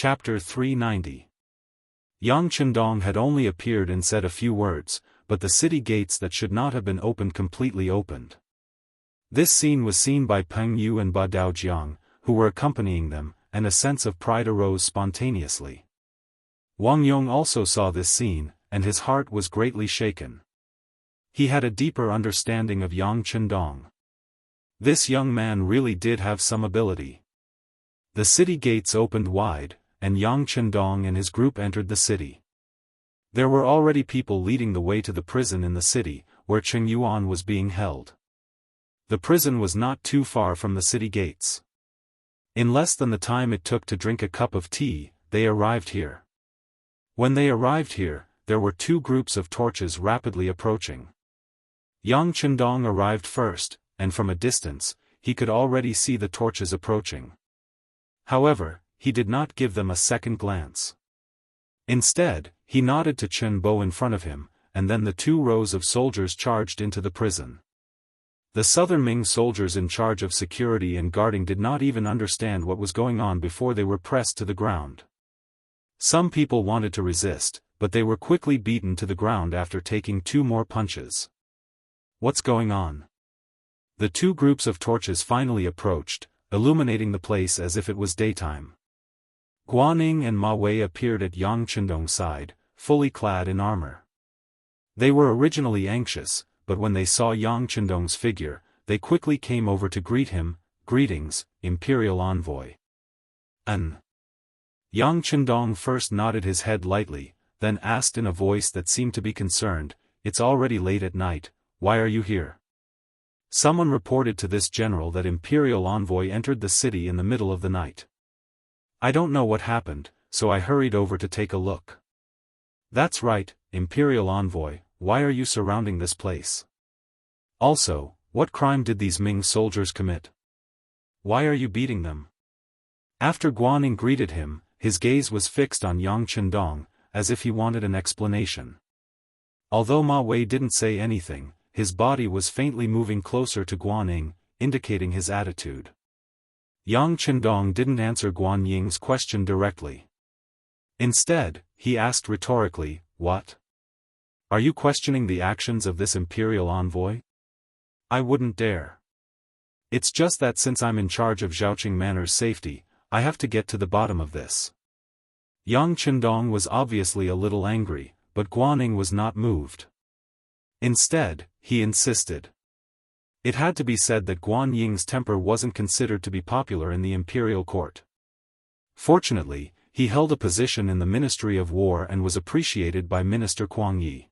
Chapter 390. Yang Chendong had only appeared and said a few words, but the city gates that should not have been opened completely opened. This scene was seen by Peng Yu and Ba Daojiang, who were accompanying them, and a sense of pride arose spontaneously. Wang Yong also saw this scene, and his heart was greatly shaken. He had a deeper understanding of Yang Chendong. This young man really did have some ability. The city gates opened wide, and Yang Chendong and his group entered the city. There were already people leading the way to the prison in the city, where Cheng Yuan was being held. The prison was not too far from the city gates. In less than the time it took to drink a cup of tea, they arrived here. When they arrived here, there were two groups of torches rapidly approaching. Yang Chendong arrived first, and from a distance, he could already see the torches approaching. However, he did not give them a second glance. Instead, he nodded to Chen Bo in front of him, and then the two rows of soldiers charged into the prison. The Southern Ming soldiers in charge of security and guarding did not even understand what was going on before they were pressed to the ground. Some people wanted to resist, but they were quickly beaten to the ground after taking two more punches. What's going on? The two groups of torches finally approached, illuminating the place as if it was daytime. Guaning and Ma Wei appeared at Yang Chendong's side, fully clad in armor. They were originally anxious, but when they saw Yang Chendong's figure, they quickly came over to greet him. Greetings, Imperial Envoy. Yang Chendong first nodded his head lightly, then asked in a voice that seemed to be concerned, "It's already late at night, why are you here?" Someone reported to this general that Imperial Envoy entered the city in the middle of the night. "I don't know what happened, so I hurried over to take a look." "That's right, Imperial Envoy, why are you surrounding this place? Also, what crime did these Ming soldiers commit? Why are you beating them?" After Guaning greeted him, his gaze was fixed on Yang Chendong, as if he wanted an explanation. Although Ma Wei didn't say anything, his body was faintly moving closer to Guaning, indicating his attitude. Yang Chendong didn't answer Guan Ying's question directly. Instead, he asked rhetorically, "What? Are you questioning the actions of this Imperial Envoy?" "I wouldn't dare. It's just that since I'm in charge of Zhaoqing Manor's safety, I have to get to the bottom of this." Yang Chendong was obviously a little angry, but Guaning was not moved. Instead, he insisted. It had to be said that Guan Ying's temper wasn't considered to be popular in the imperial court. Fortunately, he held a position in the Ministry of War and was appreciated by Minister Kuang Yi.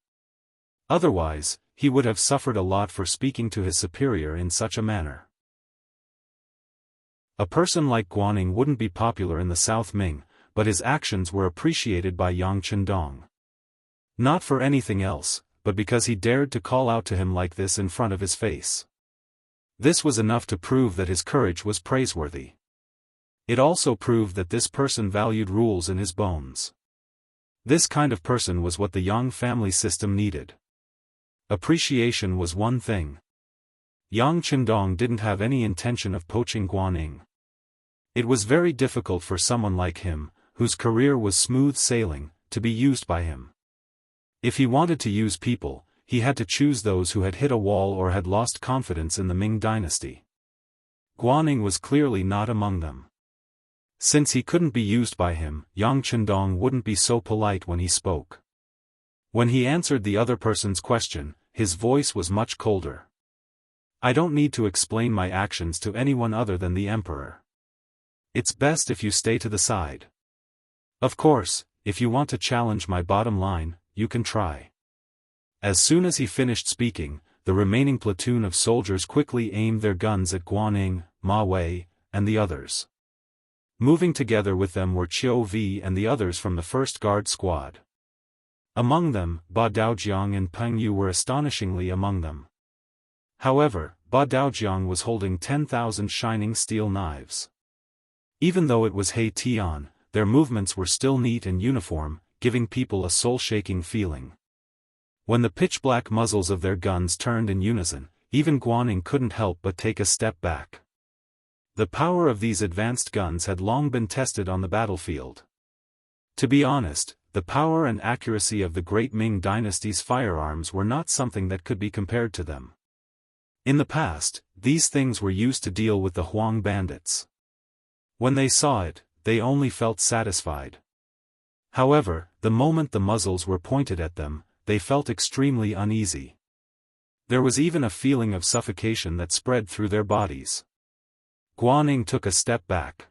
Otherwise, he would have suffered a lot for speaking to his superior in such a manner. A person like Guaning wouldn't be popular in the South Ming, but his actions were appreciated by Yang Chendong. Not for anything else, but because he dared to call out to him like this in front of his face. This was enough to prove that his courage was praiseworthy. It also proved that this person valued rules in his bones. This kind of person was what the Yang family system needed. Appreciation was one thing. Yang Chendong didn't have any intention of poaching Guaning. It was very difficult for someone like him, whose career was smooth sailing, to be used by him. If he wanted to use people, he had to choose those who had hit a wall or had lost confidence in the Ming dynasty. Guaning was clearly not among them. Since he couldn't be used by him, Yang Chendong wouldn't be so polite when he spoke. When he answered the other person's question, his voice was much colder. "I don't need to explain my actions to anyone other than the Emperor. It's best if you stay to the side. Of course, if you want to challenge my bottom line, you can try." As soon as he finished speaking, the remaining platoon of soldiers quickly aimed their guns at Guaning, Ma Wei, and the others. Moving together with them were Qiu Vi and the others from the first guard squad. Among them, Ba Daojiang and Peng Yu were astonishingly among them. However, Ba Daojiang was holding 10,000 shining steel knives. Even though it was He Tian, their movements were still neat and uniform, giving people a soul-shaking feeling. When the pitch-black muzzles of their guns turned in unison, even Guaning couldn't help but take a step back. The power of these advanced guns had long been tested on the battlefield. To be honest, the power and accuracy of the great Ming dynasty's firearms were not something that could be compared to them. In the past, these things were used to deal with the Huang bandits. When they saw it, they only felt satisfied. However, the moment the muzzles were pointed at them, they felt extremely uneasy. There was even a feeling of suffocation that spread through their bodies. Guanning took a step back.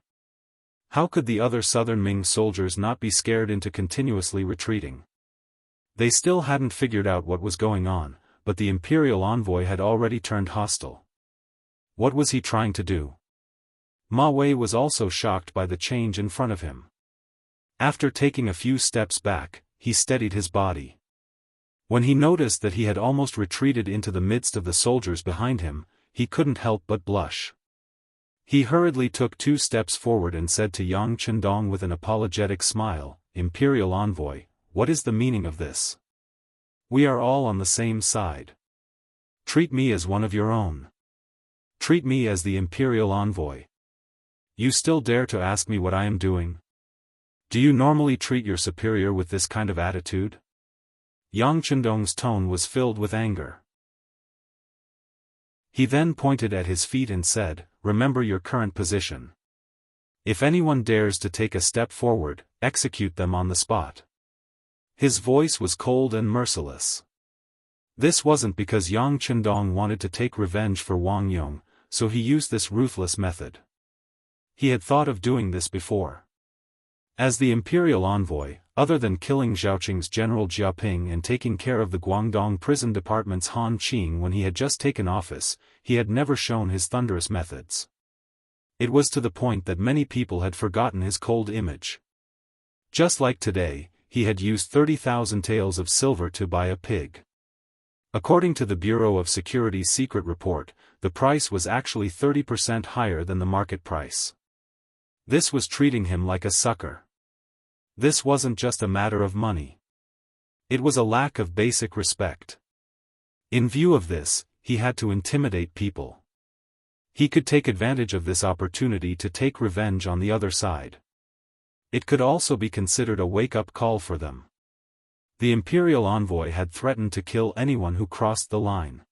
How could the other southern Ming soldiers not be scared into continuously retreating? They still hadn't figured out what was going on, but the imperial envoy had already turned hostile. What was he trying to do? Ma Wei was also shocked by the change in front of him. After taking a few steps back, he steadied his body. When he noticed that he had almost retreated into the midst of the soldiers behind him, he couldn't help but blush. He hurriedly took 2 steps forward and said to Yang Chendong with an apologetic smile, "Imperial envoy, what is the meaning of this? We are all on the same side. Treat me as one of your own. Treat me as the imperial envoy. You still dare to ask me what I am doing? Do you normally treat your superior with this kind of attitude?" Yang Chendong's tone was filled with anger. He then pointed at his feet and said, "Remember your current position. If anyone dares to take a step forward, execute them on the spot." His voice was cold and merciless. This wasn't because Yang Chendong wanted to take revenge for Wang Yong, so he used this ruthless method. He had thought of doing this before. As the imperial envoy, other than killing Zhaoqing's general Jiaping and taking care of the Guangdong prison department's Han Qing when he had just taken office, he had never shown his thunderous methods. It was to the point that many people had forgotten his cold image. Just like today, he had used 30,000 taels of silver to buy a pig. According to the Bureau of Security's secret report, the price was actually 30% higher than the market price. This was treating him like a sucker. This wasn't just a matter of money. It was a lack of basic respect. In view of this, he had to intimidate people. He could take advantage of this opportunity to take revenge on the other side. It could also be considered a wake-up call for them. The imperial envoy had threatened to kill anyone who crossed the line.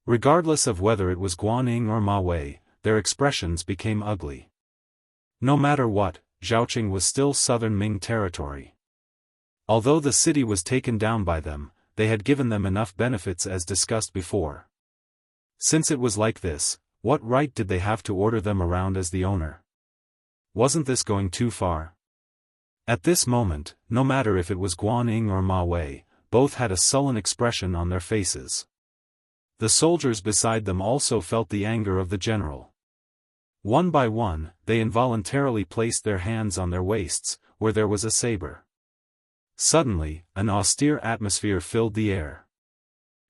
Regardless of whether it was Guanning or Ma Wei, their expressions became ugly. No matter what, Zhaoqing was still southern Ming territory. Although the city was taken down by them, they had given them enough benefits as discussed before. Since it was like this, what right did they have to order them around as the owner? Wasn't this going too far? At this moment, no matter if it was Guanning or Ma Wei, both had a sullen expression on their faces. The soldiers beside them also felt the anger of the general. One by one, they involuntarily placed their hands on their waists, where there was a saber. Suddenly, an austere atmosphere filled the air.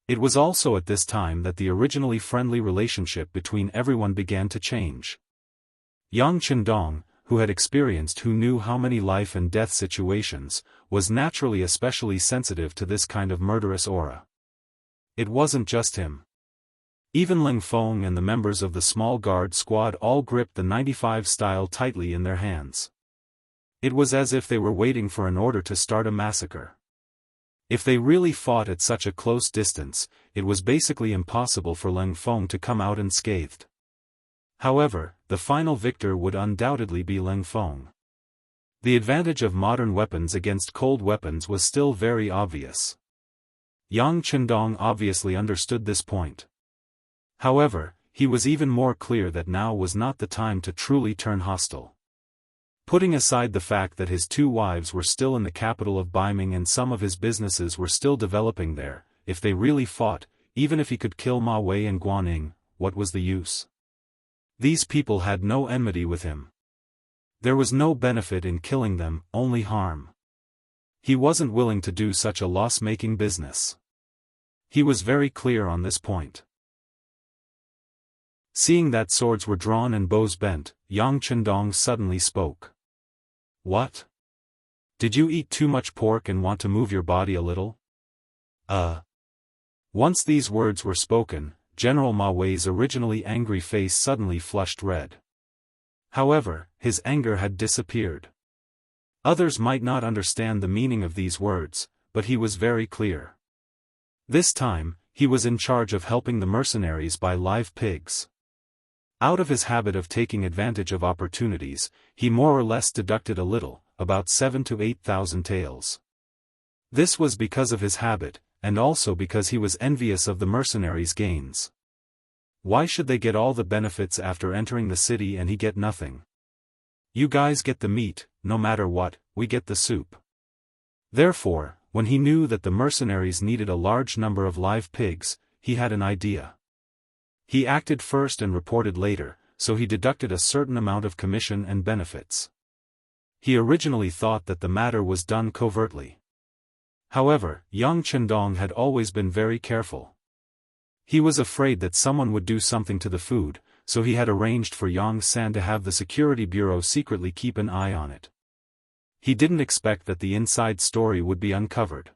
It was also at this time that the originally friendly relationship between everyone began to change. Yang Chendong, who knew how many life and death situations, was naturally especially sensitive to this kind of murderous aura. It wasn't just him. Even Ling Feng and the members of the small guard squad all gripped the 95 style tightly in their hands. It was as if they were waiting for an order to start a massacre. If they really fought at such a close distance, it was basically impossible for Ling Feng to come out unscathed. However, the final victor would undoubtedly be Ling Feng. The advantage of modern weapons against cold weapons was still very obvious. Yang Chendong obviously understood this point. However, he was even more clear that now was not the time to truly turn hostile. Putting aside the fact that his 2 wives were still in the capital of Beiming and some of his businesses were still developing there, if they really fought, even if he could kill Ma Wei and Guanning, what was the use? These people had no enmity with him. There was no benefit in killing them, only harm. He wasn't willing to do such a loss-making business. He was very clear on this point. Seeing that swords were drawn and bows bent, Yang Chendong suddenly spoke. "What? Did you eat too much pork and want to move your body a little?" Once these words were spoken, General Ma Wei's originally angry face suddenly flushed red. However, his anger had disappeared. Others might not understand the meaning of these words, but he was very clear. This time, he was in charge of helping the mercenaries buy live pigs. Out of his habit of taking advantage of opportunities, he more or less deducted a little, about 7,000 to 8,000 taels. This was because of his habit, and also because he was envious of the mercenaries' gains. Why should they get all the benefits after entering the city and he get nothing? You guys get the meat, no matter what, we get the soup. Therefore, when he knew that the mercenaries needed a large number of live pigs, he had an idea. He acted first and reported later, so he deducted a certain amount of commission and benefits. He originally thought that the matter was done covertly. However, Yang Chendong had always been very careful. He was afraid that someone would do something to the food, so he had arranged for Yang San to have the security bureau secretly keep an eye on it. He didn't expect that the inside story would be uncovered.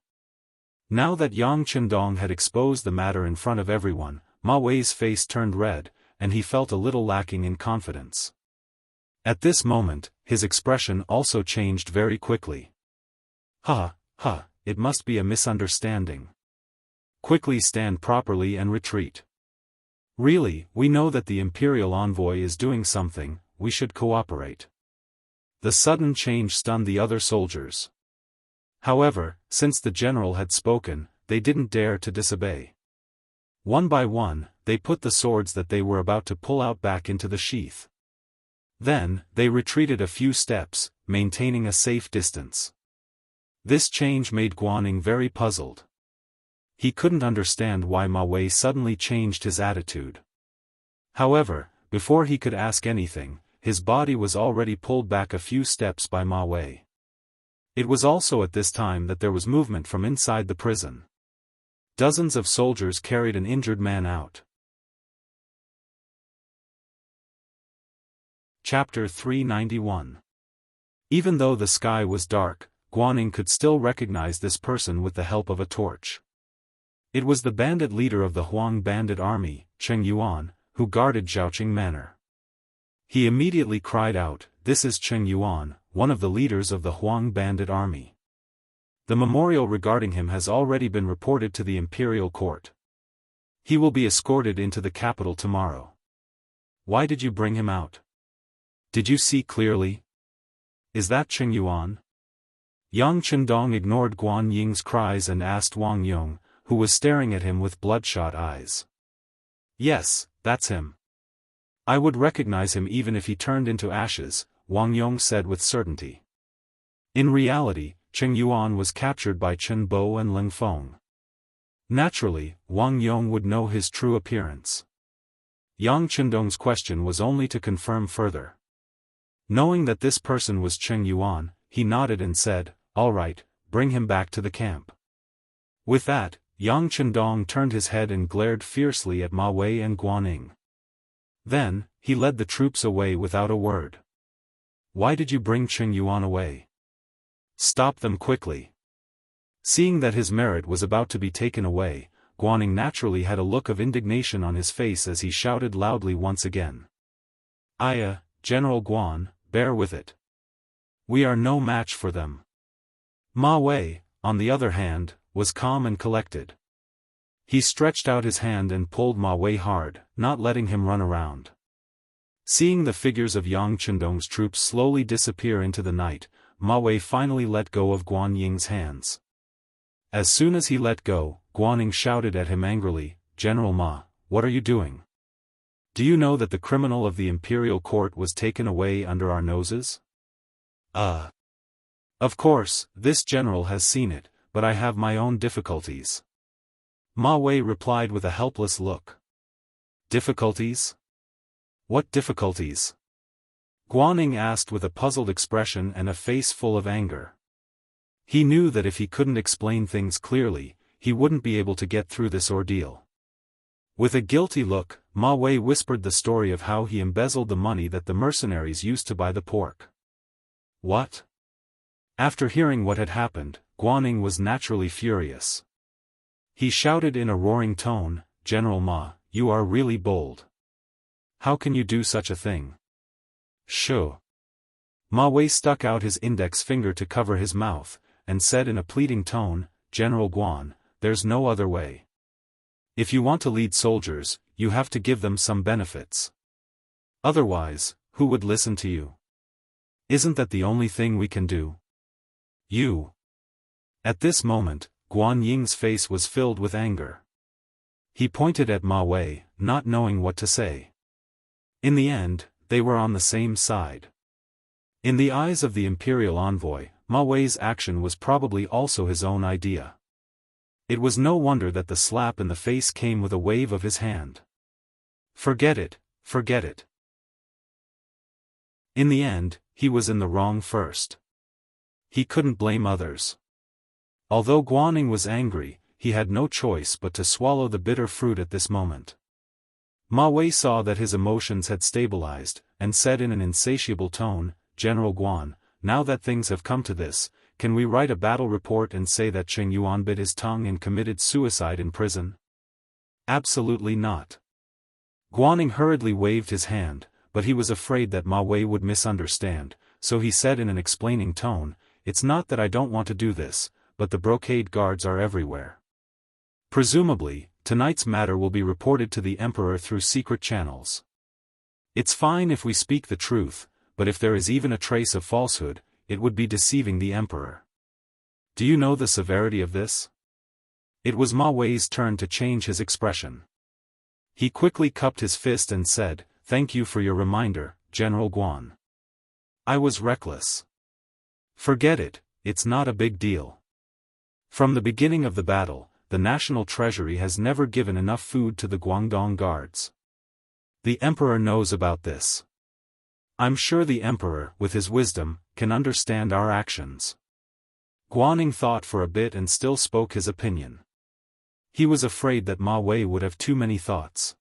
Now that Yang Chendong had exposed the matter in front of everyone, Ma Wei's face turned red, and he felt a little lacking in confidence. At this moment, his expression also changed very quickly. It must be a misunderstanding. Quickly stand properly and retreat. Really, we know that the imperial envoy is doing something, we should cooperate. The sudden change stunned the other soldiers. However, since the general had spoken, they didn't dare to disobey. One by one, they put the swords that they were about to pull out back into the sheath. Then, they retreated a few steps, maintaining a safe distance. This change made Guaning very puzzled. He couldn't understand why Ma Wei suddenly changed his attitude. However, before he could ask anything, his body was already pulled back a few steps by Ma Wei. It was also at this time that there was movement from inside the prison. Dozens of soldiers carried an injured man out. Chapter 391. Even though the sky was dark, Guaning could still recognize this person with the help of a torch. It was the bandit leader of the Huang bandit army, Cheng Yuan, who guarded Zhaoqing Manor. He immediately cried out, "This is Cheng Yuan, one of the leaders of the Huang bandit army. The memorial regarding him has already been reported to the imperial court. He will be escorted into the capital tomorrow. Why did you bring him out? Did you see clearly? Is that Cheng Yuan?" Yang Chendong ignored Guan Ying's cries and asked Wang Yong, who was staring at him with bloodshot eyes. "Yes, that's him. I would recognize him even if he turned into ashes," Wang Yong said with certainty. In reality, Cheng Yuan was captured by Chen Bo and Ling Feng. Naturally, Wang Yong would know his true appearance. Yang Chendong's question was only to confirm further. Knowing that this person was Cheng Yuan, he nodded and said, "All right, bring him back to the camp." With that, Yang Chendong turned his head and glared fiercely at Ma Wei and Guaning. Then, he led the troops away without a word. "Why did you bring Cheng Yuan away? Stop them quickly." Seeing that his merit was about to be taken away, Guaning naturally had a look of indignation on his face as he shouted loudly once again. General Guan, bear with it. We are no match for them." Ma Wei, on the other hand, was calm and collected. He stretched out his hand and pulled Ma Wei hard, not letting him run around. Seeing the figures of Yang Chendong's troops slowly disappear into the night, Ma Wei finally let go of Guan Ying's hands. As soon as he let go, Guaning shouted at him angrily, "General Ma, what are you doing? Do you know that the criminal of the imperial court was taken away under our noses?" Of course, this general has seen it, but I have my own difficulties." Ma Wei replied with a helpless look. "Difficulties? What difficulties?" Guaning asked with a puzzled expression and a face full of anger. He knew that if he couldn't explain things clearly, he wouldn't be able to get through this ordeal. With a guilty look, Ma Wei whispered the story of how he embezzled the money that the mercenaries used to buy the pork. What? After hearing what had happened, Guaning was naturally furious. He shouted in a roaring tone, "General Ma, you are really bold. How can you do such a thing? Shoo. Ma Wei stuck out his index finger to cover his mouth, and said in a pleading tone, "General Guan, there's no other way. If you want to lead soldiers, you have to give them some benefits. Otherwise, who would listen to you? Isn't that the only thing we can do? You." At this moment, Guan Ying's face was filled with anger. He pointed at Ma Wei, not knowing what to say. In the end, they were on the same side. In the eyes of the imperial envoy, Ma Wei's action was probably also his own idea. It was no wonder that the slap in the face came with a wave of his hand. Forget it, forget it. In the end, he was in the wrong first. He couldn't blame others. Although Guaning was angry, he had no choice but to swallow the bitter fruit at this moment. Ma Wei saw that his emotions had stabilized, and said in an insatiable tone, "General Guan, now that things have come to this, can we write a battle report and say that Cheng Yuan bit his tongue and committed suicide in prison?" Absolutely not. Guaning hurriedly waved his hand, but he was afraid that Ma Wei would misunderstand, so he said in an explaining tone, "It's not that I don't want to do this, but the brocade guards are everywhere. Presumably, tonight's matter will be reported to the Emperor through secret channels. It's fine if we speak the truth, but if there is even a trace of falsehood, it would be deceiving the Emperor. Do you know the severity of this?" It was Ma Wei's turn to change his expression. He quickly cupped his fist and said, "Thank you for your reminder, General Guan. I was reckless. Forget it, it's not a big deal. From the beginning of the battle, the National Treasury has never given enough food to the Guangdong Guards. The Emperor knows about this. I'm sure the Emperor, with his wisdom, can understand our actions." Guaning thought for a bit and still spoke his opinion. He was afraid that Ma Wei would have too many thoughts.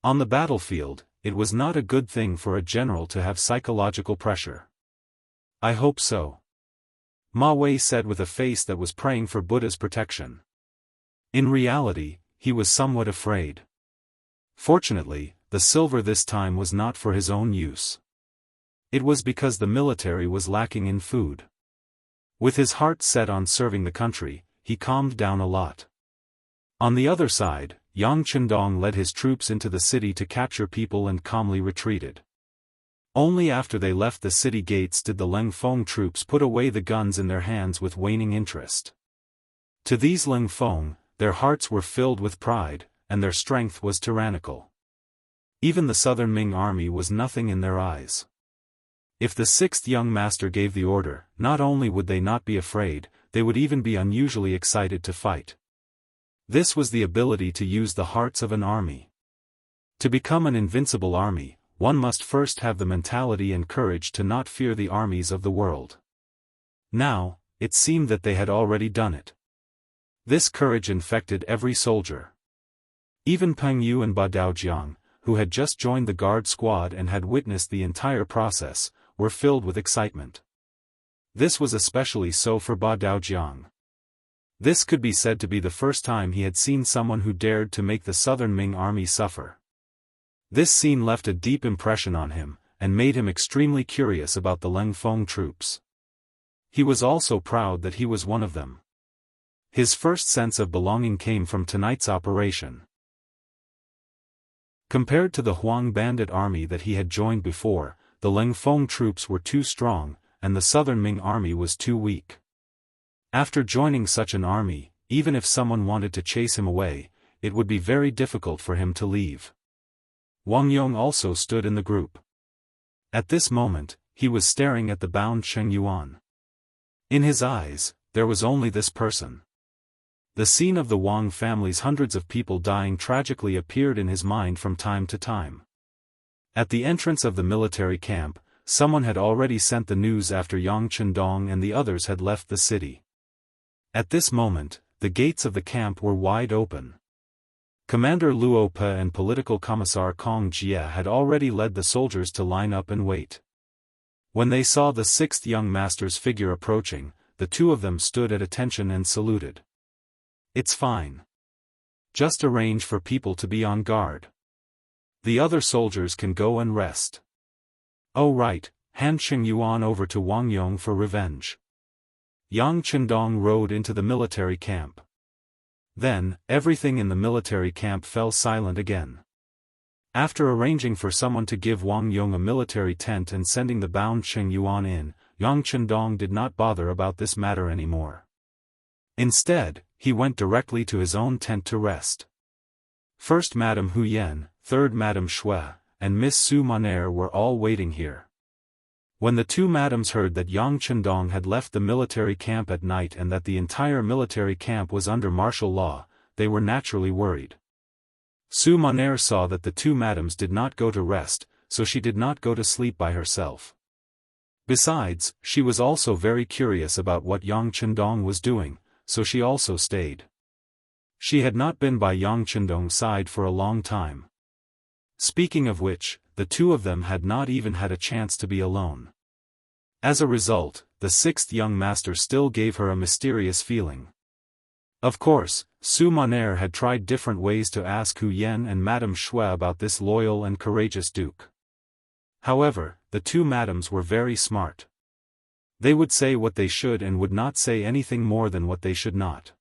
On the battlefield, it was not a good thing for a general to have psychological pressure. "I hope so," Ma Wei said with a face that was praying for Buddha's protection. In reality, he was somewhat afraid. Fortunately, the silver this time was not for his own use. It was because the military was lacking in food. With his heart set on serving the country, he calmed down a lot. On the other side, Yang Chendong led his troops into the city to capture people and calmly retreated. Only after they left the city gates did the Leng Feng troops put away the guns in their hands with waning interest. To these Leng Feng, their hearts were filled with pride, and their strength was tyrannical. Even the southern Ming army was nothing in their eyes. If the sixth young master gave the order, not only would they not be afraid, they would even be unusually excited to fight. This was the ability to use the hearts of an army. To become an invincible army, one must first have the mentality and courage to not fear the armies of the world. Now, it seemed that they had already done it. This courage infected every soldier. Even Peng Yu and Ba Daojiang, who had just joined the guard squad and had witnessed the entire process, were filled with excitement. This was especially so for Ba Daojiang. This could be said to be the first time he had seen someone who dared to make the southern Ming army suffer. This scene left a deep impression on him, and made him extremely curious about the Leng Feng troops. He was also proud that he was one of them. His first sense of belonging came from tonight's operation. Compared to the Huang bandit army that he had joined before, the Leng Feng troops were too strong, and the southern Ming army was too weak. After joining such an army, even if someone wanted to chase him away, it would be very difficult for him to leave. Wang Yong also stood in the group. At this moment, he was staring at the bound Cheng Yuan. In his eyes, there was only this person. The scene of the Wang family's hundreds of people dying tragically appeared in his mind from time to time. At the entrance of the military camp, someone had already sent the news after Yang Chendong and the others had left the city. At this moment, the gates of the camp were wide open. Commander Luo Pe and Political Commissar Kong Jia had already led the soldiers to line up and wait. When they saw the sixth young master's figure approaching, the two of them stood at attention and saluted. "It's fine. Just arrange for people to be on guard. The other soldiers can go and rest." "Oh right, hand Yuan over to Wang Yong for revenge. Yang Chendong rode into the military camp. Then, everything in the military camp fell silent again. After arranging for someone to give Wang Yong a military tent and sending the bound Yuan in, Yang Chendong did not bother about this matter anymore. Instead, he went directly to his own tent to rest. First Madame Hu Yan, third Madame Shui, and Miss Su Monaire were all waiting here. When the two madams heard that Yang Chendong had left the military camp at night and that the entire military camp was under martial law, they were naturally worried. Su Monaire saw that the two madams did not go to rest, so she did not go to sleep by herself. Besides, she was also very curious about what Yang Chendong was doing, so she also stayed. She had not been by Yang Chendong's side for a long time. Speaking of which, the two of them had not even had a chance to be alone. As a result, the sixth young master still gave her a mysterious feeling. Of course, Su Monaire had tried different ways to ask Hu Yan and Madame Shui about this loyal and courageous duke. However, the two madams were very smart. They would say what they should and would not say anything more than what they should not.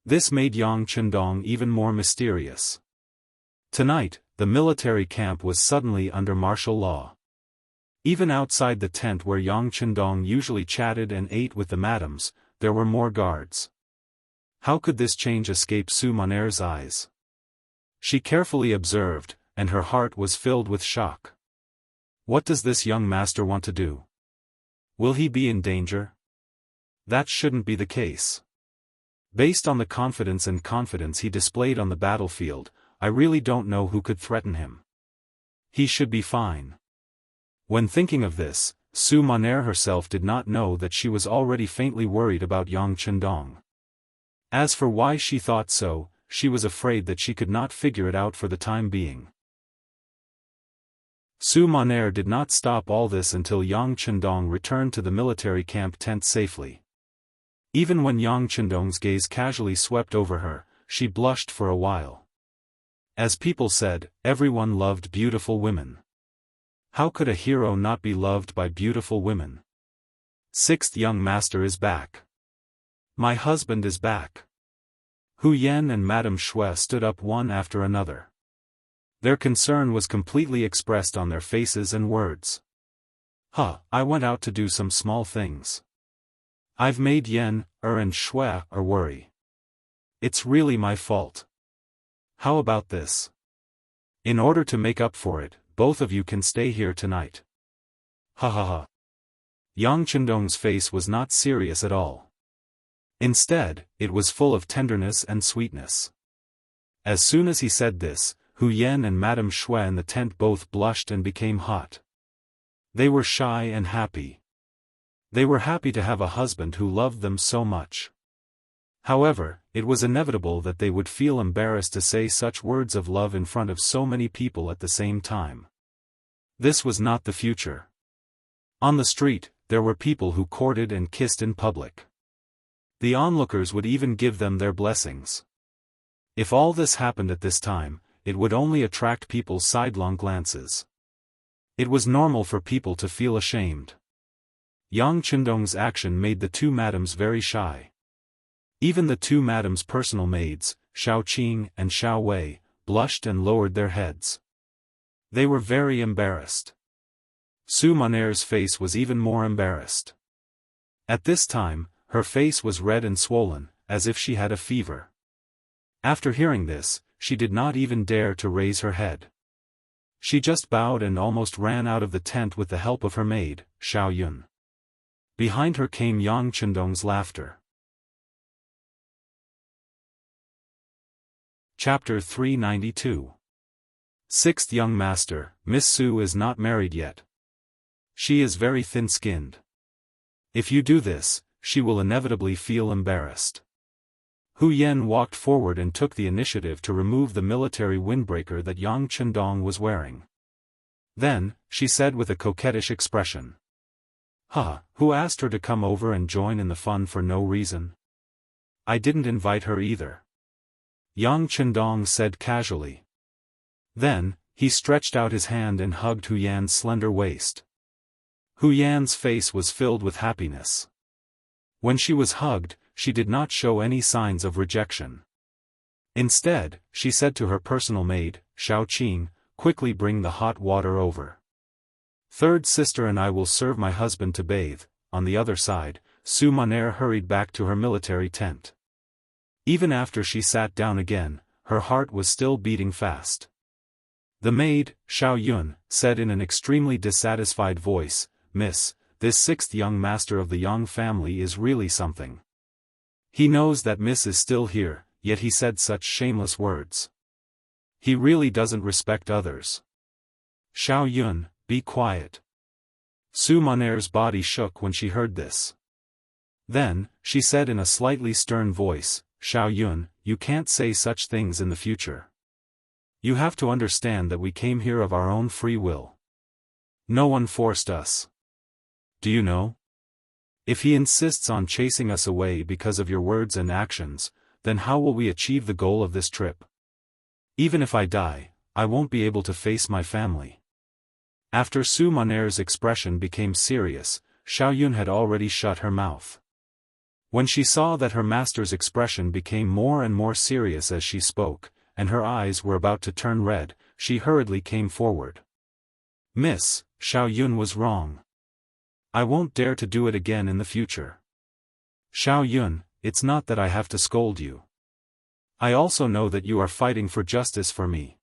This made Yang Chendong even more mysterious. Tonight, the military camp was suddenly under martial law. Even outside the tent where Yang Chendong usually chatted and ate with the madams, there were more guards. How could this change escape Su Monaire's eyes? She carefully observed, and her heart was filled with shock. What does this young master want to do? Will he be in danger? That shouldn't be the case. Based on the confidence he displayed on the battlefield, I really don't know who could threaten him. He should be fine. When thinking of this, Su Monaire herself did not know that she was already faintly worried about Yang Chendong. As for why she thought so, she was afraid that she could not figure it out for the time being. Su Monaire did not stop all this until Yang Chendong returned to the military camp tent safely. Even when Yang Chendong's gaze casually swept over her, she blushed for a while. As people said, everyone loved beautiful women. How could a hero not be loved by beautiful women? Sixth young master is back. My husband is back. Hu Yan and Madame Shui stood up one after another. Their concern was completely expressed on their faces and words. I went out to do some small things. I've made Yan, and Shui worry. It's really my fault. How about this? In order to make up for it, both of you can stay here tonight. Ha ha ha. Yang Chendong's face was not serious at all. Instead, it was full of tenderness and sweetness. As soon as he said this, Hu Yan and Madame Shui in the tent both blushed and became hot. They were shy and happy. They were happy to have a husband who loved them so much. However, it was inevitable that they would feel embarrassed to say such words of love in front of so many people at the same time. This was not the future. On the street, there were people who courted and kissed in public. The onlookers would even give them their blessings. If all this happened at this time, it would only attract people's sidelong glances. It was normal for people to feel ashamed. Yang Chendong's action made the two madams very shy. Even the two madams' personal maids, Xiao Qing and Xiao Wei, blushed and lowered their heads. They were very embarrassed. Su Monaire's face was even more embarrassed. At this time, her face was red and swollen, as if she had a fever. After hearing this, she did not even dare to raise her head. She just bowed and almost ran out of the tent with the help of her maid, Xiao Yun. Behind her came Yang Chendong's laughter. Chapter 392. Sixth young master, Miss Su is not married yet. She is very thin-skinned. If you do this, she will inevitably feel embarrassed. Hu Yan walked forward and took the initiative to remove the military windbreaker that Yang Chendong was wearing. Then, she said with a coquettish expression. Who asked her to come over and join in the fun for no reason? I didn't invite her either. Yang Chendong said casually. Then, he stretched out his hand and hugged Hu Yan's slender waist. Hu Yan's face was filled with happiness. When she was hugged, she did not show any signs of rejection. Instead, she said to her personal maid, Xiao Qing, quickly bring the hot water over. Third sister and I will serve my husband to bathe. On the other side, Su Maner hurried back to her military tent. Even after she sat down again, her heart was still beating fast. The maid, Xiao Yun, said in an extremely dissatisfied voice, Miss, this sixth young master of the Yang family is really something. He knows that Miss is still here, yet he said such shameless words. He really doesn't respect others. Xiao Yun, be quiet. Su Maner's body shook when she heard this. Then, she said in a slightly stern voice, Xiao Yun, you can't say such things in the future. You have to understand that we came here of our own free will. No one forced us. Do you know? If he insists on chasing us away because of your words and actions, then how will we achieve the goal of this trip? Even if I die, I won't be able to face my family. After Su Maner's expression became serious, Xiao Yun had already shut her mouth. When she saw that her master's expression became more and more serious as she spoke, and her eyes were about to turn red, she hurriedly came forward. Miss, Xiao Yun was wrong. I won't dare to do it again in the future. Xiao Yun, it's not that I have to scold you. I also know that you are fighting for justice for me.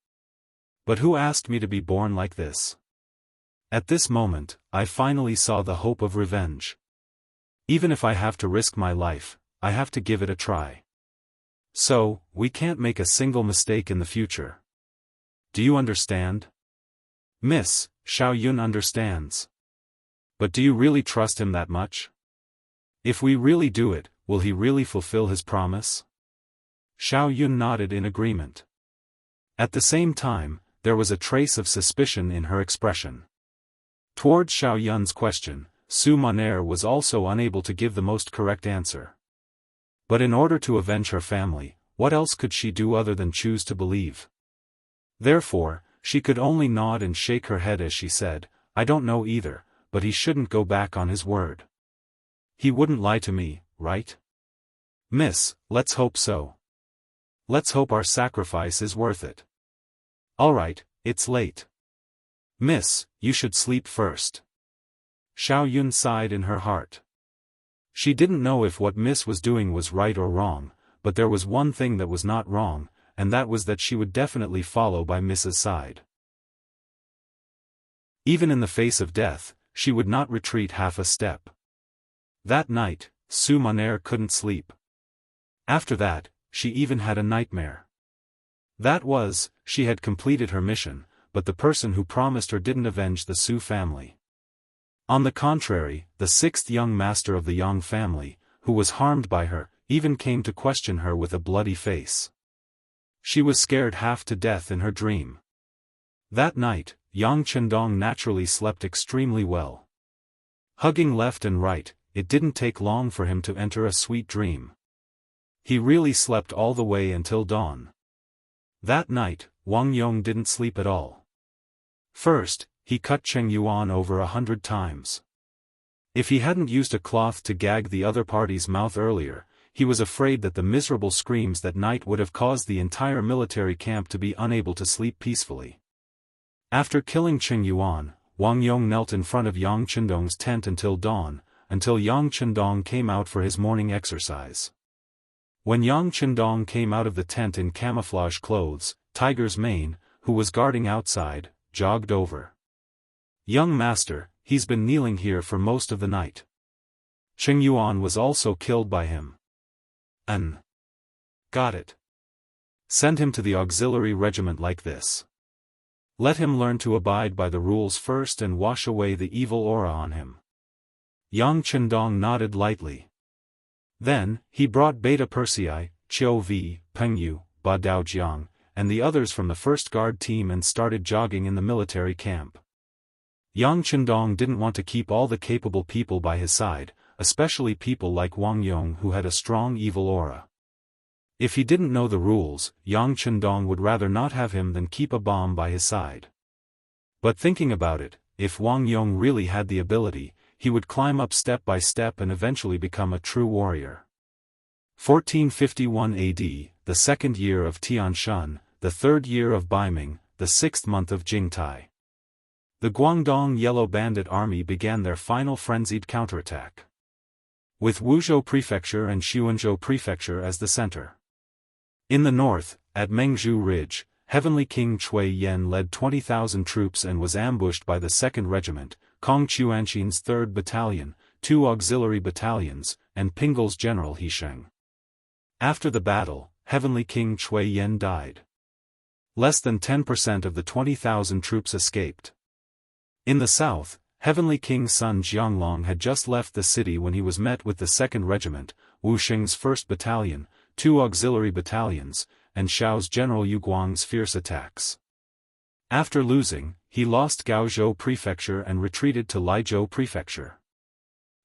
But who asked me to be born like this? At this moment, I finally saw the hope of revenge. Even if I have to risk my life, I have to give it a try. So, we can't make a single mistake in the future. Do you understand? Miss, Xiao Yun understands. But do you really trust him that much? If we really do it, will he really fulfill his promise? Xiao Yun nodded in agreement. At the same time, there was a trace of suspicion in her expression. Towards Xiao Yun's question, Su Maner was also unable to give the most correct answer. But in order to avenge her family, what else could she do other than choose to believe? Therefore, she could only nod and shake her head as she said, I don't know either, but he shouldn't go back on his word. He wouldn't lie to me, right? Miss, let's hope so. Let's hope our sacrifice is worth it. Alright, it's late. Miss, you should sleep first. Xiao Yun sighed in her heart. She didn't know if what Miss was doing was right or wrong, but there was one thing that was not wrong, and that was that she would definitely follow by Miss's side. Even in the face of death, she would not retreat half a step. That night, Su Maner couldn't sleep. After that, she even had a nightmare. That was, she had completed her mission, but the person who promised her didn't avenge the Su family. On the contrary, the sixth young master of the Yang family, who was harmed by her, even came to question her with a bloody face. She was scared half to death in her dream. That night, Yang Chendong naturally slept extremely well. Hugging left and right, it didn't take long for him to enter a sweet dream. He really slept all the way until dawn. That night, Wang Yong didn't sleep at all. First, he cut Cheng Yuan over 100 times. If he hadn't used a cloth to gag the other party's mouth earlier, he was afraid that the miserable screams that night would have caused the entire military camp to be unable to sleep peacefully. After killing Cheng Yuan, Wang Yong knelt in front of Yang Chendong's tent until dawn, until Yang Chendong came out for his morning exercise. When Yang Chendong came out of the tent in camouflage clothes, Tiger's Mane, who was guarding outside, jogged over. Young master, he's been kneeling here for most of the night. Cheng Yuan was also killed by him. Got it. Send him to the auxiliary regiment like this. Let him learn to abide by the rules first and wash away the evil aura on him. Yang Chendong nodded lightly. Then, he brought Beta Persei, Qiu Vi, Peng Yu, Ba Dao Jiang, and the others from the first guard team and started jogging in the military camp. Yang Chendong didn't want to keep all the capable people by his side, especially people like Wang Yong who had a strong evil aura. If he didn't know the rules, Yang Chendong would rather not have him than keep a bomb by his side. But thinking about it, if Wang Yong really had the ability, he would climb up step by step and eventually become a true warrior. 1451 AD, the second year of Tianshan, the third year of Baiming, the sixth month of Jingtai. The Guangdong Yellow Bandit Army began their final frenzied counterattack, with Wuzhou Prefecture and Xuanzhou Prefecture as the center. In the north, at Mengzhu Ridge, Heavenly King Cui Yen led 20,000 troops and was ambushed by the 2nd Regiment, Kong Chuanxin's 3rd Battalion, 2 auxiliary battalions, and Pingle's General He Sheng. After the battle, Heavenly King Cui Yen died. Less than 10% of the 20,000 troops escaped. In the south, Heavenly King Sun Jianglong had just left the city when he was met with the 2nd Regiment, Wu Xing's 1st Battalion, 2 auxiliary battalions, and Xiao's General Yu Guang's fierce attacks. After losing, he lost Gaozhou Prefecture and retreated to Laizhou Prefecture.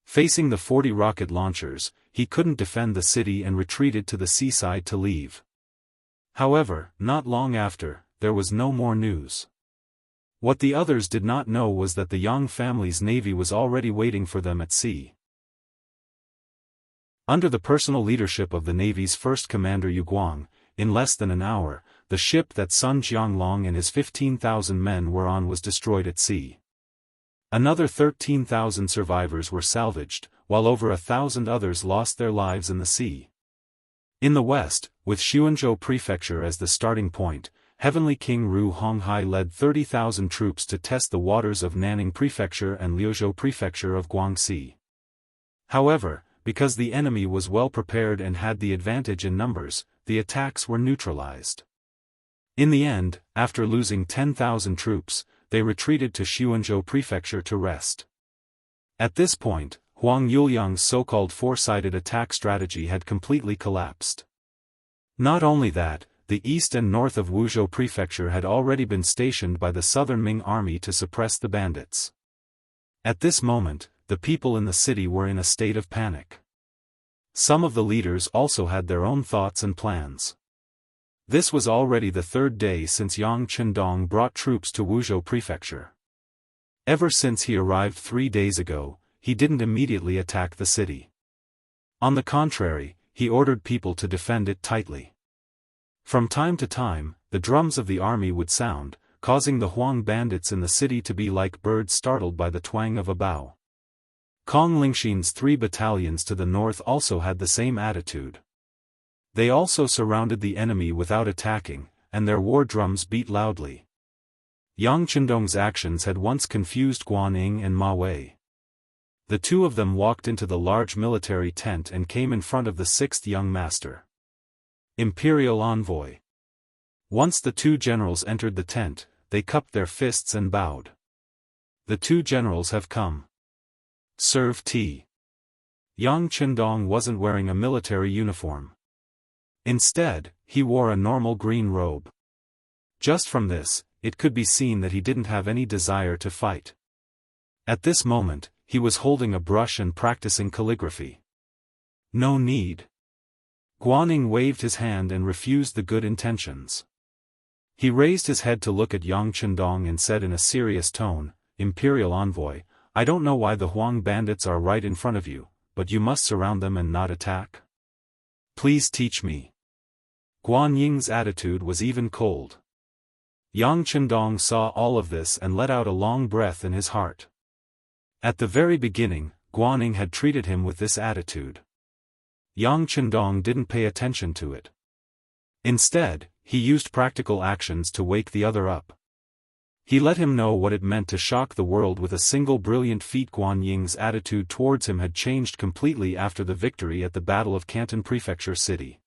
Facing the 40 rocket launchers, he couldn't defend the city and retreated to the seaside to leave. However, not long after, there was no more news. What the others did not know was that the Yang family's navy was already waiting for them at sea. Under the personal leadership of the navy's first commander Yu Guang, in less than an hour, the ship that Sun Jianglong and his 15,000 men were on was destroyed at sea. Another 13,000 survivors were salvaged, while over 1,000 others lost their lives in the sea. In the west, with Xuanzhou Prefecture as the starting point, Heavenly King Ru Honghai led 30,000 troops to test the waters of Nanning Prefecture and Liuzhou Prefecture of Guangxi. However, because the enemy was well prepared and had the advantage in numbers, the attacks were neutralized. In the end, after losing 10,000 troops, they retreated to Xuanzhou Prefecture to rest. At this point, Huang Yuliang's so-called four-sided attack strategy had completely collapsed. Not only that, the east and north of Wuzhou Prefecture had already been stationed by the southern Ming army to suppress the bandits. At this moment, the people in the city were in a state of panic. Some of the leaders also had their own thoughts and plans. This was already the third day since Yang Chendong brought troops to Wuzhou Prefecture. Ever since he arrived 3 days ago, he didn't immediately attack the city. On the contrary, he ordered people to defend it tightly. From time to time, the drums of the army would sound, causing the Huang bandits in the city to be like birds startled by the twang of a bow. Kong Lingxin's 3 battalions to the north also had the same attitude. They also surrounded the enemy without attacking, and their war drums beat loudly. Yang Chendong's actions had once confused Guaning and Ma Wei. The two of them walked into the large military tent and came in front of the 6th young master. Imperial Envoy. Once the two generals entered the tent, they cupped their fists and bowed. The two generals have come. Serve tea. Yang Chendong wasn't wearing a military uniform. Instead, he wore a normal green robe. Just from this, it could be seen that he didn't have any desire to fight. At this moment, he was holding a brush and practicing calligraphy. No need. Guaning waved his hand and refused the good intentions. He raised his head to look at Yang Chendong and said in a serious tone, "Imperial Envoy, I don't know why the Huang bandits are right in front of you, but you must surround them and not attack. Please teach me." Guan Ying's attitude was even cold. Yang Chendong saw all of this and let out a long breath in his heart. At the very beginning, Guaning had treated him with this attitude. Yang Chendong didn't pay attention to it. Instead, he used practical actions to wake the other up. He let him know what it meant to shock the world with a single brilliant feat. Guan Ying's attitude towards him had changed completely after the victory at the Battle of Canton Prefecture City.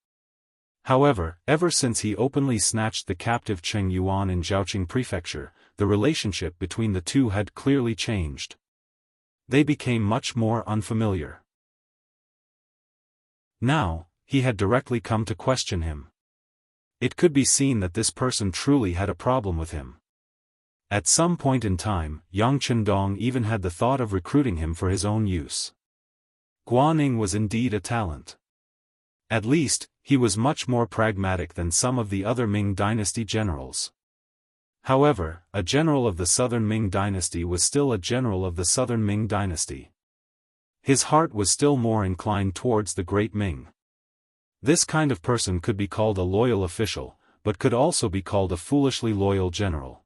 However, ever since he openly snatched the captive Cheng Yuan in Zhaoqing Prefecture, the relationship between the two had clearly changed. They became much more unfamiliar. Now, he had directly come to question him. It could be seen that this person truly had a problem with him. At some point in time, Yang Chendong even had the thought of recruiting him for his own use. Guaning was indeed a talent. At least, he was much more pragmatic than some of the other Ming Dynasty generals. However, a general of the Southern Ming Dynasty was still a general of the Southern Ming Dynasty. His heart was still more inclined towards the Great Ming. This kind of person could be called a loyal official, but could also be called a foolishly loyal general.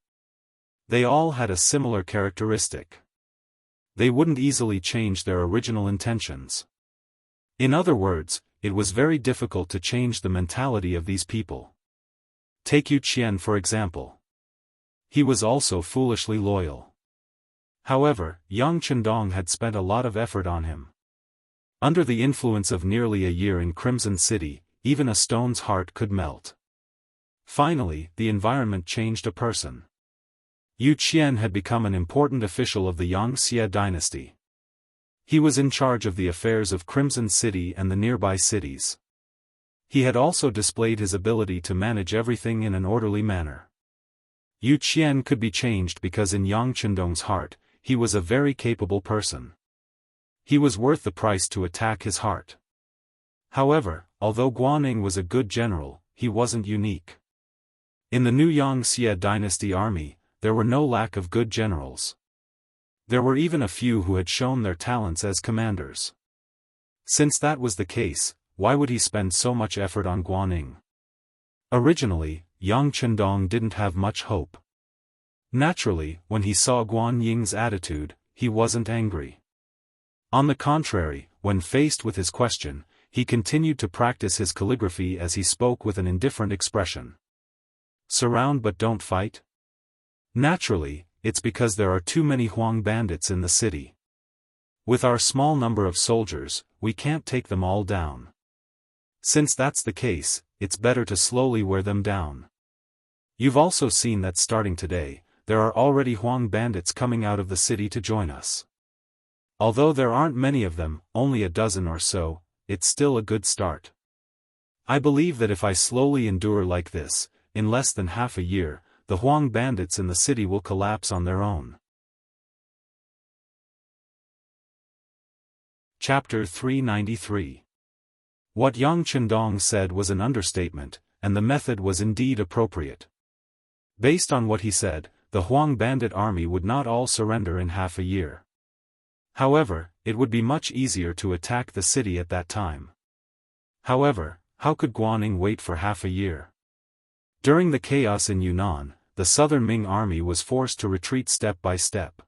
They all had a similar characteristic. They wouldn't easily change their original intentions. In other words, it was very difficult to change the mentality of these people. Take Yu Qian for example. He was also foolishly loyal. However, Yang Chendong had spent a lot of effort on him. Under the influence of nearly a year in Crimson City, even a stone's heart could melt. Finally, the environment changed a person. Yu Qian had become an important official of the Wuxia Dynasty. He was in charge of the affairs of Crimson City and the nearby cities. He had also displayed his ability to manage everything in an orderly manner. Yu Qian could be changed because in Yang Chendong's heart, he was a very capable person. He was worth the price to attack his heart. However, although Guanning was a good general, he wasn't unique. In the new Wuxia Dynasty army, there were no lack of good generals. There were even a few who had shown their talents as commanders. Since that was the case, why would he spend so much effort on Guanning? Originally, Yang Chendong didn't have much hope. Naturally, when he saw Guan Ying's attitude, he wasn't angry. On the contrary, when faced with his question, he continued to practice his calligraphy as he spoke with an indifferent expression. Surround but don't fight? Naturally, it's because there are too many Huang bandits in the city. With our small number of soldiers, we can't take them all down. Since that's the case, it's better to slowly wear them down. You've also seen that starting today, there are already Huang bandits coming out of the city to join us. Although there aren't many of them, only a dozen or so, it's still a good start. I believe that if I slowly endure like this, in less than half a year, the Huang bandits in the city will collapse on their own. Chapter 393. What Yang Chendong said was an understatement, and the method was indeed appropriate. Based on what he said, the Huang bandit army would not all surrender in half a year. However, it would be much easier to attack the city at that time. However, how could Guanning wait for half a year? During the chaos in Yunnan, the Southern Ming army was forced to retreat step by step.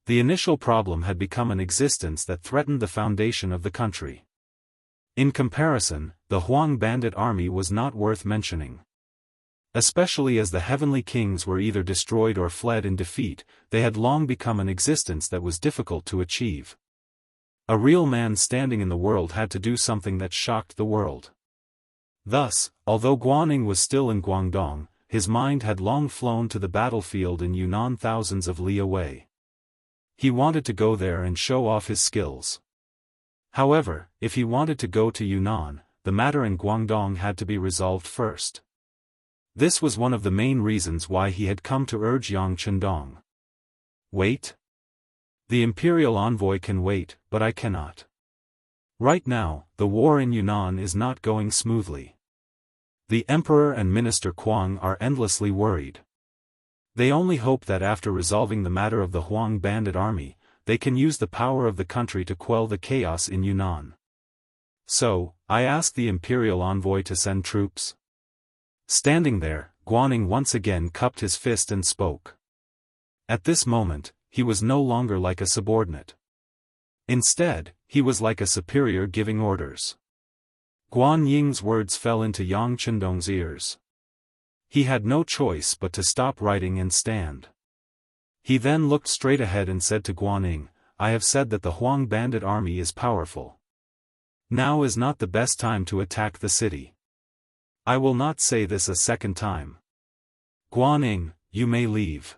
The initial problem had become an existence that threatened the foundation of the country. In comparison, the Huang bandit army was not worth mentioning. Especially as the heavenly kings were either destroyed or fled in defeat, they had long become an existence that was difficult to achieve. A real man standing in the world had to do something that shocked the world. Thus, although Guanning was still in Guangdong, his mind had long flown to the battlefield in Yunnan thousands of li away. He wanted to go there and show off his skills. However, if he wanted to go to Yunnan, the matter in Guangdong had to be resolved first. This was one of the main reasons why he had come to urge Yang Chendong. Wait? The imperial envoy can wait, but I cannot. Right now, the war in Yunnan is not going smoothly. The emperor and minister Kuang are endlessly worried. They only hope that after resolving the matter of the Huang bandit army, they can use the power of the country to quell the chaos in Yunnan. So, I asked the imperial envoy to send troops. Standing there, Guanning once again cupped his fist and spoke. At this moment, he was no longer like a subordinate. Instead, he was like a superior giving orders. Guan Ying's words fell into Yang Chendong's ears. He had no choice but to stop writing and stand. He then looked straight ahead and said to Guanning, I have said that the Huang bandit army is powerful. Now is not the best time to attack the city. I will not say this a second time. Guanning, you may leave.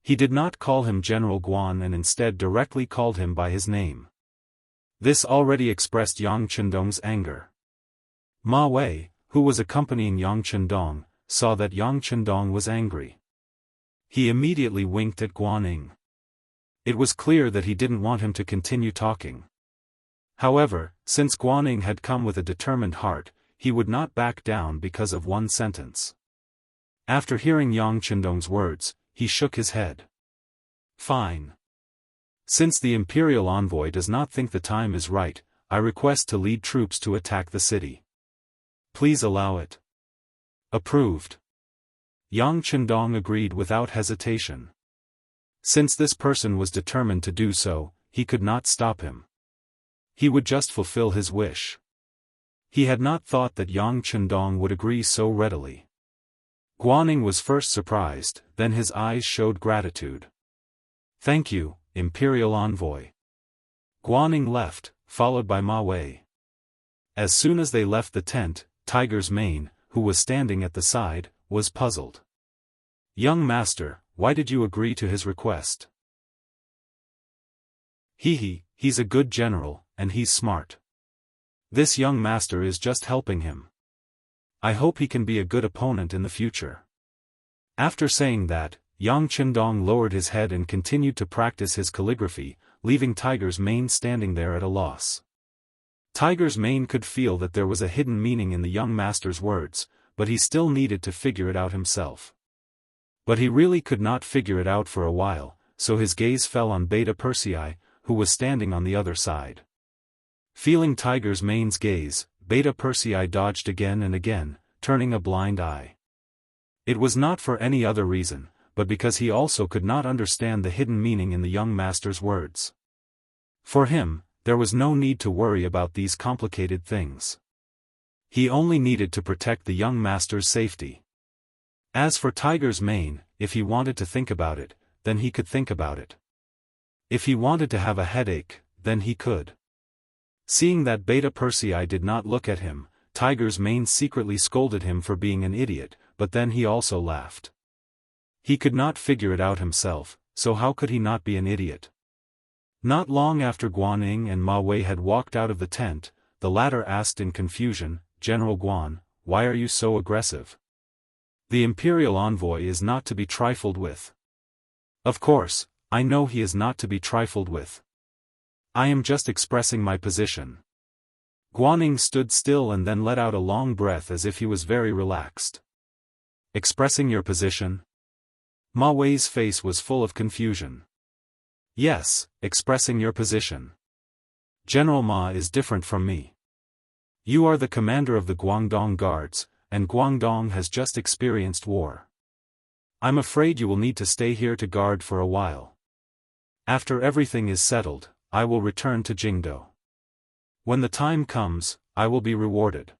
He did not call him General Guan and instead directly called him by his name. This already expressed Yang Chendong's anger. Ma Wei, who was accompanying Yang Chendong, saw that Yang Chendong was angry. He immediately winked at Guanning. It was clear that he didn't want him to continue talking. However, since Guanning had come with a determined heart, he would not back down because of one sentence. After hearing Yang Chendong's words, he shook his head. Fine. Since the imperial envoy does not think the time is right, I request to lead troops to attack the city. Please allow it. Approved. Yang Chendong agreed without hesitation. Since this person was determined to do so, he could not stop him. He would just fulfill his wish. He had not thought that Yang Chendong would agree so readily. Guaning was first surprised, then his eyes showed gratitude. Thank you, Imperial Envoy. Guaning left, followed by Ma Wei. As soon as they left the tent, Tiger's Mane, who was standing at the side, was puzzled. Young master, why did you agree to his request? He's a good general, and he's smart. This young master is just helping him. I hope he can be a good opponent in the future. After saying that, Yang Chendong lowered his head and continued to practice his calligraphy, leaving Tiger's Mane standing there at a loss. Tiger's Mane could feel that there was a hidden meaning in the young master's words, but he still needed to figure it out himself. But he really could not figure it out for a while, so his gaze fell on Beta Persei, who was standing on the other side. Feeling Tiger's Mane's gaze, Beta Persei dodged again and again, turning a blind eye. It was not for any other reason, but because he also could not understand the hidden meaning in the young master's words. For him, there was no need to worry about these complicated things. He only needed to protect the young master's safety. As for Tiger's Mane, if he wanted to think about it, then he could think about it. If he wanted to have a headache, then he could. Seeing that Beta Persei did not look at him, Tiger's Mane secretly scolded him for being an idiot, but then he also laughed. He could not figure it out himself, so how could he not be an idiot? Not long after Guaning and Ma Wei had walked out of the tent, the latter asked in confusion, General Guan, why are you so aggressive? The imperial envoy is not to be trifled with. Of course, I know he is not to be trifled with. I am just expressing my position. Guaning stood still and then let out a long breath as if he was very relaxed. Expressing your position? Ma Wei's face was full of confusion. Yes, expressing your position. General Ma is different from me. You are the commander of the Guangdong Guards, and Guangdong has just experienced war. I'm afraid you will need to stay here to guard for a while. After everything is settled, I will return to Jingdo. When the time comes, I will be rewarded.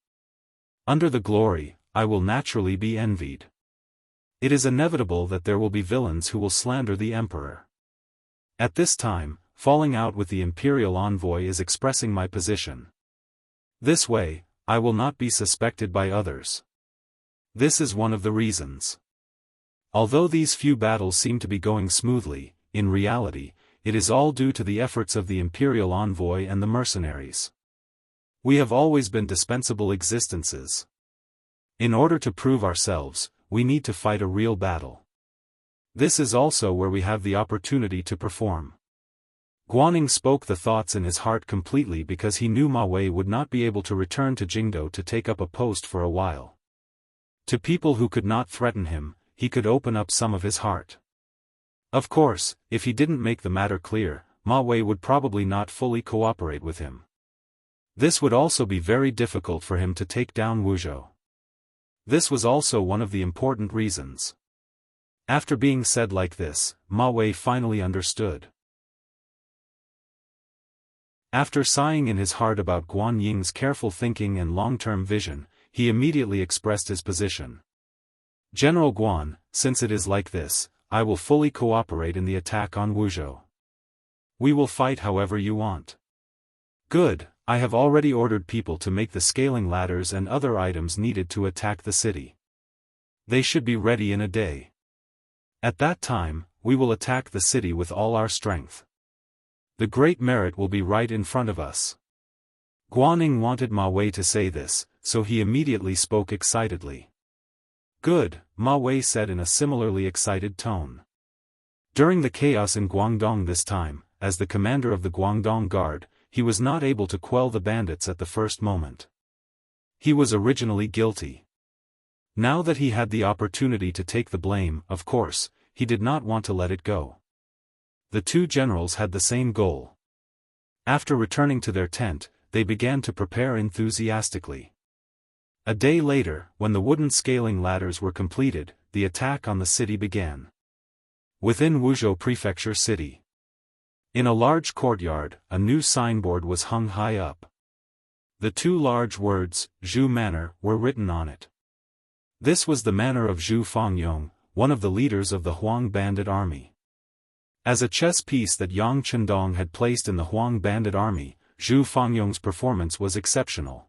Under the glory, I will naturally be envied. It is inevitable that there will be villains who will slander the emperor. At this time, falling out with the imperial envoy is expressing my position. This way, I will not be suspected by others. This is one of the reasons. Although these few battles seem to be going smoothly, in reality, it is all due to the efforts of the imperial envoy and the mercenaries. We have always been dispensable existences. In order to prove ourselves, we need to fight a real battle. This is also where we have the opportunity to perform. Guaning spoke the thoughts in his heart completely because he knew Ma Wei would not be able to return to Jingdo to take up a post for a while. To people who could not threaten him, he could open up some of his heart. Of course, if he didn't make the matter clear, Ma Wei would probably not fully cooperate with him. This would also be very difficult for him to take down Wuzhou. This was also one of the important reasons. After being said like this, Ma Wei finally understood. After sighing in his heart about Guan Ying's careful thinking and long-term vision, he immediately expressed his position. General Guan, since it is like this, I will fully cooperate in the attack on Wuzhou. We will fight however you want. Good, I have already ordered people to make the scaling ladders and other items needed to attack the city. They should be ready in a day. At that time, we will attack the city with all our strength. The great merit will be right in front of us. Guaning wanted Ma Wei to say this, so he immediately spoke excitedly. Good, Ma Wei said in a similarly excited tone. During the chaos in Guangdong this time, as the commander of the Guangdong Guard, he was not able to quell the bandits at the first moment. He was originally guilty. Now that he had the opportunity to take the blame, of course, he did not want to let it go. The two generals had the same goal. After returning to their tent, they began to prepare enthusiastically. A day later, when the wooden scaling ladders were completed, the attack on the city began. Within Wuzhou Prefecture City, in a large courtyard, a new signboard was hung high up. The two large words, Zhu Manor, were written on it. This was the manor of Zhu Fangyong, one of the leaders of the Huang bandit army. As a chess piece that Yang Chendong had placed in the Huang bandit army, Zhu Fangyong's performance was exceptional.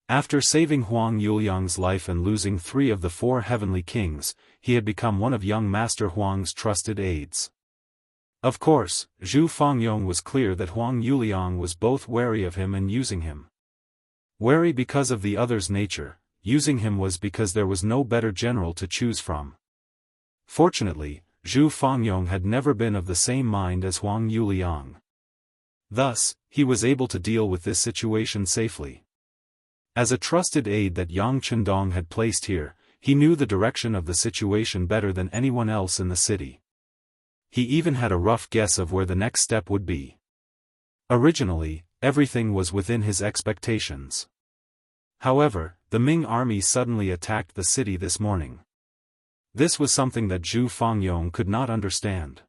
After saving Huang Yuliang's life and losing 3 of the 4 heavenly kings, he had become one of young Master Huang's trusted aides. Of course, Zhu Fangyong was clear that Huang Yuliang was both wary of him and using him. Wary because of the other's nature, using him was because there was no better general to choose from. Fortunately, Zhu Fangyong had never been of the same mind as Huang Yuliang. Thus, he was able to deal with this situation safely. As a trusted aide that Yang Chendong had placed here, he knew the direction of the situation better than anyone else in the city. He even had a rough guess of where the next step would be. Originally, everything was within his expectations. However, the Ming army suddenly attacked the city this morning. This was something that Zhu Fangyong could not understand.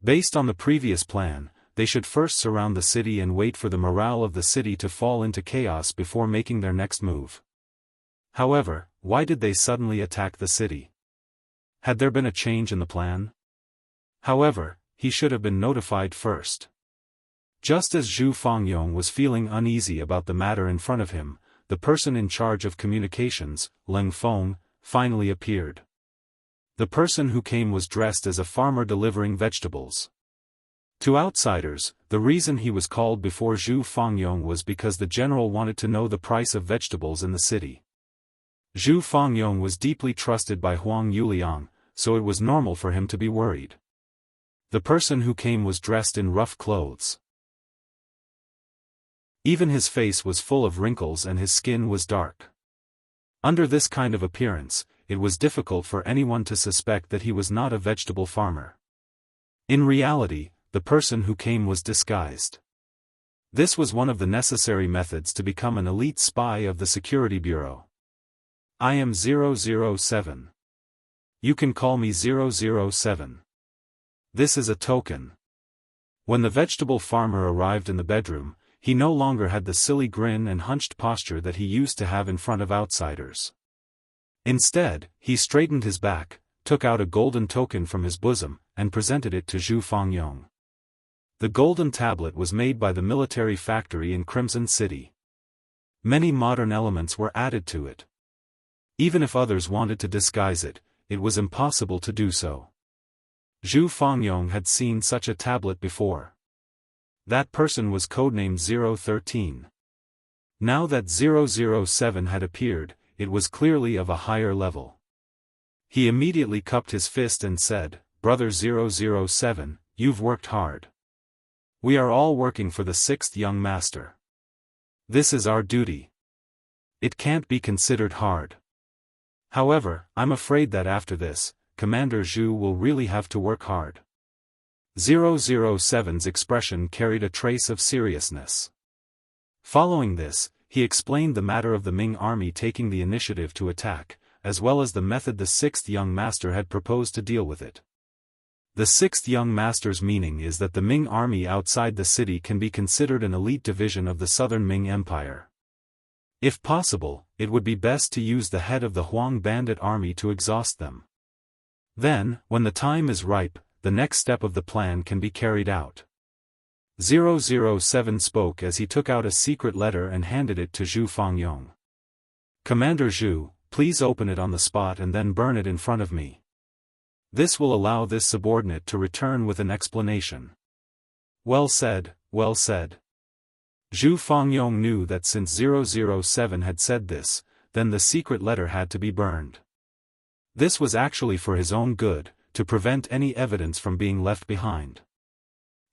Based on the previous plan, they should first surround the city and wait for the morale of the city to fall into chaos before making their next move. However, why did they suddenly attack the city? Had there been a change in the plan? However, he should have been notified first. Just as Zhu Fangyong was feeling uneasy about the matter in front of him, the person in charge of communications, Leng Feng, finally appeared. The person who came was dressed as a farmer delivering vegetables. To outsiders, the reason he was called before Zhu Fangyong was because the general wanted to know the price of vegetables in the city. Zhu Fangyong was deeply trusted by Huang Yuliang, so it was normal for him to be worried. The person who came was dressed in rough clothes. Even his face was full of wrinkles and his skin was dark. Under this kind of appearance, it was difficult for anyone to suspect that he was not a vegetable farmer. In reality, the person who came was disguised. This was one of the necessary methods to become an elite spy of the Security Bureau. I am 007. You can call me 007. This is a token. When the vegetable farmer arrived in the bedroom, he no longer had the silly grin and hunched posture that he used to have in front of outsiders. Instead, he straightened his back, took out a golden token from his bosom, and presented it to Zhu Fangyong. The golden tablet was made by the military factory in Crimson City. Many modern elements were added to it. Even if others wanted to disguise it, it was impossible to do so. Zhu Fangyong had seen such a tablet before. That person was codenamed 013. Now that 007 had appeared, it was clearly of a higher level. He immediately cupped his fist and said, "Brother 007, you've worked hard. We are all working for the 6th young master. This is our duty. It can't be considered hard. However, I'm afraid that after this, Commander Zhu will really have to work hard." 007's expression carried a trace of seriousness. Following this, he explained the matter of the Ming army taking the initiative to attack, as well as the method the 6th young master had proposed to deal with it. The 6th young master's meaning is that the Ming army outside the city can be considered an elite division of the southern Ming Empire. If possible, it would be best to use the head of the Huang bandit army to exhaust them. Then, when the time is ripe, the next step of the plan can be carried out. 007 spoke as he took out a secret letter and handed it to Zhu Fangyong. "Commander Zhu, please open it on the spot and then burn it in front of me. This will allow this subordinate to return with an explanation." "Well said, well said." Zhu Fangyong knew that since 007 had said this, then the secret letter had to be burned. This was actually for his own good, to prevent any evidence from being left behind.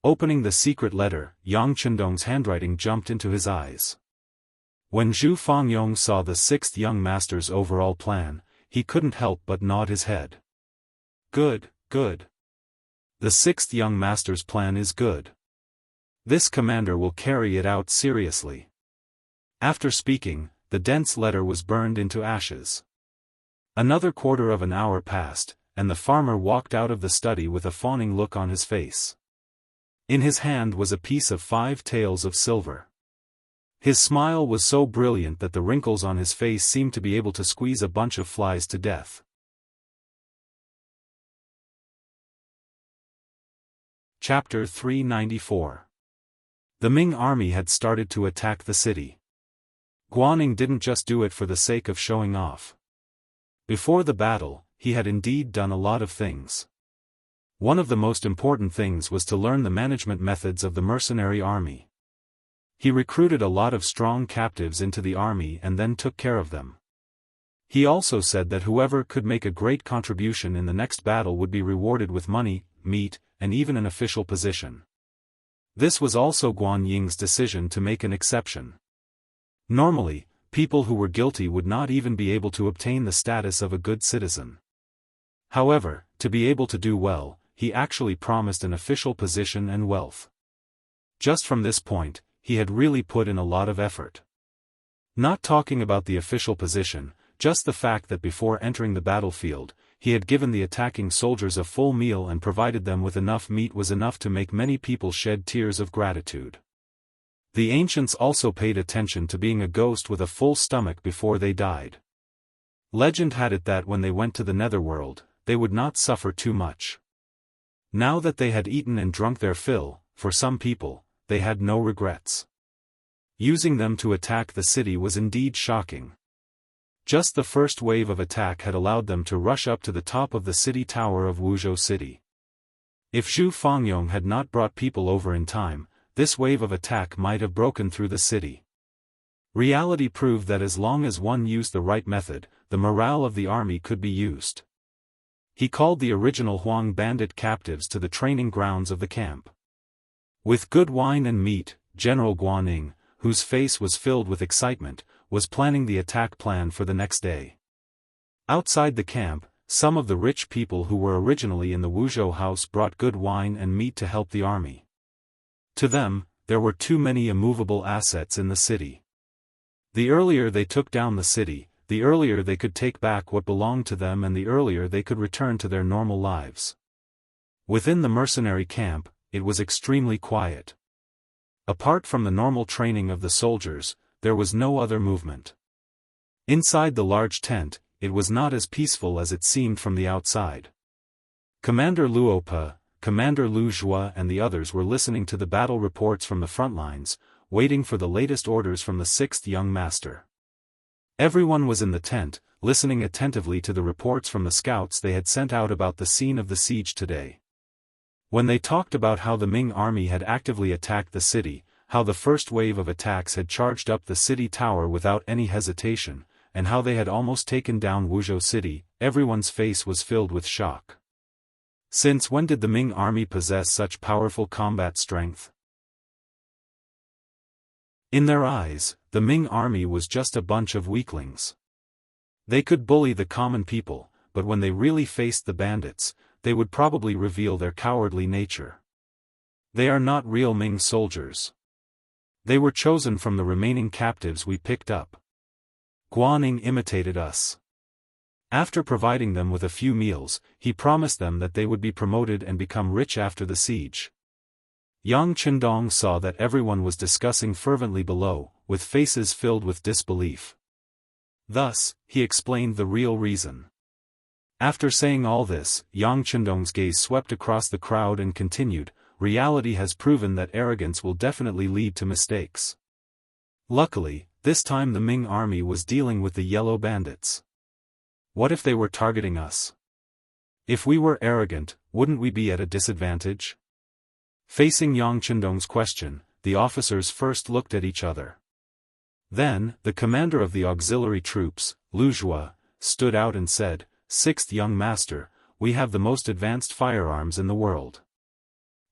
Opening the secret letter, Yang Chendong's handwriting jumped into his eyes. When Zhu Fangyong saw the sixth young master's overall plan, he couldn't help but nod his head. Good, good. The sixth young master's plan is good. This commander will carry it out seriously. After speaking, the dense letter was burned into ashes. Another quarter of an hour passed, and the farmer walked out of the study with a fawning look on his face. In his hand was a piece of 5 taels of silver. His smile was so brilliant that the wrinkles on his face seemed to be able to squeeze a bunch of flies to death. Chapter 394. The Ming army had started to attack the city. Guanning didn't just do it for the sake of showing off. Before the battle, he had indeed done a lot of things. One of the most important things was to learn the management methods of the mercenary army. He recruited a lot of strong captives into the army and then took care of them. He also said that whoever could make a great contribution in the next battle would be rewarded with money, meat, and even an official position. This was also Guan Ying's decision to make an exception. Normally, people who were guilty would not even be able to obtain the status of a good citizen. However, to be able to do well, he actually promised an official position and wealth. Just from this point, he had really put in a lot of effort. Not talking about the official position, just the fact that before entering the battlefield, he had given the attacking soldiers a full meal and provided them with enough meat was enough to make many people shed tears of gratitude. The ancients also paid attention to being a ghost with a full stomach before they died. Legend had it that when they went to the netherworld, they would not suffer too much. Now that they had eaten and drunk their fill, for some people, they had no regrets. Using them to attack the city was indeed shocking. Just the first wave of attack had allowed them to rush up to the top of the city tower of Wuzhou City. If Zhu Fangyong had not brought people over in time, this wave of attack might have broken through the city. Reality proved that as long as one used the right method, the morale of the army could be used. He called the original Huang bandit captives to the training grounds of the camp. With good wine and meat, General Guanning, whose face was filled with excitement, was planning the attack plan for the next day. Outside the camp, some of the rich people who were originally in the Wuzhou house brought good wine and meat to help the army. To them, there were too many immovable assets in the city. The earlier they took down the city, the earlier they could take back what belonged to them and the earlier they could return to their normal lives. Within the mercenary camp, it was extremely quiet. Apart from the normal training of the soldiers, there was no other movement. Inside the large tent, it was not as peaceful as it seemed from the outside. Commander Luope, Commander Lu Zhua and the others were listening to the battle reports from the front lines, waiting for the latest orders from the sixth young master. Everyone was in the tent, listening attentively to the reports from the scouts they had sent out about the scene of the siege today. When they talked about how the Ming army had actively attacked the city, how the first wave of attacks had charged up the city tower without any hesitation, and how they had almost taken down Wuzhou City, everyone's face was filled with shock. Since when did the Ming army possess such powerful combat strength? In their eyes, the Ming army was just a bunch of weaklings. They could bully the common people, but when they really faced the bandits, they would probably reveal their cowardly nature. They are not real Ming soldiers. They were chosen from the remaining captives we picked up. Guanning imitated us. After providing them with a few meals, he promised them that they would be promoted and become rich after the siege. Yang Chendong saw that everyone was discussing fervently below, with faces filled with disbelief. Thus, he explained the real reason. After saying all this, Yang Chendong's gaze swept across the crowd and continued, "Reality has proven that arrogance will definitely lead to mistakes. Luckily, this time the Ming army was dealing with the yellow bandits. What if they were targeting us? If we were arrogant, wouldn't we be at a disadvantage?" Facing Yang Chendong's question, the officers first looked at each other. Then, the commander of the auxiliary troops, Lu Zhua, stood out and said, "Sixth young master, we have the most advanced firearms in the world.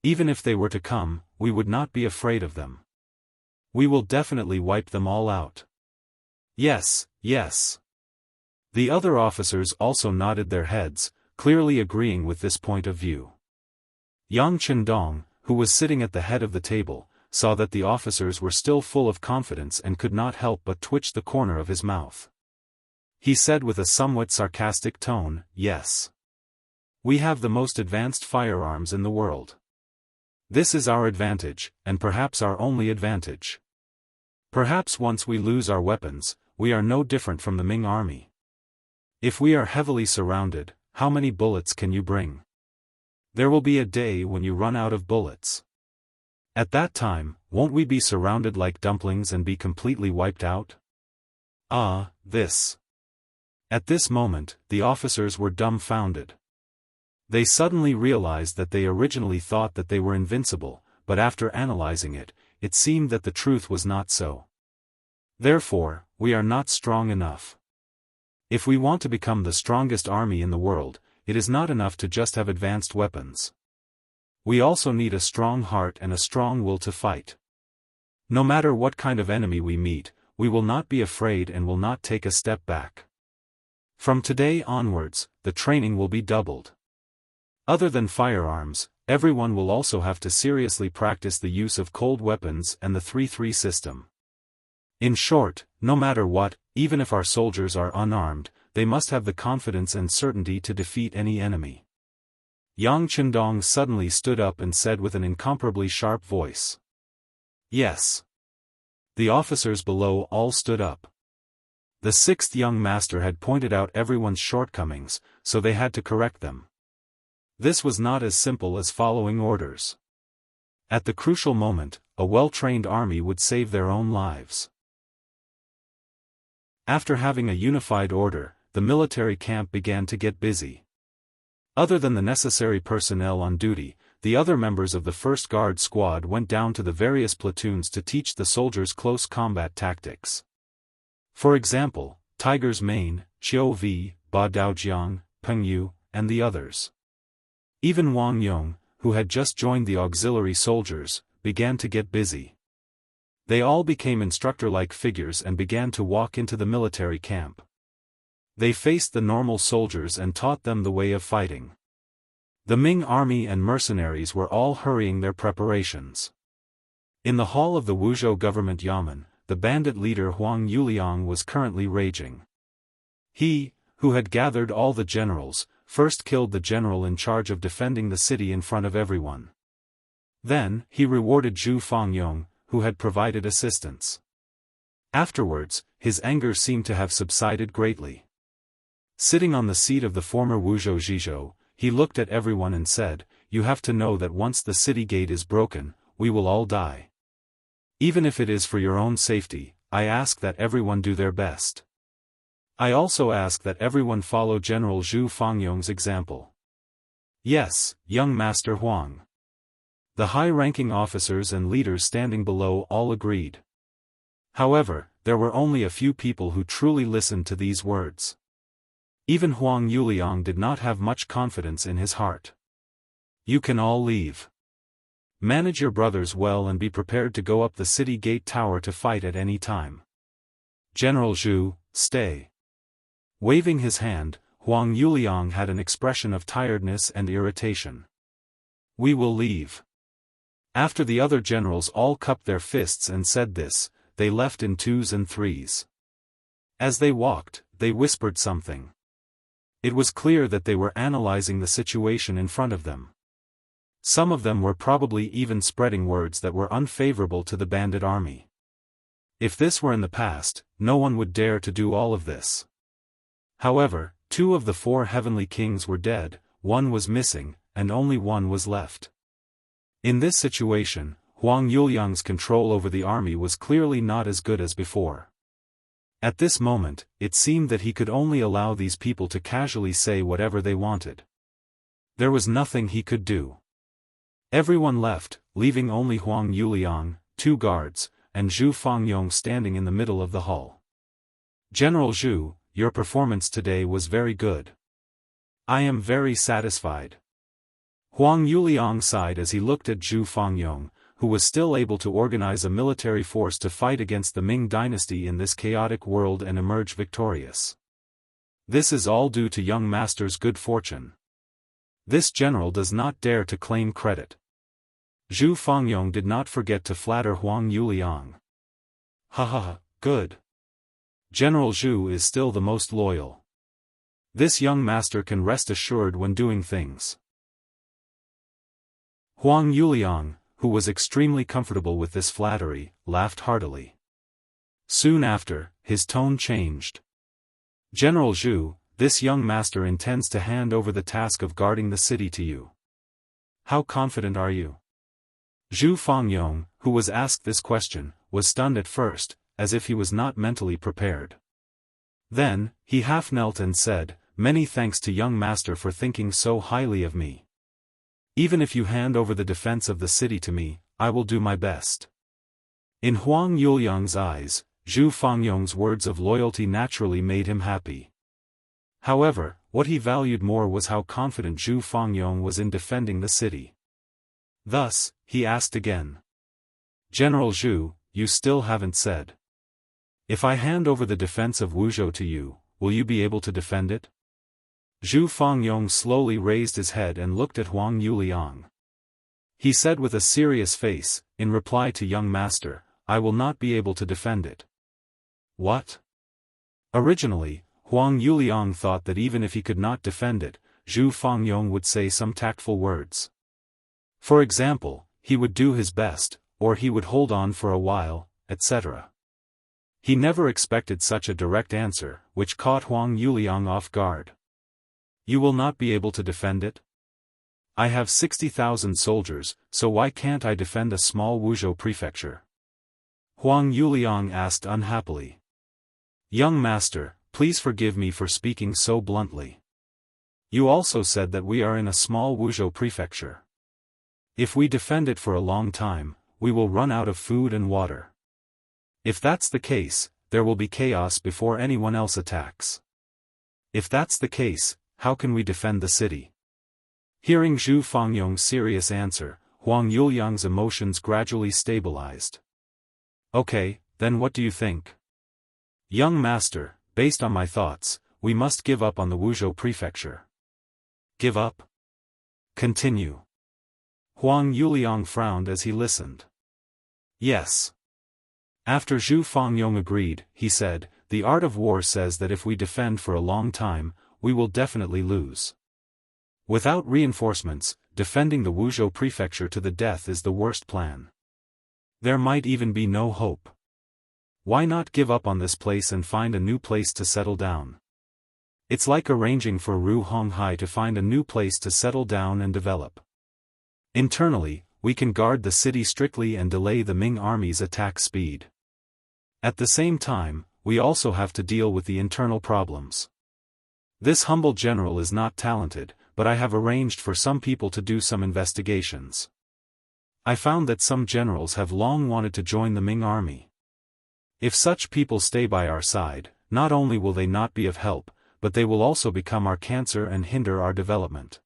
Even if they were to come, we would not be afraid of them. We will definitely wipe them all out." Yes, yes. The other officers also nodded their heads, clearly agreeing with this point of view. Yang Chendong, who was sitting at the head of the table, saw that the officers were still full of confidence and could not help but twitch the corner of his mouth. He said with a somewhat sarcastic tone, "Yes. We have the most advanced firearms in the world. This is our advantage, and perhaps our only advantage. Perhaps once we lose our weapons, we are no different from the Ming army. If we are heavily surrounded, how many bullets can you bring? There will be a day when you run out of bullets. At that time, won't we be surrounded like dumplings and be completely wiped out?" This. At this moment, the officers were dumbfounded. They suddenly realized that they originally thought that they were invincible, but after analyzing it, it seemed that the truth was not so. Therefore, we are not strong enough. If we want to become the strongest army in the world, it is not enough to just have advanced weapons. We also need a strong heart and a strong will to fight. No matter what kind of enemy we meet, we will not be afraid and will not take a step back. From today onwards, the training will be doubled. Other than firearms, everyone will also have to seriously practice the use of cold weapons and the 3-3 system. In short, no matter what, even if our soldiers are unarmed, they must have the confidence and certainty to defeat any enemy. Yang Chendong suddenly stood up and said with an incomparably sharp voice. Yes. The officers below all stood up. The sixth young master had pointed out everyone's shortcomings, so they had to correct them. This was not as simple as following orders. At the crucial moment, a well-trained army would save their own lives. After having a unified order, the military camp began to get busy. Other than the necessary personnel on duty, the other members of the First Guard squad went down to the various platoons to teach the soldiers close combat tactics. For example, Tiger's Mane, Qiu Vi, Ba Daojiang, Peng Yu, and the others. Even Wang Yong, who had just joined the auxiliary soldiers, began to get busy. They all became instructor-like figures and began to walk into the military camp. They faced the normal soldiers and taught them the way of fighting. The Ming army and mercenaries were all hurrying their preparations. In the hall of the Wuzhou government yamen, the bandit leader Huang Yuliang was currently raging. He, who had gathered all the generals, first killed the general in charge of defending the city in front of everyone. Then, he rewarded Zhu Fangyong, who had provided assistance. Afterwards, his anger seemed to have subsided greatly. Sitting on the seat of the former Wuzhou Zhizhou, he looked at everyone and said, "You have to know that once the city gate is broken, we will all die. Even if it is for your own safety, I ask that everyone do their best. I also ask that everyone follow General Zhu Fangyong's example." "Yes, young Master Huang." The high-ranking officers and leaders standing below all agreed. However, there were only a few people who truly listened to these words. Even Huang Yuliang did not have much confidence in his heart. "You can all leave. Manage your brothers well and be prepared to go up the city gate tower to fight at any time. General Zhu, stay." Waving his hand, Huang Yuliang had an expression of tiredness and irritation. "We will leave." After the other generals all cupped their fists and said this, they left in 2s and 3s. As they walked, they whispered something. It was clear that they were analyzing the situation in front of them. Some of them were probably even spreading words that were unfavorable to the bandit army. If this were in the past, no one would dare to do all of this. However, 2 of the 4 heavenly kings were dead, 1 was missing, and only 1 was left. In this situation, Huang Yuliang's control over the army was clearly not as good as before. At this moment, it seemed that he could only allow these people to casually say whatever they wanted. There was nothing he could do. Everyone left, leaving only Huang Yuliang, 2 guards, and Zhu Fangyong standing in the middle of the hall. "General Zhu, your performance today was very good. I am very satisfied." Huang Yuliang sighed as he looked at Zhu Fangyong, who was still able to organize a military force to fight against the Ming Dynasty in this chaotic world and emerge victorious. This is all due to young master's good fortune. This general does not dare to claim credit. Zhu Fangyong did not forget to flatter Huang Yuliang. Ha ha ha, good. General Zhu is still the most loyal. This young master can rest assured when doing things. Huang Yuliang, who was extremely comfortable with this flattery, laughed heartily. Soon after, his tone changed. General Zhu, this young master intends to hand over the task of guarding the city to you. How confident are you? Zhu Fangyong, who was asked this question, was stunned at first, as if he was not mentally prepared. Then, he half knelt and said, "Many thanks to young master for thinking so highly of me. Even if you hand over the defense of the city to me, I will do my best." In Huang Yuliang's eyes, Zhu Fangyong's words of loyalty naturally made him happy. However, what he valued more was how confident Zhu Fangyong was in defending the city. Thus, he asked again. "General Zhu, you still haven't said. If I hand over the defense of Wuzhou to you, will you be able to defend it?" Zhu Fangyong slowly raised his head and looked at Huang Yuliang. He said with a serious face, in reply to young master, "I will not be able to defend it." What? Originally, Huang Yuliang thought that even if he could not defend it, Zhu Fangyong would say some tactful words. For example, he would do his best, or he would hold on for a while, etc. He never expected such a direct answer, which caught Huang Yuliang off guard. "You will not be able to defend it? I have 60,000 soldiers, so why can't I defend a small Wuzhou prefecture?" Huang Yuliang asked unhappily. "Young master, please forgive me for speaking so bluntly. You also said that we are in a small Wuzhou prefecture. If we defend it for a long time, we will run out of food and water. If that's the case, there will be chaos before anyone else attacks. If that's the case, how can we defend the city?" Hearing Zhu Fangyong's serious answer, Huang Yuliang's emotions gradually stabilized. "Okay, then what do you think?" "Young master, based on my thoughts, we must give up on the Wuzhou prefecture." "Give up?" "Continue." Huang Yuliang frowned as he listened. "Yes." After Zhu Fangyong agreed, he said, "The art of war says that if we defend for a long time, we will definitely lose. Without reinforcements, defending the Wuzhou prefecture to the death is the worst plan. There might even be no hope. Why not give up on this place and find a new place to settle down? It's like arranging for Ru Honghai to find a new place to settle down and develop. Internally, we can guard the city strictly and delay the Ming army's attack speed. At the same time, we also have to deal with the internal problems. This humble general is not talented, but I have arranged for some people to do some investigations. I found that some generals have long wanted to join the Ming army. If such people stay by our side, not only will they not be of help, but they will also become our cancer and hinder our development."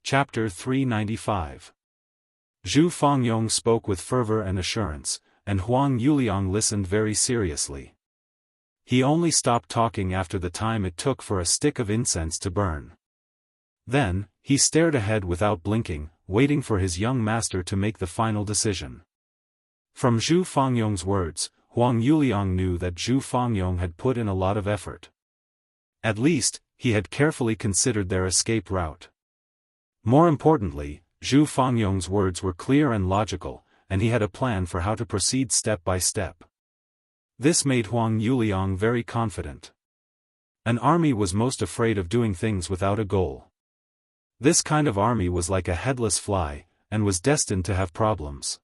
Chapter 395. Zhu Fangyong spoke with fervor and assurance, and Huang Yuliang listened very seriously. He only stopped talking after the time it took for a stick of incense to burn. Then, he stared ahead without blinking, waiting for his young master to make the final decision. From Zhu Fangyong's words, Huang Yuliang knew that Zhu Fangyong had put in a lot of effort. At least, he had carefully considered their escape route. More importantly, Zhu Fangyong's words were clear and logical, and he had a plan for how to proceed step by step. This made Huang Yuliang very confident. An army was most afraid of doing things without a goal. This kind of army was like a headless fly, and was destined to have problems.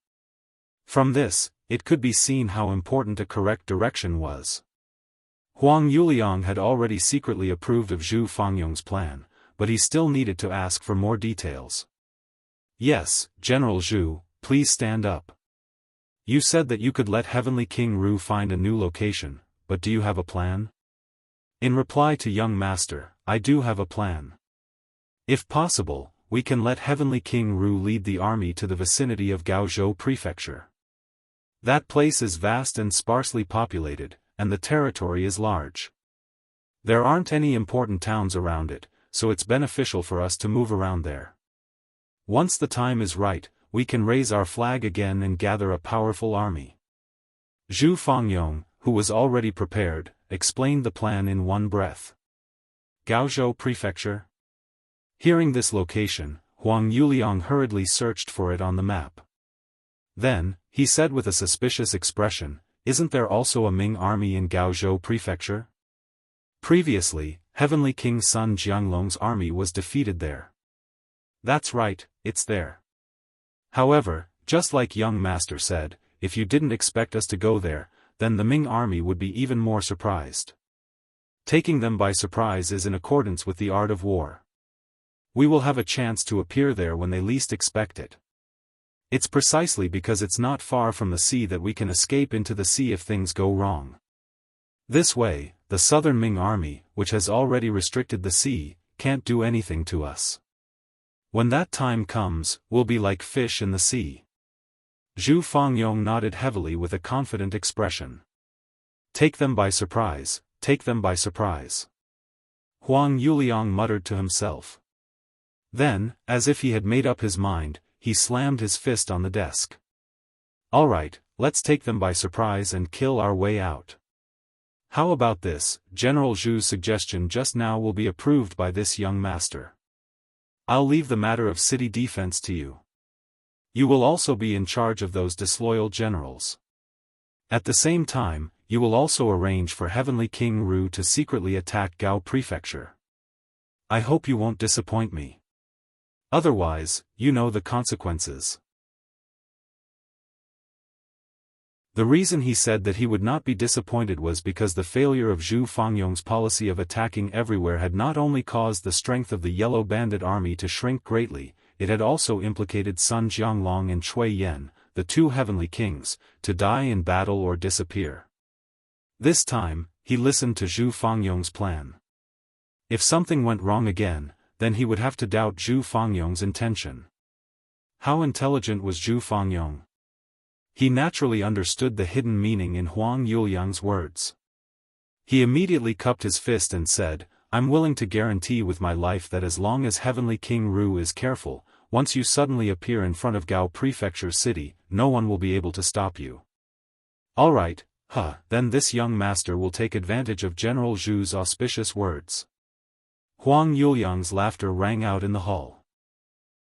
From this, it could be seen how important a correct direction was. Huang Yuliang had already secretly approved of Zhu Fangyong's plan, but he still needed to ask for more details. "Yes, General Zhu, please stand up. You said that you could let Heavenly King Ru find a new location, but do you have a plan?" "In reply to young master, I do have a plan. If possible, we can let Heavenly King Ru lead the army to the vicinity of Gaozhou Prefecture. That place is vast and sparsely populated, and the territory is large. There aren't any important towns around it, so it's beneficial for us to move around there. Once the time is right, we can raise our flag again and gather a powerful army. Zhu Fangyong, who was already prepared, explained the plan in one breath. Gaozhou Prefecture? Hearing this location, Huang Yuliang hurriedly searched for it on the map. Then, he said with a suspicious expression, "Isn't there also a Ming army in Gaozhou Prefecture? Previously, Heavenly King Sun Jianglong's army was defeated there." "That's right, it's there. However, just like young master said, if you didn't expect us to go there, then the Ming army would be even more surprised. Taking them by surprise is in accordance with the art of war. We will have a chance to appear there when they least expect it. It's precisely because it's not far from the sea that we can escape into the sea if things go wrong. This way, the southern Ming army, which has already restricted the sea, can't do anything to us. When that time comes, we'll be like fish in the sea." Zhu Fangyong nodded heavily with a confident expression. "Take them by surprise, take them by surprise," Huang Yuliang muttered to himself. Then, as if he had made up his mind, he slammed his fist on the desk. "All right, let's take them by surprise and kill our way out. How about this? General Zhu's suggestion just now will be approved by this young master. I'll leave the matter of city defense to you. You will also be in charge of those disloyal generals. At the same time, you will also arrange for Heavenly King Ru to secretly attack Gao Prefecture. I hope you won't disappoint me. Otherwise, you know the consequences." The reason he said that he would not be disappointed was because the failure of Zhu Fangyong's policy of attacking everywhere had not only caused the strength of the Yellow Bandit army to shrink greatly, it had also implicated Sun Jianglong and Cui Yan, the two heavenly kings, to die in battle or disappear. This time, he listened to Zhu Fangyong's plan. If something went wrong again, then he would have to doubt Zhu Fangyong's intention. How intelligent was Zhu Fangyong? He naturally understood the hidden meaning in Huang Yuliang's words. He immediately cupped his fist and said, "I'm willing to guarantee with my life that as long as Heavenly King Ru is careful, once you suddenly appear in front of Gao Prefecture City, no one will be able to stop you." "All right, then this young master will take advantage of General Zhu's auspicious words." Huang Yuliang's laughter rang out in the hall.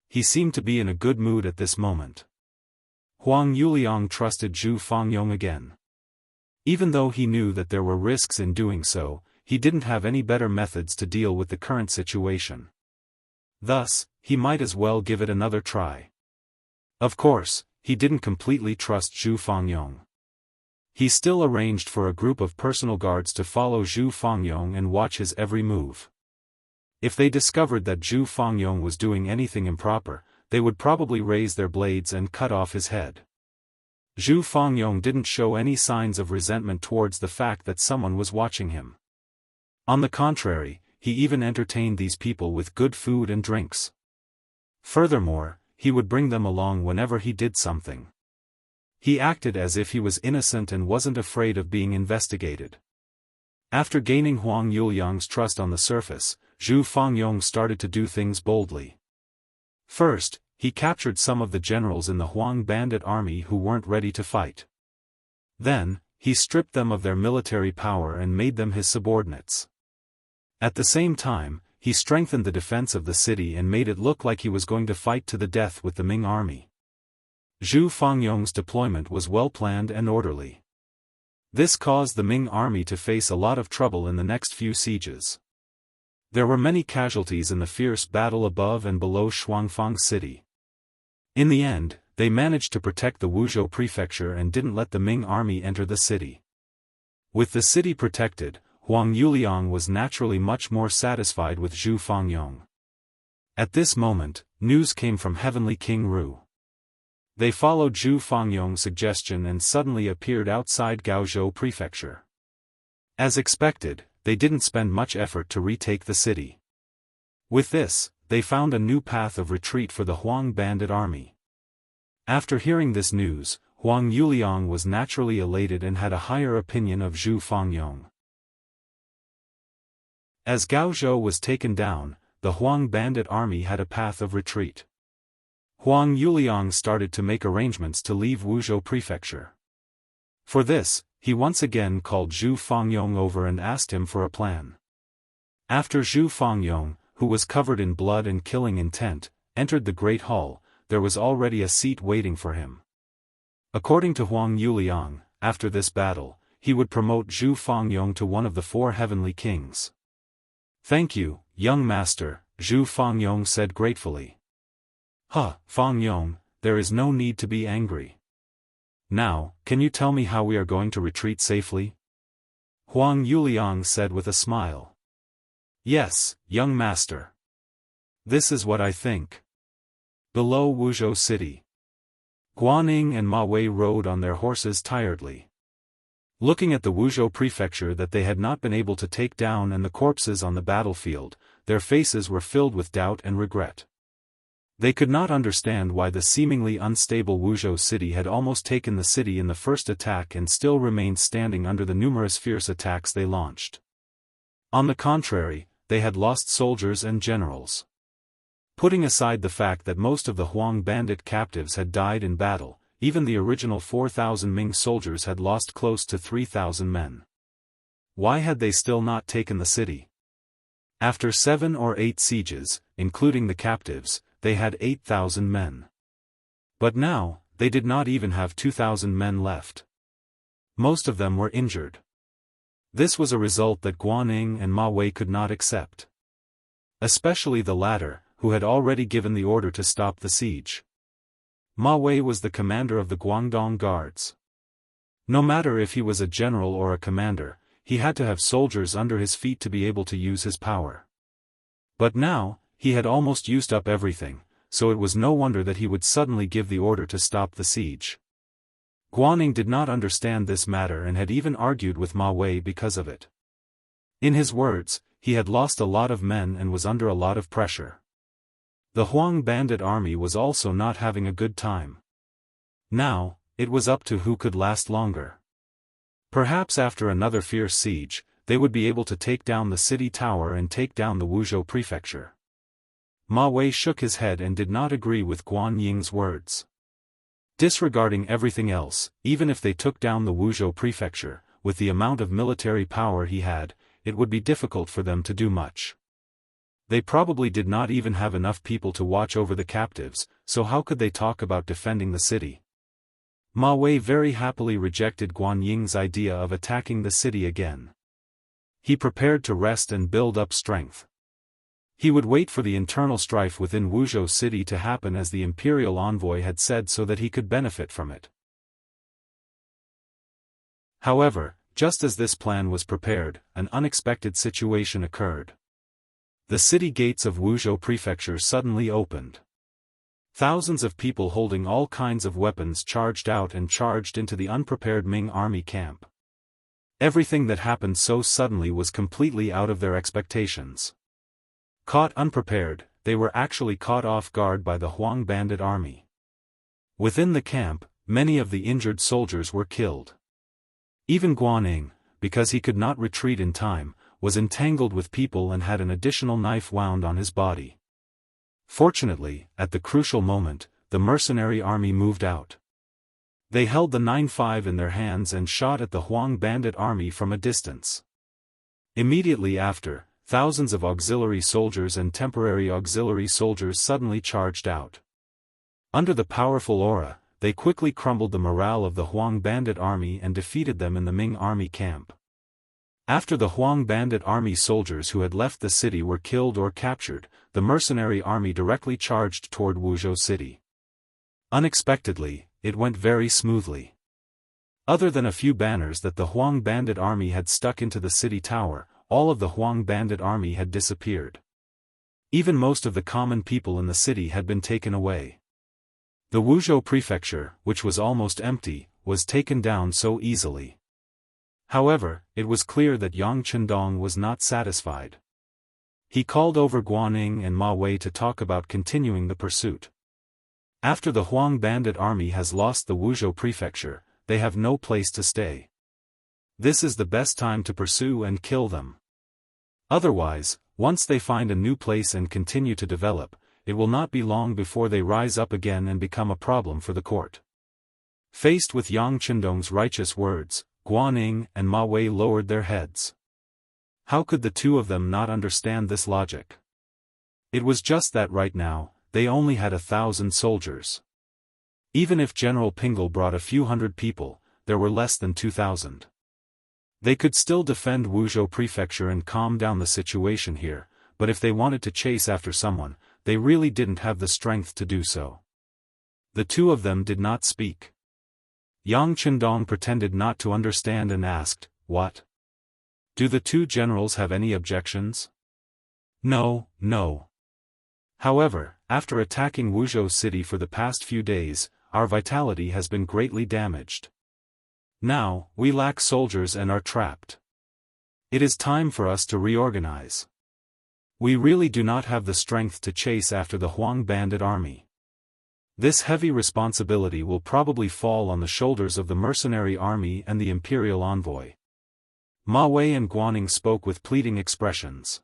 He seemed to be in a good mood at this moment. Huang Yuliang trusted Zhu Fangyong again. Even though he knew that there were risks in doing so, he didn't have any better methods to deal with the current situation. Thus, he might as well give it another try. Of course, he didn't completely trust Zhu Fangyong. He still arranged for a group of personal guards to follow Zhu Fangyong and watch his every move. If they discovered that Zhu Fangyong was doing anything improper, they would probably raise their blades and cut off his head. Zhu Fangyong didn't show any signs of resentment towards the fact that someone was watching him. On the contrary, he even entertained these people with good food and drinks. Furthermore, he would bring them along whenever he did something. He acted as if he was innocent and wasn't afraid of being investigated. After gaining Huang Yuliang's trust on the surface, Zhu Fangyong started to do things boldly. First, he captured some of the generals in the Huang bandit army who weren't ready to fight. Then, he stripped them of their military power and made them his subordinates. At the same time, he strengthened the defense of the city and made it look like he was going to fight to the death with the Ming army. Zhu Fangyong's deployment was well planned and orderly. This caused the Ming army to face a lot of trouble in the next few sieges. There were many casualties in the fierce battle above and below Shuangfang City. In the end, they managed to protect the Wuzhou Prefecture and didn't let the Ming army enter the city. With the city protected, Huang Yuliang was naturally much more satisfied with Zhu Fangyong. At this moment, news came from Heavenly King Ru. They followed Zhu Fangyong's suggestion and suddenly appeared outside Gaozhou Prefecture. As expected, they didn't spend much effort to retake the city. With this, they found a new path of retreat for the Huang bandit army. After hearing this news, Huang Yuliang was naturally elated and had a higher opinion of Zhu Fangyong. As Gaozhou was taken down, the Huang bandit army had a path of retreat. Huang Yuliang started to make arrangements to leave Wuzhou prefecture. For this, he once again called Zhu Fangyong over and asked him for a plan. After Zhu Fangyong, who was covered in blood and killing intent, entered the Great Hall, there was already a seat waiting for him. According to Huang Yuliang, after this battle, he would promote Zhu Fangyong to one of the 4 heavenly kings. "Thank you, young master," Zhu Fangyong said gratefully. Fangyong, there is no need to be angry. Now, can you tell me how we are going to retreat safely? Huang Yuliang said with a smile. "Yes, young master. This is what I think." Below Wuzhou city, Guaning and Ma Wei rode on their horses tiredly. Looking at the Wuzhou prefecture that they had not been able to take down and the corpses on the battlefield, their faces were filled with doubt and regret. They could not understand why the seemingly unstable Wuzhou city had almost taken the city in the first attack and still remained standing under the numerous fierce attacks they launched. On the contrary, they had lost soldiers and generals. Putting aside the fact that most of the Huang bandit captives had died in battle, even the original 4,000 Ming soldiers had lost close to 3,000 men. Why had they still not taken the city? After 7 or 8 sieges, including the captives, they had 8,000 men. But now, they did not even have 2,000 men left. Most of them were injured. This was a result that Guaning and Ma Wei could not accept. Especially the latter, who had already given the order to stop the siege. Ma Wei was the commander of the Guangdong Guards. No matter if he was a general or a commander, he had to have soldiers under his feet to be able to use his power. But now, he had almost used up everything, so it was no wonder that he would suddenly give the order to stop the siege. Guaning did not understand this matter and had even argued with Ma Wei because of it. In his words, he had lost a lot of men and was under a lot of pressure. The Huang bandit army was also not having a good time. Now, it was up to who could last longer. Perhaps after another fierce siege, they would be able to take down the city tower and take down the Wuzhou prefecture. Ma Wei shook his head and did not agree with Guan Ying's words. Disregarding everything else, even if they took down the Wuzhou prefecture, with the amount of military power he had, it would be difficult for them to do much. They probably did not even have enough people to watch over the captives, so how could they talk about defending the city? Ma Wei very happily rejected Guan Ying's idea of attacking the city again. He prepared to rest and build up strength. He would wait for the internal strife within Wuzhou city to happen as the imperial envoy had said so that he could benefit from it. However, just as this plan was prepared, an unexpected situation occurred. The city gates of Wuzhou prefecture suddenly opened. Thousands of people holding all kinds of weapons charged out and charged into the unprepared Ming army camp. Everything that happened so suddenly was completely out of their expectations. Caught unprepared, they were actually caught off guard by the Huang bandit army. Within the camp, many of the injured soldiers were killed. Even Guaning, because he could not retreat in time, was entangled with people and had an additional knife wound on his body. Fortunately, at the crucial moment, the mercenary army moved out. They held the 9.5 in their hands and shot at the Huang bandit army from a distance. Immediately after, thousands of auxiliary soldiers and temporary auxiliary soldiers suddenly charged out. Under the powerful aura, they quickly crumbled the morale of the Huang bandit army and defeated them in the Ming army camp. After the Huang bandit army soldiers who had left the city were killed or captured, the mercenary army directly charged toward Wuzhou city. Unexpectedly, it went very smoothly. Other than a few banners that the Huang bandit army had stuck into the city tower, all of the Huang bandit army had disappeared. Even most of the common people in the city had been taken away. The Wuzhou prefecture, which was almost empty, was taken down so easily. However, it was clear that Yang Chendong was not satisfied. He called over Guanning and Ma Wei to talk about continuing the pursuit. After the Huang bandit army has lost the Wuzhou prefecture, they have no place to stay. This is the best time to pursue and kill them. Otherwise, once they find a new place and continue to develop, it will not be long before they rise up again and become a problem for the court. Faced with Yang Qindong's righteous words, Guanning and Ma Wei lowered their heads. How could the two of them not understand this logic? It was just that right now, they only had 1,000 soldiers. Even if General Pingle brought a few hundred people, there were less than 2,000. They could still defend Wuzhou prefecture and calm down the situation here, but if they wanted to chase after someone, they really didn't have the strength to do so. The two of them did not speak. Yang Qindong pretended not to understand and asked, "What? Do the two generals have any objections?" "No, no. However, after attacking Wuzhou city for the past few days, our vitality has been greatly damaged. Now, we lack soldiers and are trapped. It is time for us to reorganize. We really do not have the strength to chase after the Huang bandit army. This heavy responsibility will probably fall on the shoulders of the mercenary army and the imperial envoy." Ma Wei and Guanning spoke with pleading expressions.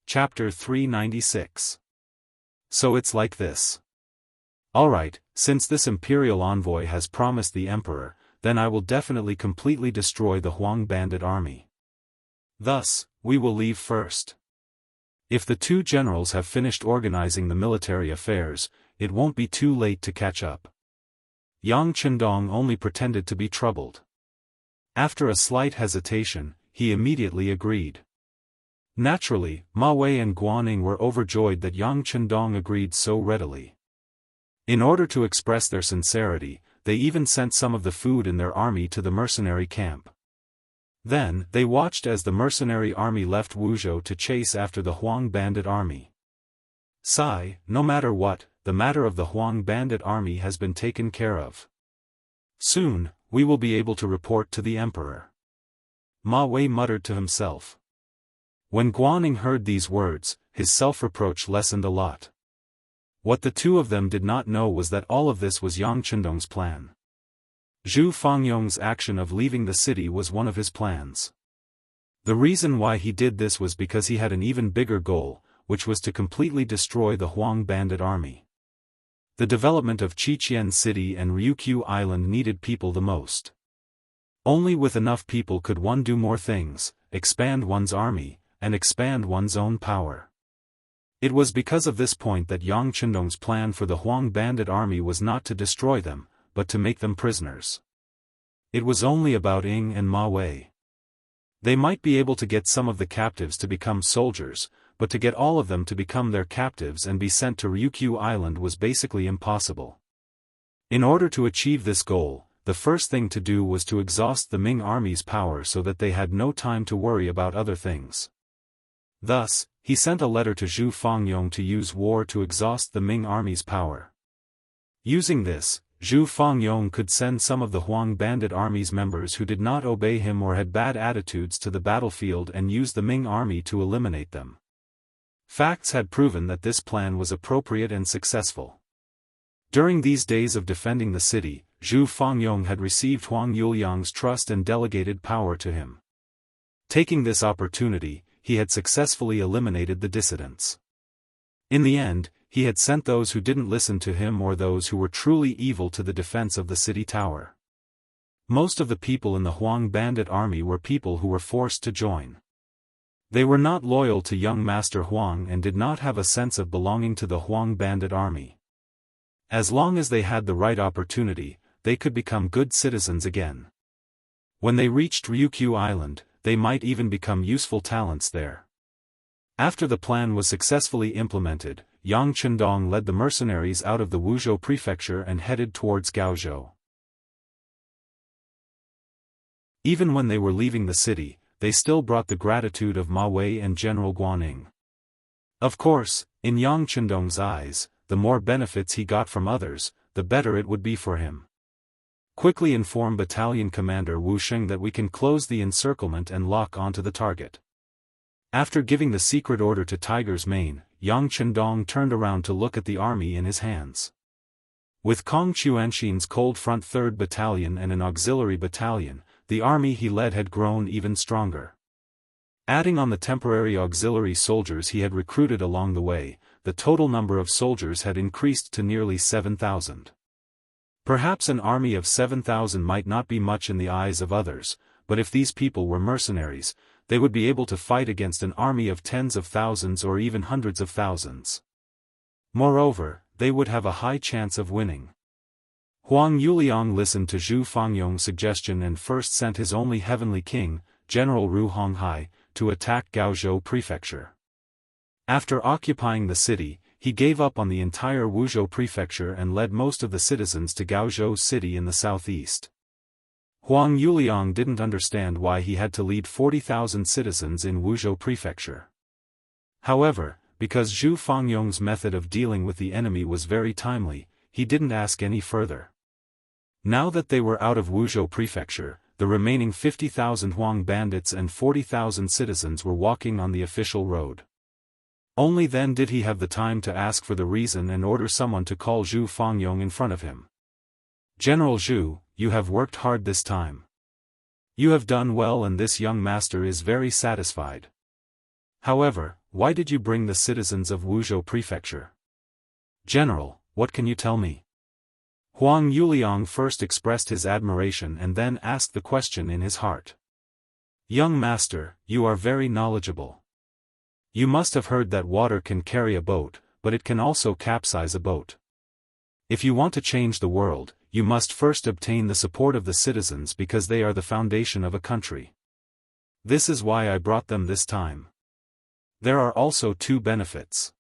Chapter 396. So it's like this. Alright, since this imperial envoy has promised the emperor, then I will definitely completely destroy the Huang bandit army. Thus, we will leave first. If the two generals have finished organizing the military affairs, it won't be too late to catch up. Yang Qindong only pretended to be troubled. After a slight hesitation, he immediately agreed. Naturally, Ma Wei and Guanning were overjoyed that Yang Qindong agreed so readily. In order to express their sincerity, they even sent some of the food in their army to the mercenary camp. Then, they watched as the mercenary army left Wuzhou to chase after the Huang bandit army. Sigh, no matter what, the matter of the Huang bandit army has been taken care of. Soon, we will be able to report to the emperor. Ma Wei muttered to himself. When Guanning heard these words, his self-reproach lessened a lot. What the two of them did not know was that all of this was Yang Qindong's plan. Zhu Fangyong's action of leaving the city was one of his plans. The reason why he did this was because he had an even bigger goal, which was to completely destroy the Huang bandit army. The development of Qiqian City and Ryukyu Island needed people the most. Only with enough people could one do more things, expand one's army, and expand one's own power. It was because of this point that Yang Qindong's plan for the Huang bandit army was not to destroy them, but to make them prisoners. It was only about Ying and Ma Wei. They might be able to get some of the captives to become soldiers, but to get all of them to become their captives and be sent to Ryukyu Island was basically impossible. In order to achieve this goal, the first thing to do was to exhaust the Ming army's power so that they had no time to worry about other things. Thus, he sent a letter to Zhu Fangyong to use war to exhaust the Ming army's power. Using this, Zhu Fangyong could send some of the Huang bandit army's members who did not obey him or had bad attitudes to the battlefield and use the Ming army to eliminate them. Facts had proven that this plan was appropriate and successful. During these days of defending the city, Zhu Fangyong had received Huang Yuliang's trust and delegated power to him. Taking this opportunity, he had successfully eliminated the dissidents. In the end, he had sent those who didn't listen to him or those who were truly evil to the defense of the city tower. Most of the people in the Huang bandit army were people who were forced to join. They were not loyal to young Master Huang and did not have a sense of belonging to the Huang bandit army. As long as they had the right opportunity, they could become good citizens again. When they reached Ryukyu Island, they might even become useful talents there. After the plan was successfully implemented, Yang Qindong led the mercenaries out of the Wuzhou prefecture and headed towards Gaozhou. Even when they were leaving the city, they still brought the gratitude of Ma Wei and General Guanning. Of course, in Yang Qindong's eyes, the more benefits he got from others, the better it would be for him. Quickly inform Battalion Commander Wu Sheng that we can close the encirclement and lock onto the target. After giving the secret order to Tiger's Mane, Yang Chendong turned around to look at the army in his hands. With Kong Chuanxin's Cold Front 3rd Battalion and an auxiliary battalion, the army he led had grown even stronger. Adding on the temporary auxiliary soldiers he had recruited along the way, the total number of soldiers had increased to nearly 7,000. Perhaps an army of 7,000 might not be much in the eyes of others, but if these people were mercenaries, they would be able to fight against an army of tens of thousands or even hundreds of thousands. Moreover, they would have a high chance of winning. Huang Yuliang listened to Zhu Fangyong's suggestion and first sent his only heavenly king, General Ru Honghai, to attack Gaozhou Prefecture. After occupying the city, he gave up on the entire Wuzhou Prefecture and led most of the citizens to Gaozhou City in the southeast. Huang Yuliang didn't understand why he had to lead 40,000 citizens in Wuzhou Prefecture. However, because Zhu Fangyong's method of dealing with the enemy was very timely, he didn't ask any further. Now that they were out of Wuzhou Prefecture, the remaining 50,000 Huang bandits and 40,000 citizens were walking on the official road. Only then did he have the time to ask for the reason and order someone to call Zhu Fangyong in front of him. General Zhu, you have worked hard this time. You have done well and this young master is very satisfied. However, why did you bring the citizens of Wuzhou Prefecture? General, what can you tell me? Huang Yuliang first expressed his admiration and then asked the question in his heart. Young master, you are very knowledgeable. You must have heard that water can carry a boat, but it can also capsize a boat. If you want to change the world, you must first obtain the support of the citizens because they are the foundation of a country. This is why I brought them this time. There are also two benefits.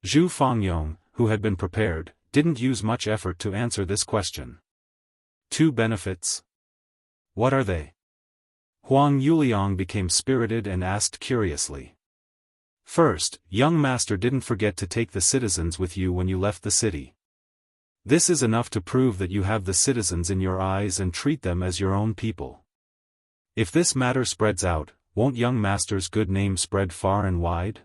Zhu Fangyong, who had been prepared, didn't use much effort to answer this question. Two benefits? What are they? Huang Yuliang became spirited and asked curiously. First, young master didn't forget to take the citizens with you when you left the city. This is enough to prove that you have the citizens in your eyes and treat them as your own people. If this matter spreads out, won't young master's good name spread far and wide?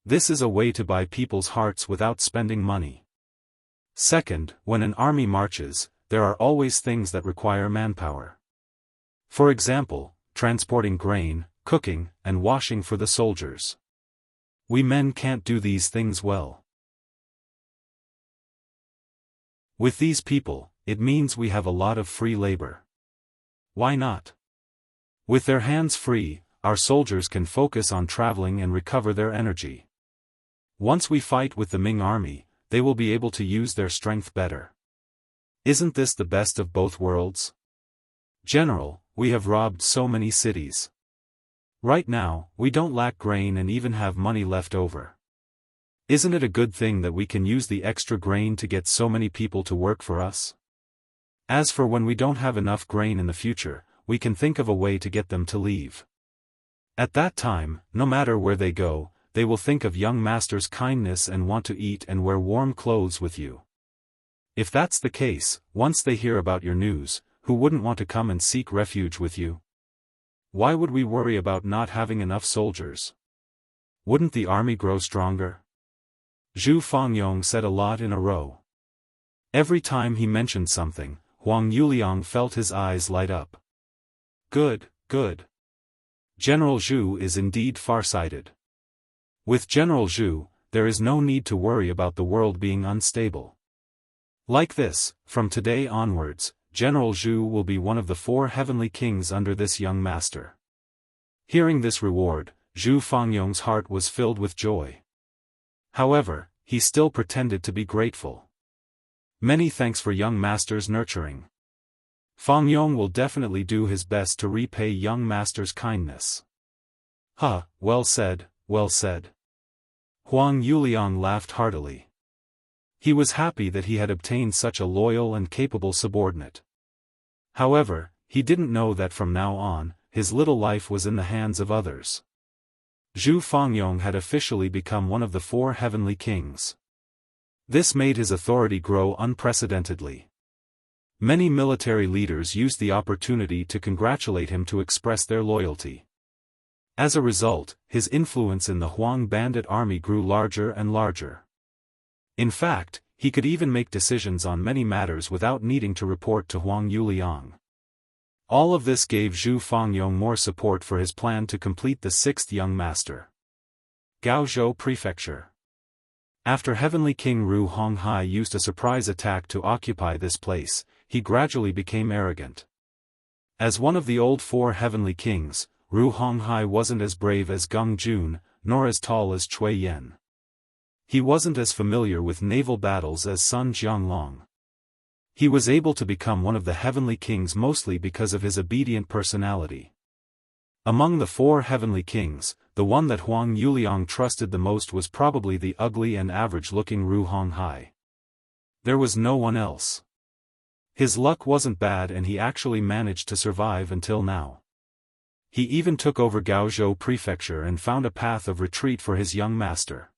This is a way to buy people's hearts without spending money. Second, when an army marches, there are always things that require manpower. For example, transporting grain, cooking, and washing for the soldiers. We men can't do these things well. With these people, it means we have a lot of free labor. Why not? With their hands free, our soldiers can focus on traveling and recover their energy. Once we fight with the Ming army, they will be able to use their strength better. Isn't this the best of both worlds? General, we have robbed so many cities. Right now, we don't lack grain and even have money left over. Isn't it a good thing that we can use the extra grain to get so many people to work for us? As for when we don't have enough grain in the future, we can think of a way to get them to leave. At that time, no matter where they go, they will think of young master's kindness and want to eat and wear warm clothes with you. If that's the case, once they hear about your news, who wouldn't want to come and seek refuge with you? Why would we worry about not having enough soldiers? Wouldn't the army grow stronger? Zhu Fangyong said a lot in a row. Every time he mentioned something, Huang Yuliang felt his eyes light up. Good, good. General Zhu is indeed far-sighted. With General Zhu, there is no need to worry about the world being unstable. Like this, from today onwards, General Zhu will be one of the 4 heavenly kings under this young master. Hearing this reward, Zhu Fangyong's heart was filled with joy. However, he still pretended to be grateful. Many thanks for young master's nurturing. Fangyong will definitely do his best to repay young master's kindness. Well said, well said. Huang Yuliang laughed heartily. He was happy that he had obtained such a loyal and capable subordinate. However, he didn't know that from now on, his little life was in the hands of others. Zhu Fangyong had officially become one of the 4 heavenly kings. This made his authority grow unprecedentedly. Many military leaders used the opportunity to congratulate him to express their loyalty. As a result, his influence in the Huang bandit army grew larger and larger. In fact, he could even make decisions on many matters without needing to report to Huang Yuliang. All of this gave Zhu Fengyong more support for his plan to complete the sixth young master. Gaozhou Prefecture. After Heavenly King Ru Honghai used a surprise attack to occupy this place, he gradually became arrogant. As one of the old four heavenly kings, Ru Honghai wasn't as brave as Geng Jun, nor as tall as Cui Yen. He wasn't as familiar with naval battles as Sun Jianglong. He was able to become one of the heavenly kings mostly because of his obedient personality. Among the four heavenly kings, the one that Huang Yuliang trusted the most was probably the ugly and average-looking Ru Honghai. There was no one else. His luck wasn't bad and he actually managed to survive until now. He even took over Gaozhou Prefecture and found a path of retreat for his young master.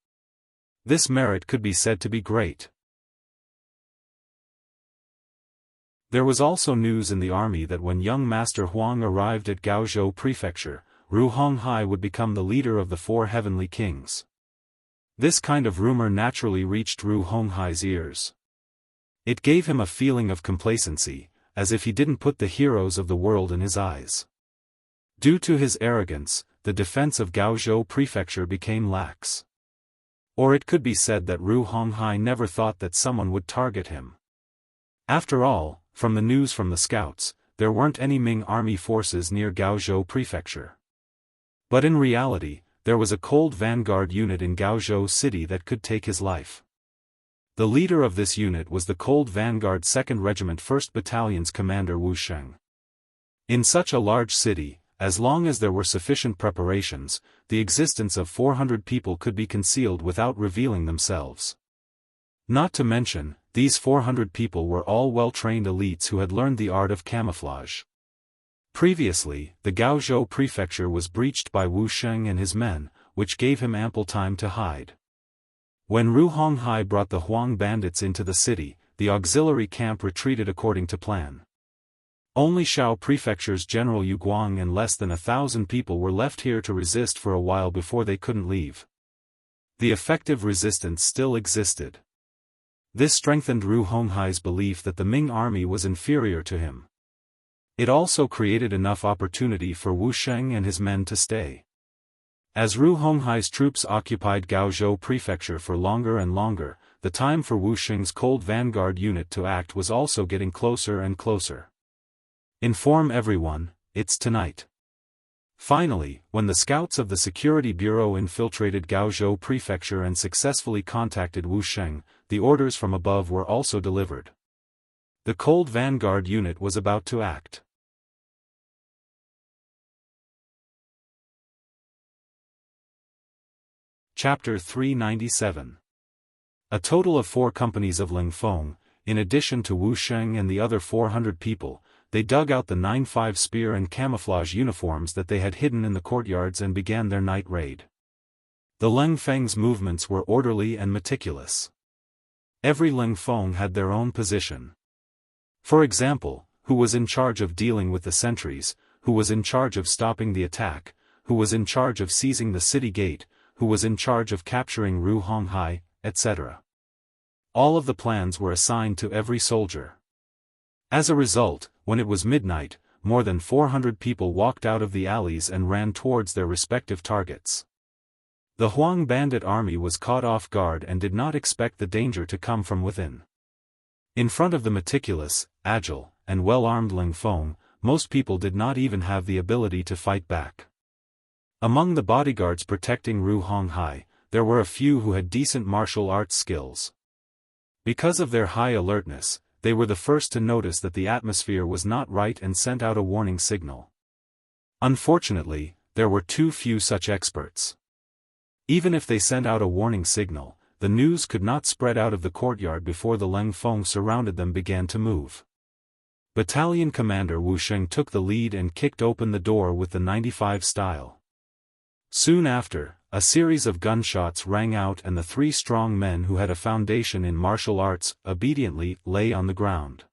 This merit could be said to be great. There was also news in the army that when young Master Huang arrived at Gaozhou Prefecture, Ru Honghai would become the leader of the four heavenly kings. This kind of rumor naturally reached Ru Honghai's ears. It gave him a feeling of complacency, as if he didn't put the heroes of the world in his eyes. Due to his arrogance, the defense of Gaozhou Prefecture became lax. Or it could be said that Ru Honghai never thought that someone would target him. After all, from the news from the scouts, there weren't any Ming army forces near Gaozhou Prefecture. But in reality, there was a cold vanguard unit in Gaozhou City that could take his life. The leader of this unit was the Cold Vanguard 2nd Regiment 1st Battalion's commander Wu Sheng. In such a large city, as long as there were sufficient preparations, the existence of 400 people could be concealed without revealing themselves. Not to mention, these 400 people were all well-trained elites who had learned the art of camouflage. Previously, the Gaozhou Prefecture was breached by Wu Sheng and his men, which gave him ample time to hide. When Ru Honghai brought the Huang bandits into the city, the auxiliary camp retreated according to plan. Only Shao Prefecture's General Yu Guang and less than 1,000 people were left here to resist for a while before they couldn't leave. The effective resistance still existed. This strengthened Ru Honghai's belief that the Ming army was inferior to him. It also created enough opportunity for Wu Sheng and his men to stay. As Ru Honghai's troops occupied Gaozhou Prefecture for longer and longer, the time for Wu Sheng's Cold Vanguard unit to act was also getting closer and closer. Inform everyone, it's tonight. Finally, when the scouts of the Security Bureau infiltrated Gaozhou Prefecture and successfully contacted Wu Sheng, the orders from above were also delivered. The Cold Vanguard unit was about to act. Chapter 397. A total of 4 companies of Ling Feng, in addition to Wu Sheng and the other 400 people, they dug out the 9-5 spear and camouflage uniforms that they had hidden in the courtyards and began their night raid. The Ling Feng's movements were orderly and meticulous. Every Ling Feng had their own position. For example, who was in charge of dealing with the sentries, who was in charge of stopping the attack, who was in charge of seizing the city gate, who was in charge of capturing Ru Honghai, etc. All of the plans were assigned to every soldier. As a result, when it was midnight, more than 400 people walked out of the alleys and ran towards their respective targets. The Huang bandit army was caught off guard and did not expect the danger to come from within. In front of the meticulous, agile, and well-armed Ling Feng, most people did not even have the ability to fight back. Among the bodyguards protecting Ru Honghai, there were a few who had decent martial arts skills. Because of their high alertness, they were the first to notice that the atmosphere was not right and sent out a warning signal. Unfortunately, there were too few such experts. Even if they sent out a warning signal, the news could not spread out of the courtyard before the Ling Feng surrounded them began to move. Battalion Commander Wu Sheng took the lead and kicked open the door with the 95 style. Soon after, a series of gunshots rang out and the 3 strong men who had a foundation in martial arts obediently lay on the ground.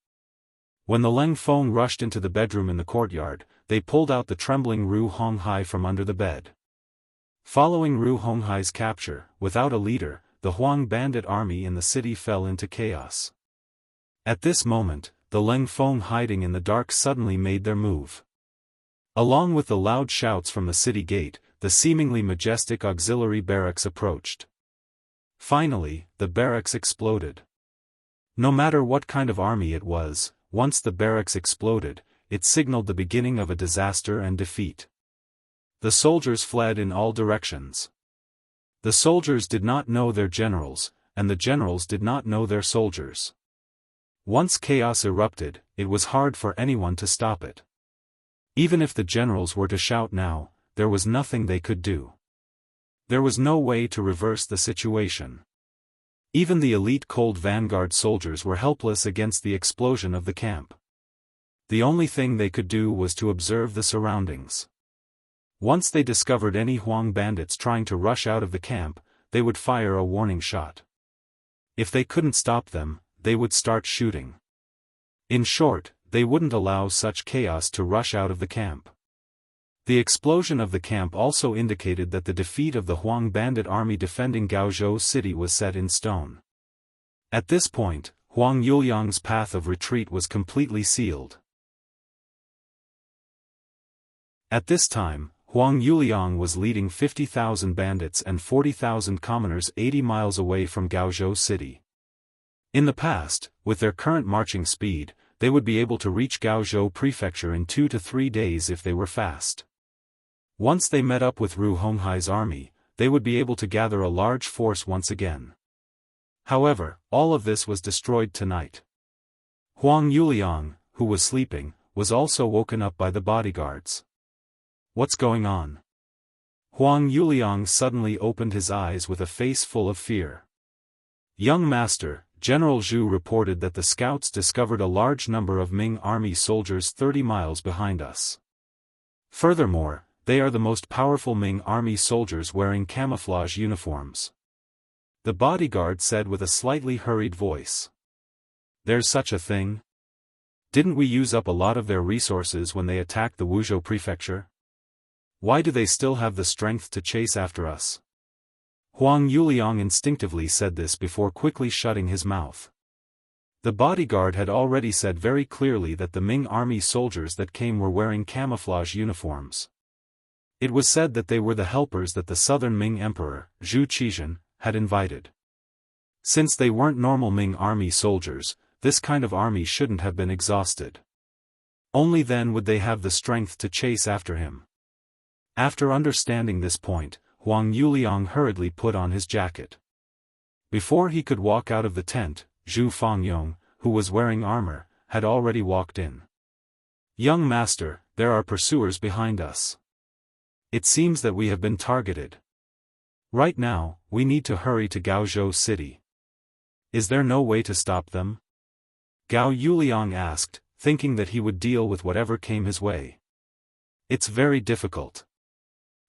When the Leng Feng rushed into the bedroom in the courtyard, they pulled out the trembling Ru Honghai from under the bed. Following Ru Honghai's capture, without a leader, the Huang bandit army in the city fell into chaos. At this moment, the Leng Feng hiding in the dark suddenly made their move. Along with the loud shouts from the city gate, the seemingly majestic auxiliary barracks approached. Finally, the barracks exploded. No matter what kind of army it was, once the barracks exploded, it signaled the beginning of a disaster and defeat. The soldiers fled in all directions. The soldiers did not know their generals, and the generals did not know their soldiers. Once chaos erupted, it was hard for anyone to stop it. Even if the generals were to shout now, there was nothing they could do. There was no way to reverse the situation. Even the elite cold vanguard soldiers were helpless against the explosion of the camp. The only thing they could do was to observe the surroundings. Once they discovered any Huang bandits trying to rush out of the camp, they would fire a warning shot. If they couldn't stop them, they would start shooting. In short, they wouldn't allow such chaos to rush out of the camp. The explosion of the camp also indicated that the defeat of the Huang bandit army defending Gaozhou city was set in stone. At this point, Huang Yuliang's path of retreat was completely sealed. At this time, Huang Yuliang was leading 50,000 bandits and 40,000 commoners 80 miles away from Gaozhou city. In the past, with their current marching speed, they would be able to reach Gaozhou prefecture in 2 to 3 days if they were fast. Once they met up with Ru Honghai's army, they would be able to gather a large force once again. However, all of this was destroyed tonight. Huang Yuliang, who was sleeping, was also woken up by the bodyguards. What's going on? Huang Yuliang suddenly opened his eyes with a face full of fear. Young master, General Zhu reported that the scouts discovered a large number of Ming army soldiers 30 miles behind us. Furthermore, they are the most powerful Ming army soldiers wearing camouflage uniforms. The bodyguard said with a slightly hurried voice. There's such a thing? Didn't we use up a lot of their resources when they attacked the Wuzhou prefecture? Why do they still have the strength to chase after us? Huang Yuliang instinctively said this before quickly shutting his mouth. The bodyguard had already said very clearly that the Ming army soldiers that came were wearing camouflage uniforms. It was said that they were the helpers that the southern Ming emperor, Zhu Qizhen, had invited. Since they weren't normal Ming army soldiers, this kind of army shouldn't have been exhausted. Only then would they have the strength to chase after him. After understanding this point, Huang Yuliang hurriedly put on his jacket. Before he could walk out of the tent, Zhu Fangyong, who was wearing armor, had already walked in. Young master, there are pursuers behind us. It seems that we have been targeted. Right now, we need to hurry to Gaozhou city. Is there no way to stop them? Gao Yuliang asked, thinking that he would deal with whatever came his way. It's very difficult.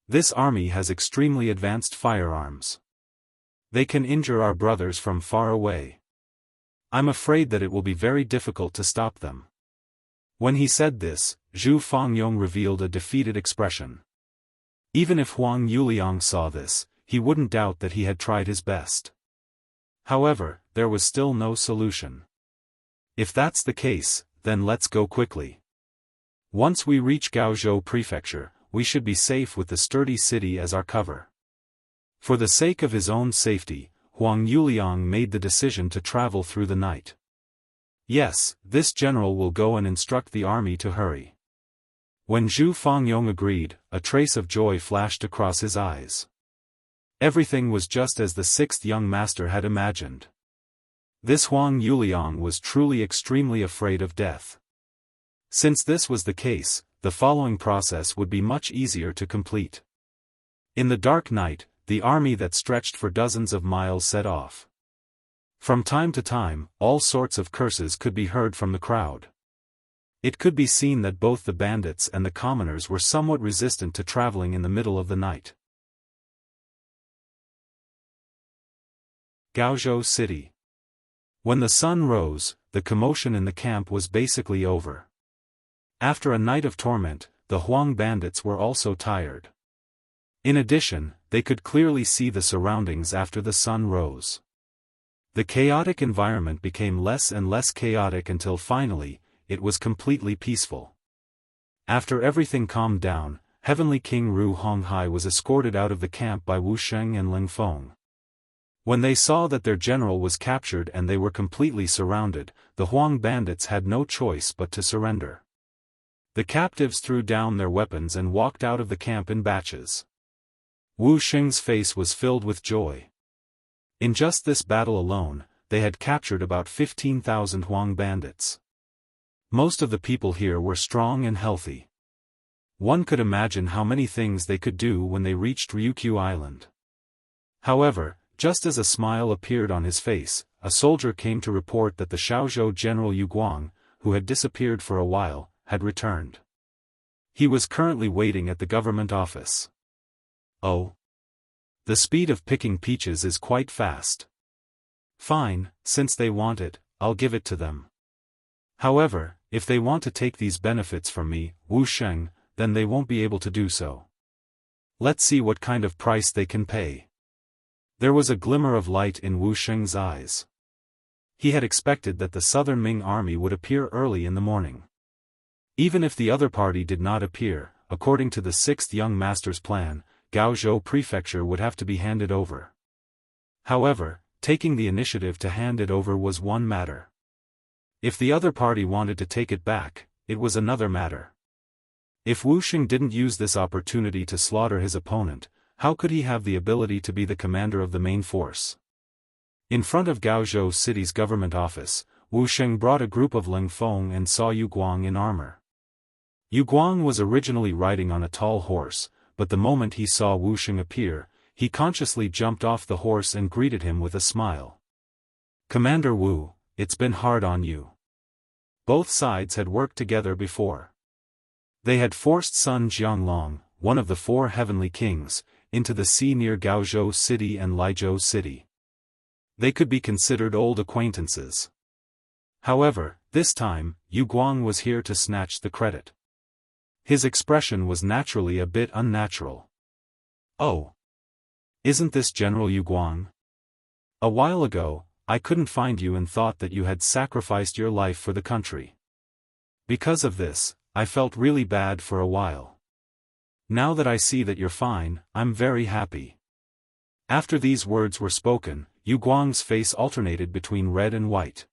This army has extremely advanced firearms. They can injure our brothers from far away. I'm afraid that it will be very difficult to stop them. When he said this, Zhu Fangyong revealed a defeated expression. Even if Huang Yuliang saw this, he wouldn't doubt that he had tried his best. However, there was still no solution. If that's the case, then let's go quickly. Once we reach Gaozhou prefecture, we should be safe with the sturdy city as our cover. For the sake of his own safety, Huang Yuliang made the decision to travel through the night. Yes, this general will go and instruct the army to hurry. When Zhu Fangyong agreed, a trace of joy flashed across his eyes. Everything was just as the sixth young master had imagined. This Huang Yuliang was truly extremely afraid of death. Since this was the case, the following process would be much easier to complete. In the dark night, the army that stretched for dozens of miles set off. From time to time, all sorts of curses could be heard from the crowd. It could be seen that both the bandits and the commoners were somewhat resistant to traveling in the middle of the night. Gaozhou City. When the sun rose, the commotion in the camp was basically over. After a night of torment, the Huang bandits were also tired. In addition, they could clearly see the surroundings after the sun rose. The chaotic environment became less and less chaotic until finally, it was completely peaceful. After everything calmed down, Heavenly King Ru Honghai was escorted out of the camp by Wu Sheng and Ling Feng. When they saw that their general was captured and they were completely surrounded, the Huang bandits had no choice but to surrender. The captives threw down their weapons and walked out of the camp in batches. Wu Sheng's face was filled with joy. In just this battle alone, they had captured about 15,000 Huang bandits. Most of the people here were strong and healthy. One could imagine how many things they could do when they reached Ryukyu Island. However, just as a smile appeared on his face, a soldier came to report that the Shaozhou general Yu Guang, who had disappeared for a while, had returned. He was currently waiting at the government office. Oh. The speed of picking peaches is quite fast. Fine, since they want it, I'll give it to them. However, if they want to take these benefits from me, Wu Sheng, then they won't be able to do so. Let's see what kind of price they can pay. There was a glimmer of light in Wu Sheng's eyes. He had expected that the southern Ming army would appear early in the morning. Even if the other party did not appear, according to the 6th young master's plan, Gaozhou Prefecture would have to be handed over. However, taking the initiative to hand it over was one matter. If the other party wanted to take it back, it was another matter. If Wu Sheng didn't use this opportunity to slaughter his opponent, how could he have the ability to be the commander of the main force? In front of Gaozhou City's government office, Wu Sheng brought a group of Ling Feng and saw Yu Guang in armor. Yu Guang was originally riding on a tall horse, but the moment he saw Wu Sheng appear, he consciously jumped off the horse and greeted him with a smile. Commander Wu, it's been hard on you. Both sides had worked together before. They had forced Sun Jianglong, one of the 4 heavenly kings, into the sea near Gaozhou City and Laizhou City. They could be considered old acquaintances. However, this time, Yu Guang was here to snatch the credit. His expression was naturally a bit unnatural. Oh. Isn't this General Yu Guang? A while ago, I couldn't find you and thought that you had sacrificed your life for the country. Because of this, I felt really bad for a while. Now that I see that you're fine, I'm very happy. After these words were spoken, Yu Guang's face alternated between red and white.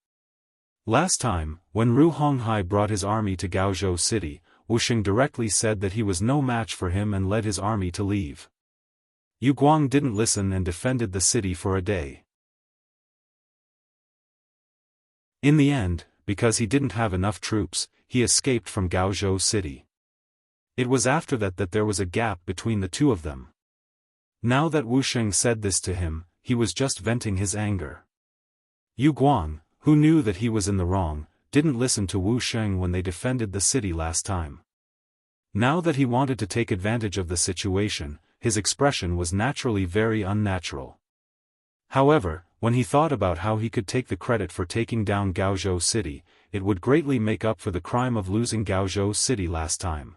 Last time, when Ru Honghai brought his army to Gaozhou City, Wu Sheng directly said that he was no match for him and led his army to leave. Yu Guang didn't listen and defended the city for a day. In the end, because he didn't have enough troops, he escaped from Gaozhou City. It was after that there was a gap between the two of them. Now that Wu Sheng said this to him, he was just venting his anger. Yu Guang, who knew that he was in the wrong, didn't listen to Wu Sheng when they defended the city last time. Now that he wanted to take advantage of the situation, his expression was naturally very unnatural. However, when he thought about how he could take the credit for taking down Gaozhou City, it would greatly make up for the crime of losing Gaozhou City last time.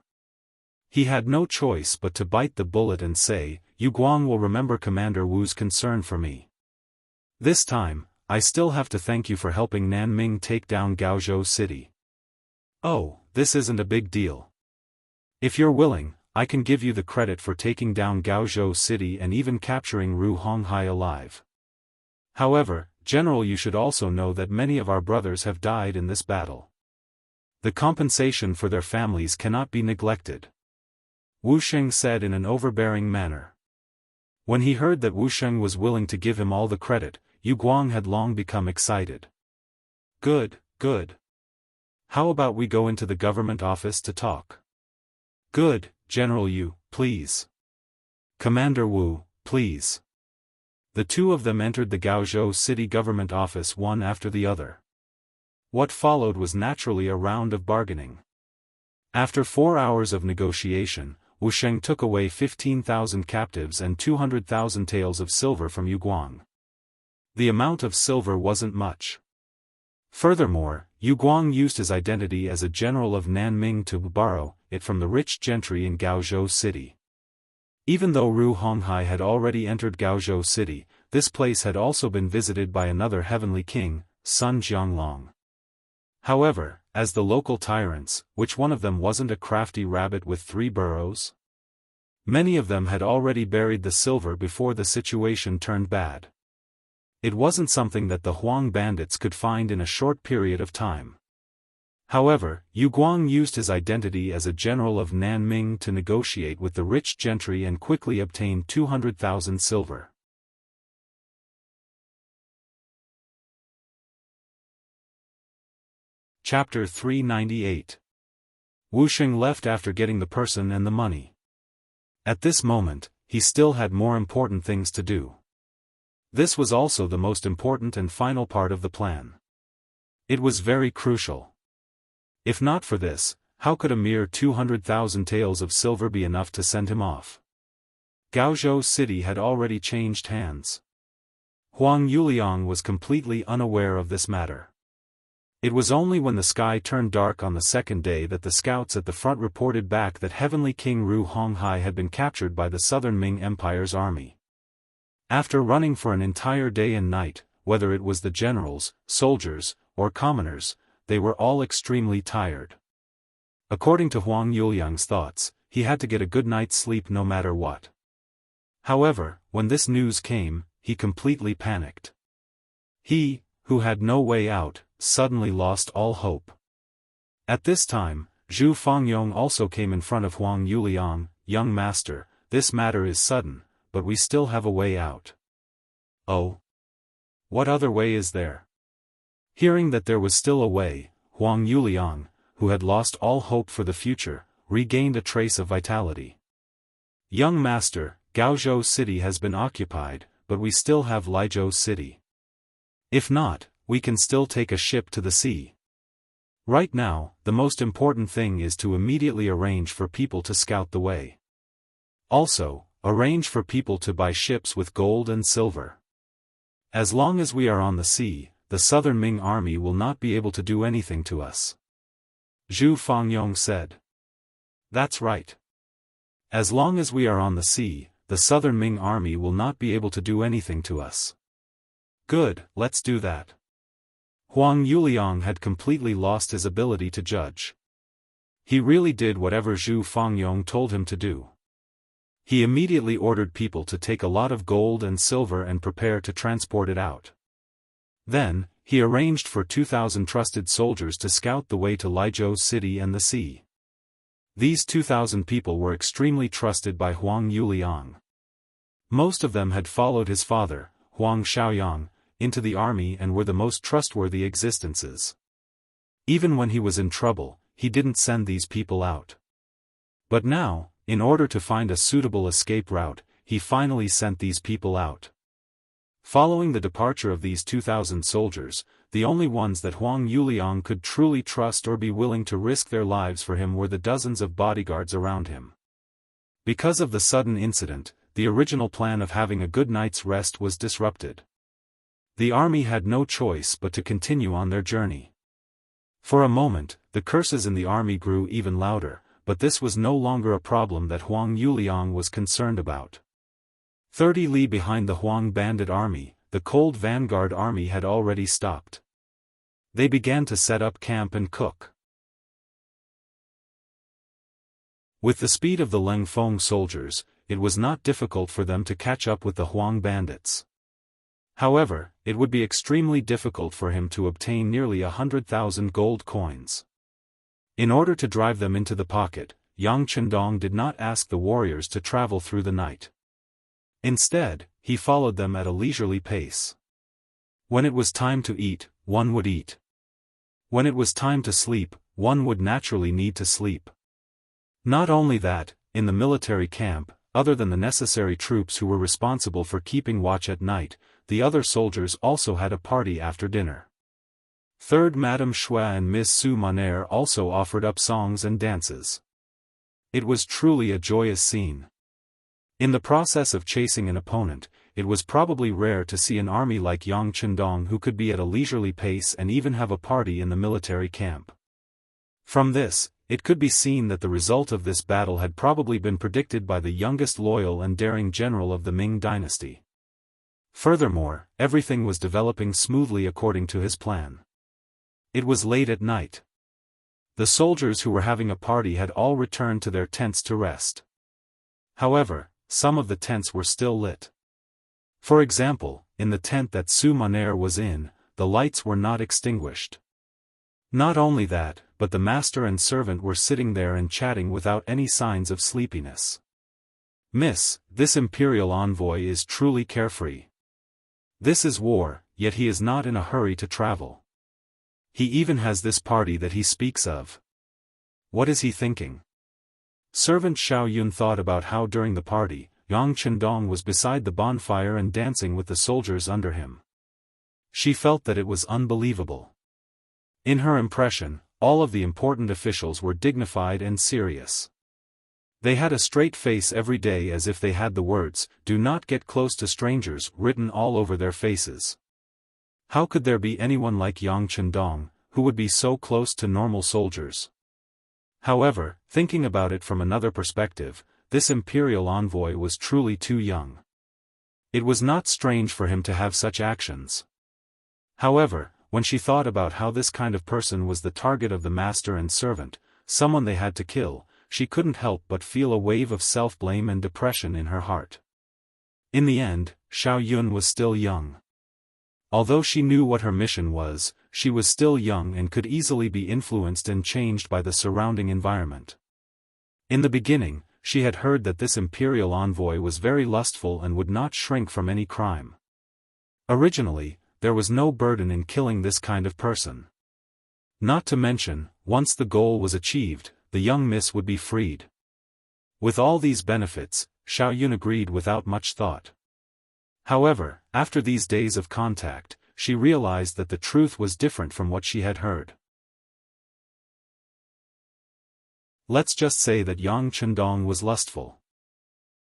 He had no choice but to bite the bullet and say, Yu Guang will remember Commander Wu's concern for me. This time, I still have to thank you for helping Nanming take down Gaozhou City. Oh, this isn't a big deal. If you're willing, I can give you the credit for taking down Gaozhou City and even capturing Ru Honghai alive. However, General, you should also know that many of our brothers have died in this battle. The compensation for their families cannot be neglected. Wu Sheng said in an overbearing manner. When he heard that Wu Sheng was willing to give him all the credit, Yu Guang had long become excited. Good, good. How about we go into the government office to talk? Good, General Yu, please. Commander Wu, please. The two of them entered the Gaozhou City government office one after the other. What followed was naturally a round of bargaining. After 4 hours of negotiation, Wu Sheng took away 15,000 captives and 200,000 taels of silver from Yu Guang. The amount of silver wasn't much. Furthermore, Yu Guang used his identity as a general of Nanming to borrow it from the rich gentry in Gaozhou City. Even though Ru Honghai had already entered Gaozhou City, this place had also been visited by another heavenly king, Sun Jianglong. However, as the local tyrants, which one of them wasn't a crafty rabbit with 3 burrows? Many of them had already buried the silver before the situation turned bad. It wasn't something that the Huang bandits could find in a short period of time. However, Yu Guang used his identity as a general of Nanming to negotiate with the rich gentry and quickly obtain 200,000 silver. Chapter 398. Wuxing left after getting the person and the money. At this moment, he still had more important things to do. This was also the most important and final part of the plan. It was very crucial. If not for this, how could a mere 200,000 taels of silver be enough to send him off? Gaozhou City had already changed hands. Huang Yuliang was completely unaware of this matter. It was only when the sky turned dark on the second day that the scouts at the front reported back that Heavenly King Ru Honghai had been captured by the Southern Ming Empire's army. After running for an entire day and night, whether it was the generals, soldiers, or commoners, they were all extremely tired. According to Huang Yuliang's thoughts, he had to get a good night's sleep no matter what. However, when this news came, he completely panicked. He, who had no way out, suddenly lost all hope. At this time, Zhu Fangyong also came in front of Huang Yuliang. Young master, this matter is sudden, but we still have a way out. Oh? What other way is there? Hearing that there was still a way, Huang Yuliang, who had lost all hope for the future, regained a trace of vitality. Young master, Gaozhou City has been occupied, but we still have Lizhou City. If not, we can still take a ship to the sea. Right now, the most important thing is to immediately arrange for people to scout the way. Also, arrange for people to buy ships with gold and silver. As long as we are on the sea, the Southern Ming army will not be able to do anything to us. Zhu Fangyong said. That's right. As long as we are on the sea, the Southern Ming army will not be able to do anything to us. Good, let's do that. Huang Yuliang had completely lost his ability to judge. He really did whatever Zhu Fangyong told him to do. He immediately ordered people to take a lot of gold and silver and prepare to transport it out. Then, he arranged for 2,000 trusted soldiers to scout the way to Lizhou City and the sea. These 2,000 people were extremely trusted by Huang Yuliang. Most of them had followed his father, Huang Xiaoyang, into the army and were the most trustworthy existences. Even when he was in trouble, he didn't send these people out. But now, in order to find a suitable escape route, he finally sent these people out. Following the departure of these 2,000 soldiers, the only ones that Huang Yuliang could truly trust or be willing to risk their lives for him were the dozens of bodyguards around him. Because of the sudden incident, the original plan of having a good night's rest was disrupted. The army had no choice but to continue on their journey. For a moment, the curses in the army grew even louder, but this was no longer a problem that Huang Yuliang was concerned about. 30 li behind the Huang bandit army, the cold vanguard army had already stopped. They began to set up camp and cook. With the speed of the Lengfeng soldiers, it was not difficult for them to catch up with the Huang bandits. However, it would be extremely difficult for him to obtain nearly 100,000 gold coins. In order to drive them into the pocket, Yang Chendong did not ask the warriors to travel through the night. Instead, he followed them at a leisurely pace. When it was time to eat, one would eat. When it was time to sleep, one would naturally need to sleep. Not only that, in the military camp, other than the necessary troops who were responsible for keeping watch at night, the other soldiers also had a party after dinner. Third Madame Xue and Miss Su Monaire also offered up songs and dances. It was truly a joyous scene. In the process of chasing an opponent, it was probably rare to see an army like Yang Chendong who could be at a leisurely pace and even have a party in the military camp. From this, it could be seen that the result of this battle had probably been predicted by the youngest loyal and daring general of the Ming dynasty. Furthermore, everything was developing smoothly according to his plan. It was late at night. The soldiers who were having a party had all returned to their tents to rest. However, some of the tents were still lit. For example, in the tent that Su Maner was in, the lights were not extinguished. Not only that, but the master and servant were sitting there and chatting without any signs of sleepiness. "Miss, this imperial envoy is truly carefree. This is war, yet he is not in a hurry to travel. He even has this party that he speaks of. What is he thinking?" Servant Xiao Yun thought about how during the party, Yang Chendong was beside the bonfire and dancing with the soldiers under him. She felt that it was unbelievable. In her impression, all of the important officials were dignified and serious. They had a straight face every day as if they had the words, "Do not get close to strangers," written all over their faces. How could there be anyone like Yang Chendong, who would be so close to normal soldiers? However, thinking about it from another perspective, this imperial envoy was truly too young. It was not strange for him to have such actions. However, when she thought about how this kind of person was the target of the master and servant, someone they had to kill, she couldn't help but feel a wave of self-blame and depression in her heart. In the end, Xiao Yun was still young. Although she knew what her mission was, she was still young and could easily be influenced and changed by the surrounding environment. In the beginning, she had heard that this imperial envoy was very lustful and would not shrink from any crime. Originally, there was no burden in killing this kind of person. Not to mention, once the goal was achieved, the young miss would be freed. With all these benefits, Xiao Yun agreed without much thought. However, after these days of contact, she realized that the truth was different from what she had heard. Let's just say that Yang Chendong was lustful.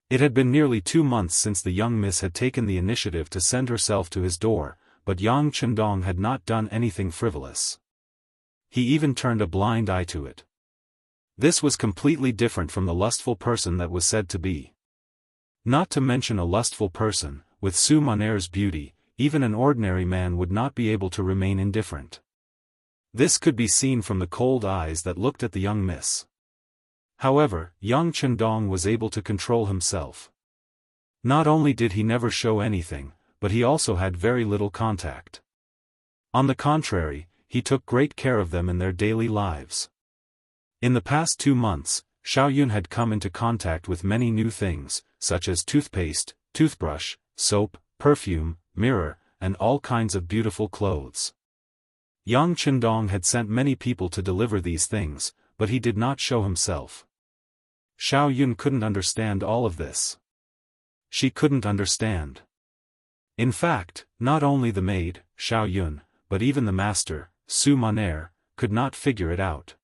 It had been nearly 2 months since the young miss had taken the initiative to send herself to his door, but Yang Chendong had not done anything frivolous. He even turned a blind eye to it. This was completely different from the lustful person that was said to be. Not to mention a lustful person, with Su Maner's beauty, even an ordinary man would not be able to remain indifferent. This could be seen from the cold eyes that looked at the young miss. However, Yang Chendong was able to control himself. Not only did he never show anything, but he also had very little contact. On the contrary, he took great care of them in their daily lives. In the past 2 months, Xiao Yun had come into contact with many new things, such as toothpaste, toothbrush, soap, perfume, mirror, and all kinds of beautiful clothes. Yang Chendong had sent many people to deliver these things, but he did not show himself. Xiao Yun couldn't understand all of this. She couldn't understand. In fact, not only the maid, Xiao Yun, but even the master, Su Maner, could not figure it out.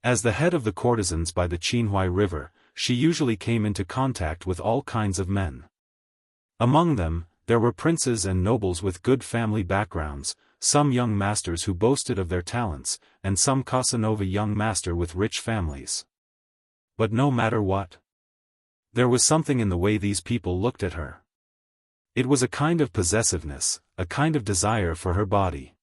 As the head of the courtesans by the Qinhuai River, she usually came into contact with all kinds of men. Among them, there were princes and nobles with good family backgrounds, some young masters who boasted of their talents, and some Casanova young master with rich families. But no matter what, there was something in the way these people looked at her. It was a kind of possessiveness, a kind of desire for her body.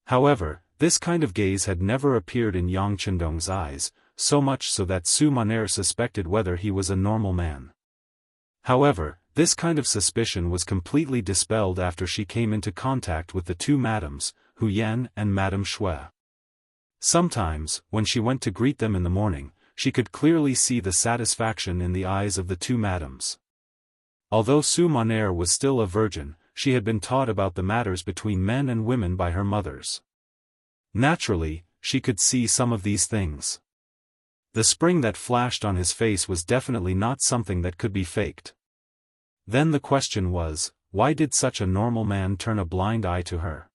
However, this kind of gaze had never appeared in Yang Chendong's eyes, so much so that Su Maner suspected whether he was a normal man. However, this kind of suspicion was completely dispelled after she came into contact with the 2 madams, Hu Yan and Madame Shui. Sometimes, when she went to greet them in the morning, she could clearly see the satisfaction in the eyes of the 2 madams. Although Su Maner was still a virgin, she had been taught about the matters between men and women by her mothers. Naturally, she could see some of these things. The spring that flashed on his face was definitely not something that could be faked. Then the question was, why did such a normal man turn a blind eye to her?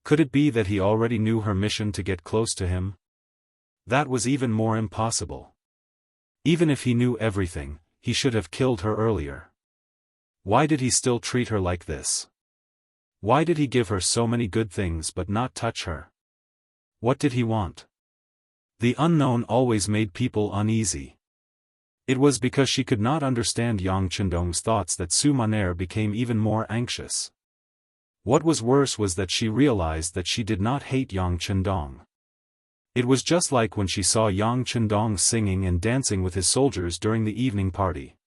Could it be that he already knew her mission to get close to him? That was even more impossible. Even if he knew everything, he should have killed her earlier. Why did he still treat her like this? Why did he give her so many good things but not touch her? What did he want? The unknown always made people uneasy. It was because she could not understand Yang Chendong's thoughts that Su Maner became even more anxious. What was worse was that she realized that she did not hate Yang Chendong. It was just like when she saw Yang Chendong singing and dancing with his soldiers during the evening party.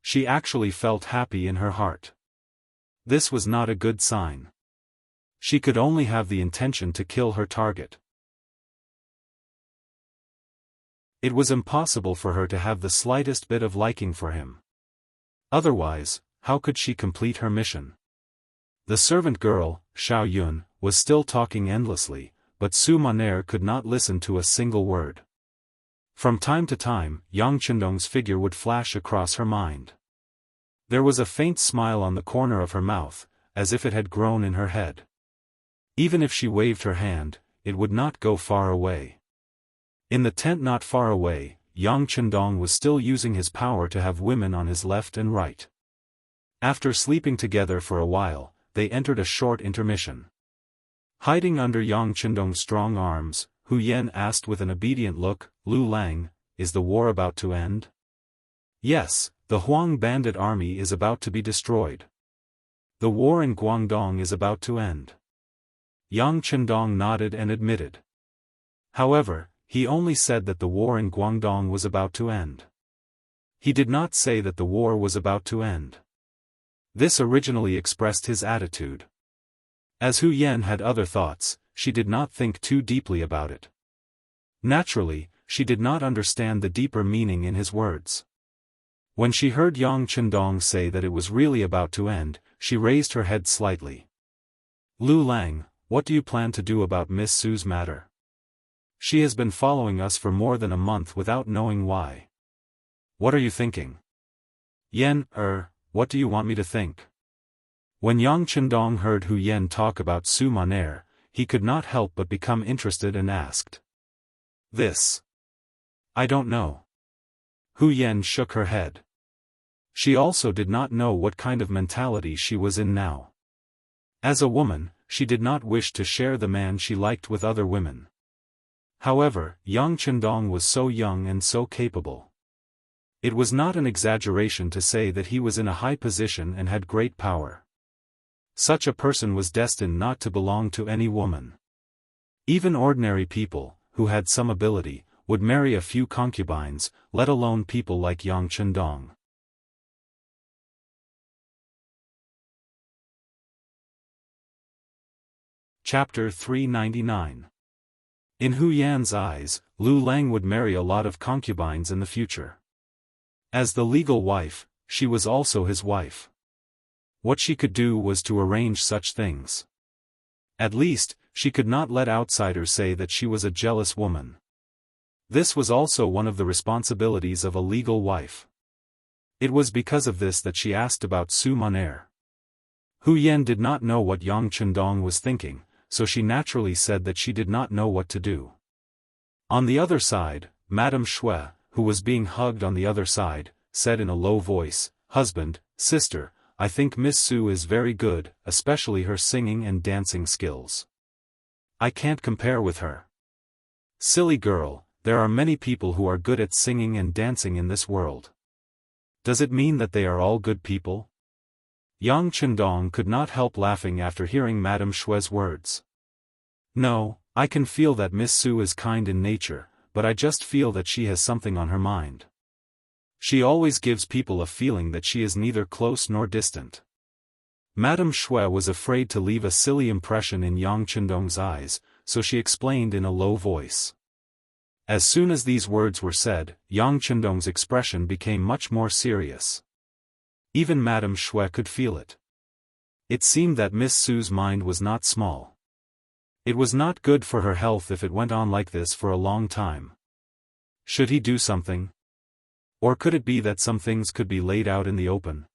She actually felt happy in her heart. This was not a good sign. She could only have the intention to kill her target. It was impossible for her to have the slightest bit of liking for him. Otherwise, how could she complete her mission? The servant girl, Xiao Yun, was still talking endlessly, but Su Maner could not listen to a single word. From time to time, Yang Chendong's figure would flash across her mind. There was a faint smile on the corner of her mouth, as if it had grown in her head. Even if she waved her hand, it would not go far away. In the tent not far away, Yang Chendong was still using his power to have women on his left and right. After sleeping together for a while, they entered a short intermission. Hiding under Yang Chendong's strong arms, Hu Yan asked with an obedient look, "Lu Lang, is the war about to end?" "Yes, the Huang bandit army is about to be destroyed. The war in Guangdong is about to end." Yang Chendong nodded and admitted. However, he only said that the war in Guangdong was about to end. He did not say that the war was about to end. This originally expressed his attitude. As Hu Yan had other thoughts, she did not think too deeply about it. Naturally, she did not understand the deeper meaning in his words. When she heard Yang Chendong say that it was really about to end, she raised her head slightly. "Lu Lang, what do you plan to do about Miss Su's matter? She has been following us for more than a month without knowing why. What are you thinking?" "Yan, what do you want me to think?" When Yang Chendong heard Hu Yan talk about Su Maner, he could not help but become interested and asked. "This? I don't know." Hu Yan shook her head. She also did not know what kind of mentality she was in now. As a woman, she did not wish to share the man she liked with other women. However, Yang Chendong was so young and so capable. It was not an exaggeration to say that he was in a high position and had great power. Such a person was destined not to belong to any woman. Even ordinary people, who had some ability, would marry a few concubines, let alone people like Yang Chendong. Chapter 399. In Hu Yan's eyes, Lu Lang would marry a lot of concubines in the future. As the legal wife, she was also his wife. What she could do was to arrange such things. At least, she could not let outsiders say that she was a jealous woman. This was also one of the responsibilities of a legal wife. It was because of this that she asked about Su Maner. Hu Yan did not know what Yang Chendong was thinking, so she naturally said that she did not know what to do. On the other side, Madame Shui, who was being hugged on the other side, said in a low voice, "Husband, sister, I think Miss Su is very good, especially her singing and dancing skills. I can't compare with her." "Silly girl, there are many people who are good at singing and dancing in this world. Does it mean that they are all good people?" Yang Chendong could not help laughing after hearing Madame Shui's words. "No, I can feel that Miss Su is kind in nature, but I just feel that she has something on her mind. She always gives people a feeling that she is neither close nor distant." Madame Shui was afraid to leave a silly impression in Yang Chendong's eyes, so she explained in a low voice. As soon as these words were said, Yang Chendong's expression became much more serious. Even Madame Shui could feel it. It seemed that Miss Su's mind was not small. It was not good for her health if it went on like this for a long time. Should he do something? Or could it be that some things could be laid out in the open?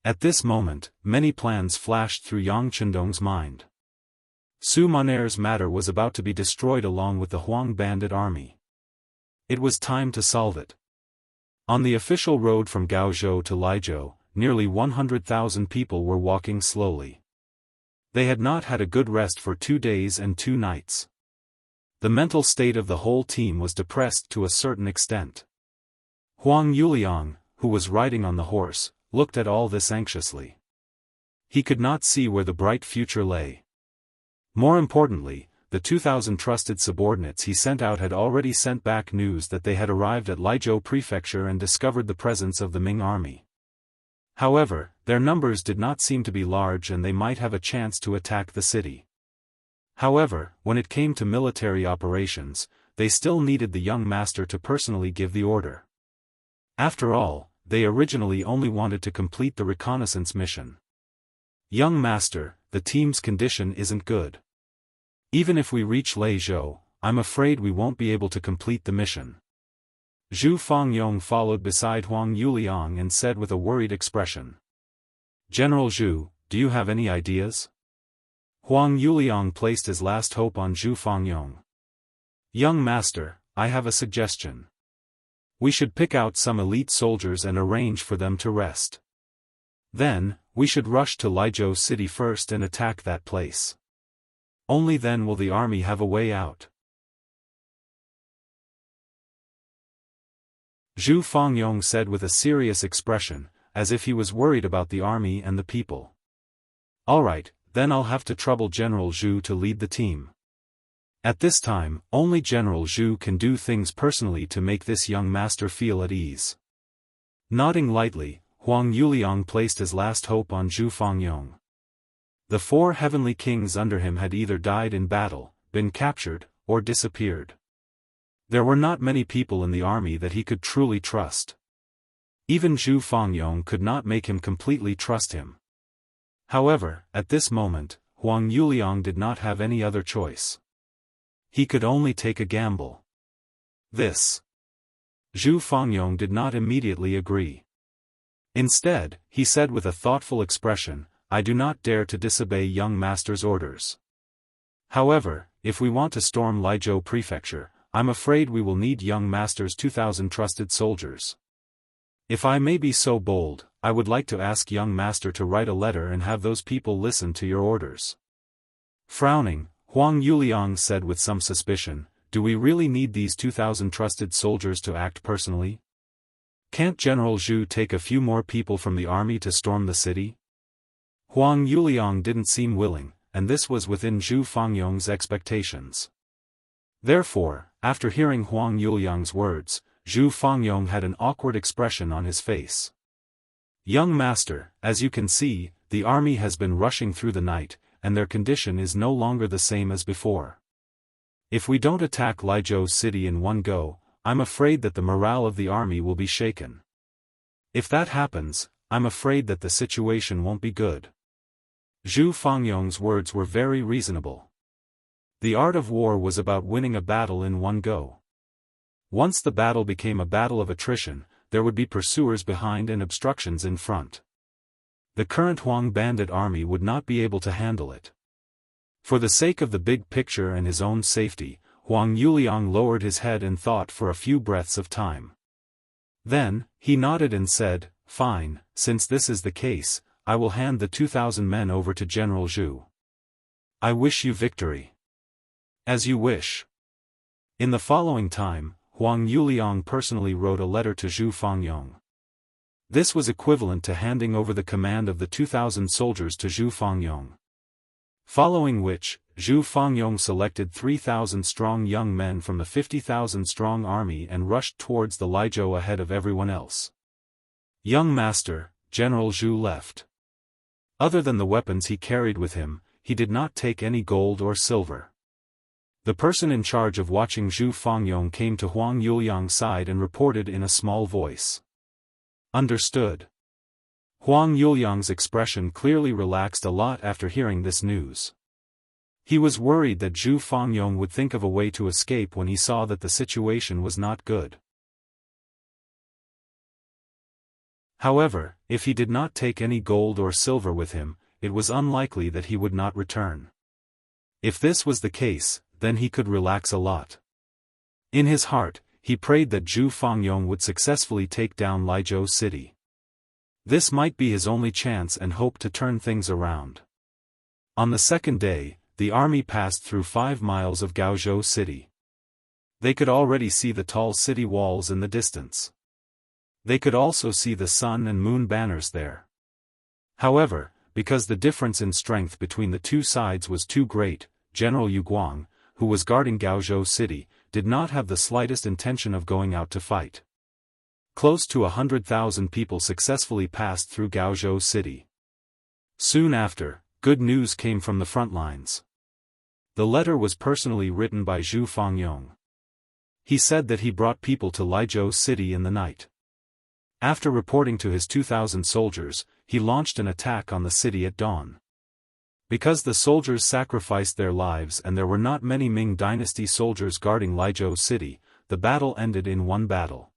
At this moment, many plans flashed through Yang Chendong's mind. Su Maner's matter was about to be destroyed along with the Huang bandit army. It was time to solve it. On the official road from Gaozhou to Laizhou, nearly 100,000 people were walking slowly. They had not had a good rest for 2 days and 2 nights. The mental state of the whole team was depressed to a certain extent. Huang Yuliang, who was riding on the horse, looked at all this anxiously. He could not see where the bright future lay. More importantly, the 2,000 trusted subordinates he sent out had already sent back news that they had arrived at Lizhou Prefecture and discovered the presence of the Ming army. However, their numbers did not seem to be large and they might have a chance to attack the city. However, when it came to military operations, they still needed the young master to personally give the order. After all, they originally only wanted to complete the reconnaissance mission. Young master, the team's condition isn't good. Even if we reach Lizhou, I'm afraid we won't be able to complete the mission. Zhu Fangyong followed beside Huang Yuliang and said with a worried expression. General Zhu, do you have any ideas? Huang Yuliang placed his last hope on Zhu Fangyong. Young master, I have a suggestion. We should pick out some elite soldiers and arrange for them to rest. Then, we should rush to Lizhou city first and attack that place. Only then will the army have a way out. Zhu Fangyong said with a serious expression, as if he was worried about the army and the people. All right, then I'll have to trouble General Zhu to lead the team. At this time, only General Zhu can do things personally to make this young master feel at ease. Nodding lightly, Huang Yuliang placed his last hope on Zhu Fangyong. The 4 heavenly kings under him had either died in battle, been captured, or disappeared. There were not many people in the army that he could truly trust. Even Zhu Fangyong could not make him completely trust him. However, at this moment, Huang Yuliang did not have any other choice. He could only take a gamble. Zhu Fangyong did not immediately agree. Instead, he said with a thoughtful expression, I do not dare to disobey young master's orders. However, if we want to storm Lizhou Prefecture, I'm afraid we will need young master's 2,000 trusted soldiers. If I may be so bold, I would like to ask young master to write a letter and have those people listen to your orders. Frowning, Huang Yuliang said with some suspicion, do we really need these 2,000 trusted soldiers to act personally? Can't General Zhu take a few more people from the army to storm the city? Huang Yuliang didn't seem willing, and this was within Zhu Fangyong's expectations. Therefore, after hearing Huang Yuliang's words, Zhu Fangyong had an awkward expression on his face. Young master, as you can see, the army has been rushing through the night, and their condition is no longer the same as before. If we don't attack Lizhou city in one go, I'm afraid that the morale of the army will be shaken. If that happens, I'm afraid that the situation won't be good. Zhu Fangyong's words were very reasonable. The art of war was about winning a battle in one go. Once the battle became a battle of attrition, there would be pursuers behind and obstructions in front. The current Huang bandit army would not be able to handle it. For the sake of the big picture and his own safety, Huang Yuliang lowered his head and thought for a few breaths of time. Then, he nodded and said, fine, since this is the case, I will hand the 2,000 men over to General Zhu. I wish you victory. As you wish. In the following time, Huang Yuliang personally wrote a letter to Zhu Fangyong. This was equivalent to handing over the command of the 2,000 soldiers to Zhu Fangyong. Following which, Zhu Fangyong selected 3,000 strong young men from the 50,000 strong army and rushed towards the Lizhou ahead of everyone else. Young master, General Zhu left. Other than the weapons he carried with him, he did not take any gold or silver. The person in charge of watching Zhu Fangyong came to Huang Yuliang's side and reported in a small voice. Understood. Huang Yuliang's expression clearly relaxed a lot after hearing this news. He was worried that Zhu Fangyong would think of a way to escape when he saw that the situation was not good. However, if he did not take any gold or silver with him, it was unlikely that he would not return. If this was the case, then he could relax a lot. In his heart, he prayed that Zhu Fangyong would successfully take down Lizhou city. This might be his only chance and hope to turn things around. On the second day, the army passed through 5 miles of Gaozhou city. They could already see the tall city walls in the distance. They could also see the sun and moon banners there. However, because the difference in strength between the two sides was too great, General Yu Guang, who was guarding Gaozhou city, did not have the slightest intention of going out to fight. Close to 100,000 people successfully passed through Gaozhou city. Soon after, good news came from the front lines. The letter was personally written by Zhu Fangyong. He said that he brought people to Liizhou city in the night. After reporting to his 2,000 soldiers, he launched an attack on the city at dawn. Because the soldiers sacrificed their lives and there were not many Ming Dynasty soldiers guarding Liizhou city, the battle ended in one battle.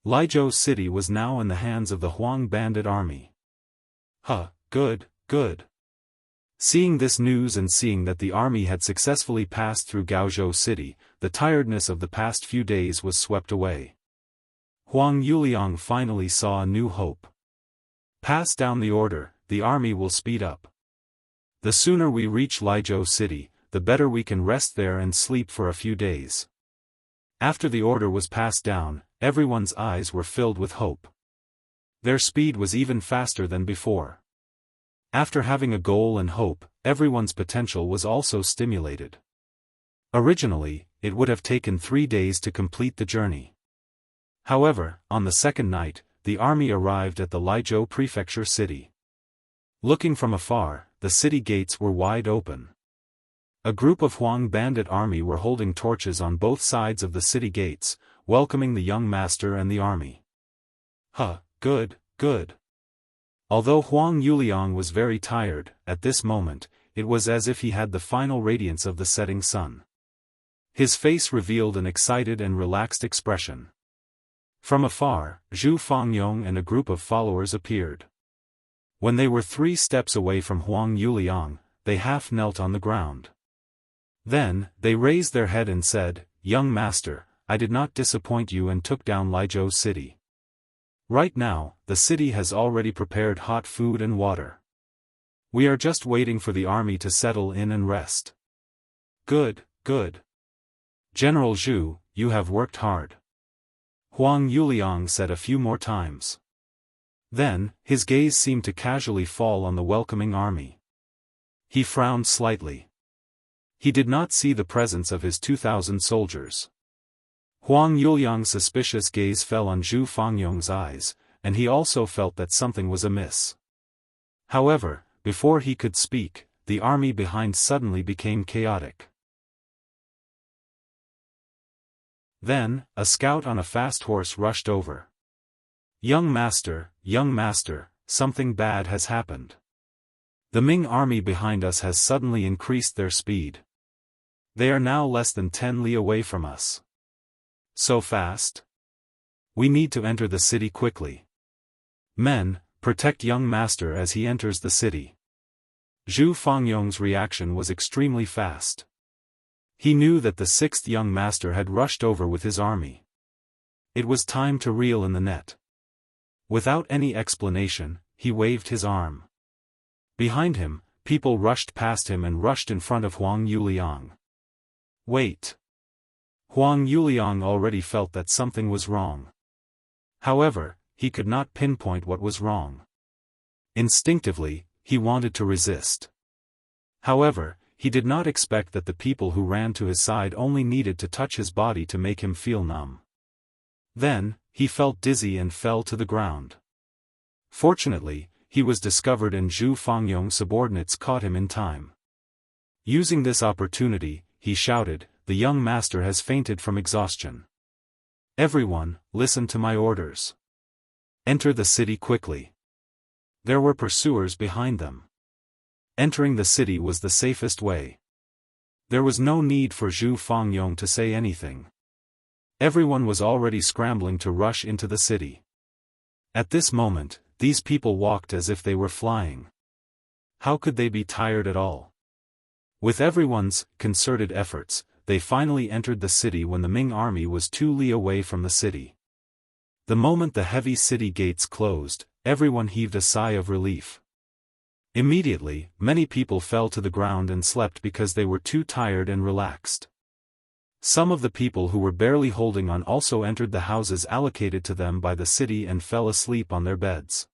Liizhou city was now in the hands of the Huang bandit army. Good. Seeing this news and seeing that the army had successfully passed through Gaozhou city, the tiredness of the past few days was swept away. Huang Yuliang finally saw a new hope. Pass down the order, the army will speed up. The sooner we reach Liizhou city, the better we can rest there and sleep for a few days. After the order was passed down, everyone's eyes were filled with hope. Their speed was even faster than before. After having a goal and hope, everyone's potential was also stimulated. Originally, it would have taken 3 days to complete the journey. However, on the second night, the army arrived at the Liizhou prefecture city. Looking from afar, the city gates were wide open. A group of Huang bandit army were holding torches on both sides of the city gates, welcoming the young master and the army. Good. Although Huang Yuliang was very tired, at this moment, it was as if he had the final radiance of the setting sun. His face revealed an excited and relaxed expression. From afar, Zhu Fangyong and a group of followers appeared. When they were 3 steps away from Huang Yuliang, they half knelt on the ground. Then, they raised their head and said, "Young master, I did not disappoint you and took down Liizhou city. Right now, the city has already prepared hot food and water. We are just waiting for the army to settle in and rest." Good. General Zhu, you have worked hard. Huang Yuliang said a few more times. Then, his gaze seemed to casually fall on the welcoming army. He frowned slightly. He did not see the presence of his 2,000 soldiers. Huang Yuliang's suspicious gaze fell on Zhu Fangyong's eyes, and he also felt that something was amiss. However, before he could speak, the army behind suddenly became chaotic. Then, a scout on a fast horse rushed over. Young master, something bad has happened. The Ming army behind us has suddenly increased their speed. They are now less than 10 li away from us. So fast? We need to enter the city quickly. Men, protect young master as he enters the city. Zhu Fangyong's reaction was extremely fast. He knew that the 6th young master had rushed over with his army. It was time to reel in the net. Without any explanation, he waved his arm. Behind him, people rushed past him and rushed in front of Huang Yuliang. Wait. Huang Yuliang already felt that something was wrong. However, he could not pinpoint what was wrong. Instinctively, he wanted to resist. However, he did not expect that the people who ran to his side only needed to touch his body to make him feel numb. Then, he felt dizzy and fell to the ground. Fortunately, he was discovered and Zhu Fangyong's subordinates caught him in time. Using this opportunity, he shouted, "The young master has fainted from exhaustion. Everyone, listen to my orders. Enter the city quickly." There were pursuers behind them. Entering the city was the safest way. There was no need for Zhu Fangyong to say anything. Everyone was already scrambling to rush into the city. At this moment, these people walked as if they were flying. How could they be tired at all? With everyone's concerted efforts, they finally entered the city when the Ming army was 2 li away from the city. The moment the heavy city gates closed, everyone heaved a sigh of relief. Immediately, many people fell to the ground and slept because they were too tired and relaxed. Some of the people who were barely holding on also entered the houses allocated to them by the city and fell asleep on their beds.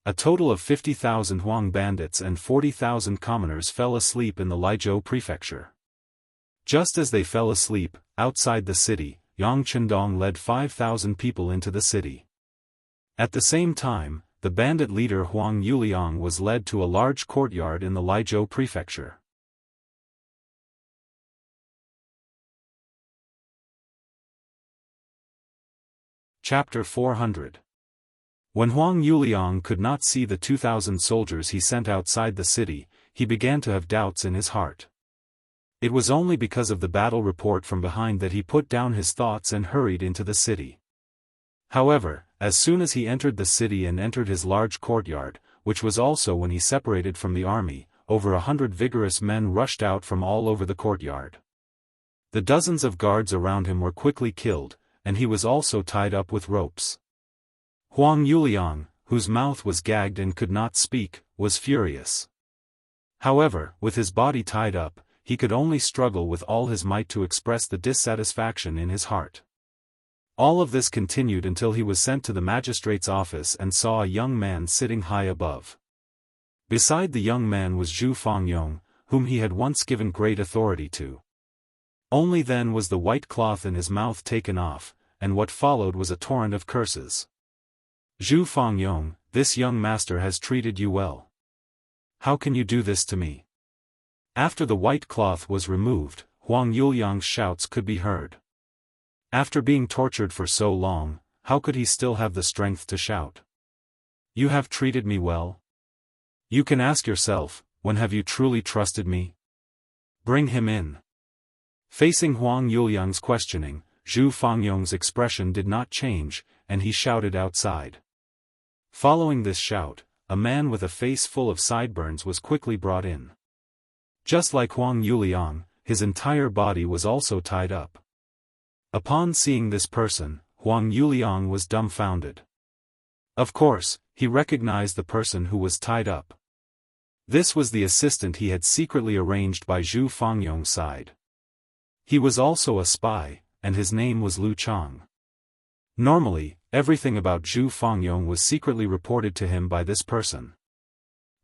A total of 50,000 Huang bandits and 40,000 commoners fell asleep in the Liezhou prefecture. Just as they fell asleep, outside the city, Yang Chendong led 5,000 people into the city. At the same time, the bandit leader Huang Yuliang was led to a large courtyard in the Liezhou prefecture. Chapter 400. When Huang Yuliang could not see the 2,000 soldiers he sent outside the city, he began to have doubts in his heart. It was only because of the battle report from behind that he put down his thoughts and hurried into the city. However, as soon as he entered the city and entered his large courtyard, which was also when he separated from the army, over 100 vigorous men rushed out from all over the courtyard. The dozens of guards around him were quickly killed, and he was also tied up with ropes. Huang Yuliang, whose mouth was gagged and could not speak, was furious. However, with his body tied up, he could only struggle with all his might to express the dissatisfaction in his heart. All of this continued until he was sent to the magistrate's office and saw a young man sitting high above. Beside the young man was Zhu Fangyong, whom he had once given great authority to. Only then was the white cloth in his mouth taken off, and what followed was a torrent of curses. Zhu Fangyong, this young master has treated you well. How can you do this to me? After the white cloth was removed, Huang Yuliang's shouts could be heard. After being tortured for so long, how could he still have the strength to shout? You have treated me well? You can ask yourself, when have you truly trusted me? Bring him in. Facing Huang Yuliang's questioning, Zhu Fangyong's expression did not change, and he shouted outside. Following this shout, a man with a face full of sideburns was quickly brought in. Just like Huang Yuliang, his entire body was also tied up. Upon seeing this person, Huang Yuliang was dumbfounded. Of course, he recognized the person who was tied up. This was the assistant he had secretly arranged by Zhu Fangyong's side. He was also a spy, and his name was Lu Chang. Normally, everything about Zhu Fangyong was secretly reported to him by this person.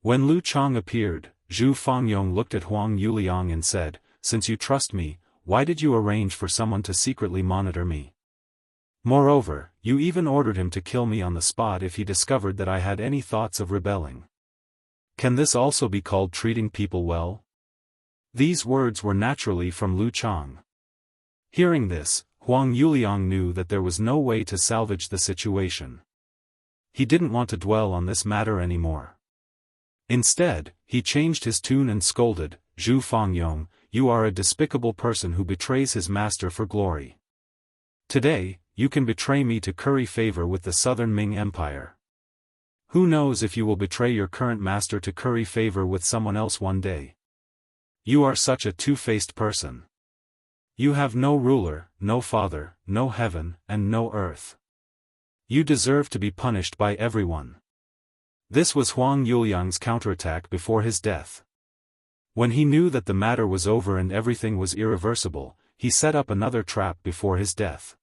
When Lu Chang appeared, Zhu Fangyong looked at Huang Yuliang and said, "Since you trust me, why did you arrange for someone to secretly monitor me? Moreover, you even ordered him to kill me on the spot if he discovered that I had any thoughts of rebelling. Can this also be called treating people well?" These words were naturally from Lu Chang. Hearing this, Huang Yuliang knew that there was no way to salvage the situation. He didn't want to dwell on this matter anymore. Instead, he changed his tune and scolded, "Zhu Fangyong, you are a despicable person who betrays his master for glory. Today, you can betray me to curry favor with the southern Ming Empire. Who knows if you will betray your current master to curry favor with someone else one day? You are such a two-faced person. You have no ruler, no father, no heaven, and no earth. You deserve to be punished by everyone." This was Huang Yuliang's counterattack before his death. When he knew that the matter was over and everything was irreversible, he set up another trap before his death.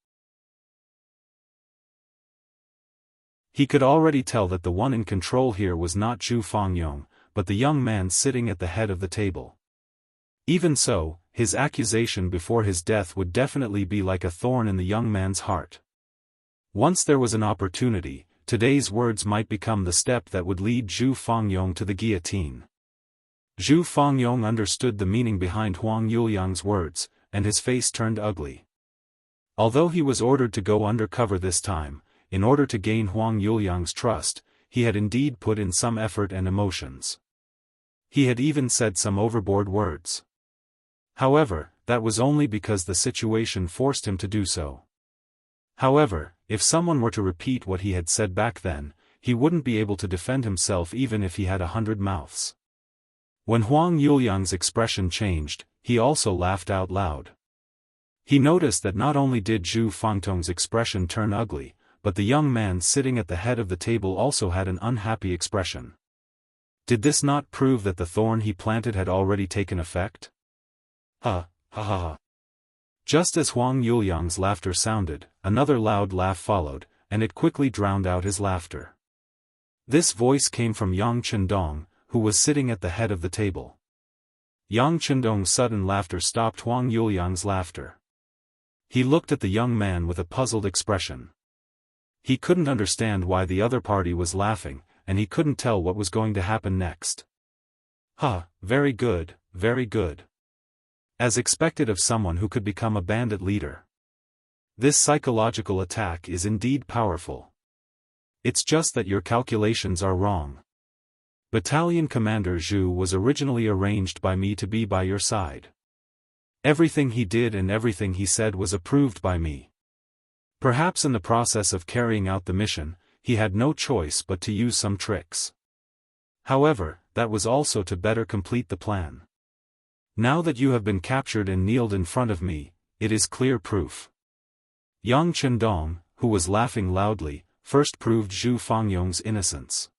He could already tell that the one in control here was not Zhu Fangyong, but the young man sitting at the head of the table. Even so, his accusation before his death would definitely be like a thorn in the young man's heart. Once there was an opportunity, today's words might become the step that would lead Zhu Fangyong to the guillotine. Zhu Fangyong understood the meaning behind Huang Yuliang's words, and his face turned ugly. Although he was ordered to go undercover this time, in order to gain Huang Yuliang's trust, he had indeed put in some effort and emotions. He had even said some overboard words. However, that was only because the situation forced him to do so. However, if someone were to repeat what he had said back then, he wouldn't be able to defend himself even if he had 100 mouths. When Huang Yuliang's expression changed, he also laughed out loud. He noticed that not only did Zhu Fangyong's expression turn ugly, but the young man sitting at the head of the table also had an unhappy expression. Did this not prove that the thorn he planted had already taken effect? Ha, ha ha ha. Just as Huang Yuliang's laughter sounded, another loud laugh followed, and it quickly drowned out his laughter. This voice came from Yang Chendong, who was sitting at the head of the table. Yang Chendong's sudden laughter stopped Huang Yuliang's laughter. He looked at the young man with a puzzled expression. He couldn't understand why the other party was laughing, and he couldn't tell what was going to happen next. Very good, very good. As expected of someone who could become a bandit leader. This psychological attack is indeed powerful. It's just that your calculations are wrong. Battalion Commander Zhu was originally arranged by me to be by your side. Everything he did and everything he said was approved by me. Perhaps in the process of carrying out the mission, he had no choice but to use some tricks. However, that was also to better complete the plan. Now that you have been captured and kneeled in front of me, it is clear proof. Yang Chendong, who was laughing loudly, first proved Zhu Fangyong's innocence.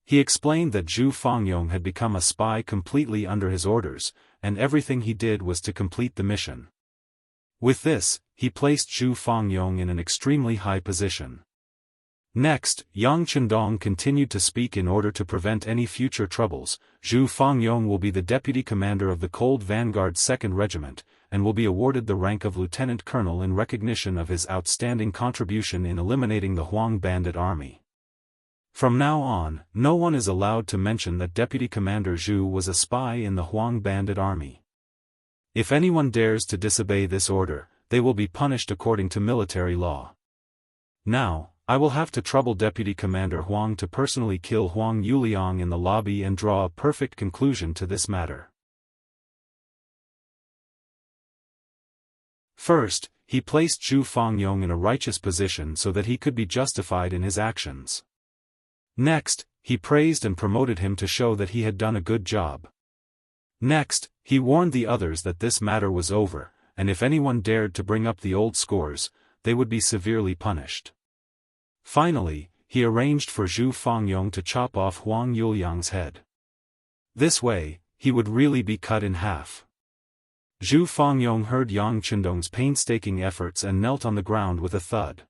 He explained that Zhu Fangyong had become a spy completely under his orders, and everything he did was to complete the mission. With this, he placed Zhu Fangyong in an extremely high position. Next, Yang Chendong continued to speak in order to prevent any future troubles. Zhu Fangyong will be the deputy commander of the Cold Vanguard's 2nd Regiment, and will be awarded the rank of lieutenant colonel in recognition of his outstanding contribution in eliminating the Huang bandit army. From now on, no one is allowed to mention that Deputy Commander Zhu was a spy in the Huang bandit army. If anyone dares to disobey this order, they will be punished according to military law. Now, I will have to trouble Deputy Commander Huang to personally kill Huang Yuliang in the lobby and draw a perfect conclusion to this matter. First, he placed Zhu Fangyong in a righteous position so that he could be justified in his actions. Next, he praised and promoted him to show that he had done a good job. Next, he warned the others that this matter was over, and if anyone dared to bring up the old scores, they would be severely punished. Finally, he arranged for Zhu Fangyong to chop off Huang Yuliang's head. This way, he would really be cut in half. Zhu Fangyong heard Yang Chendong's painstaking efforts and knelt on the ground with a thud.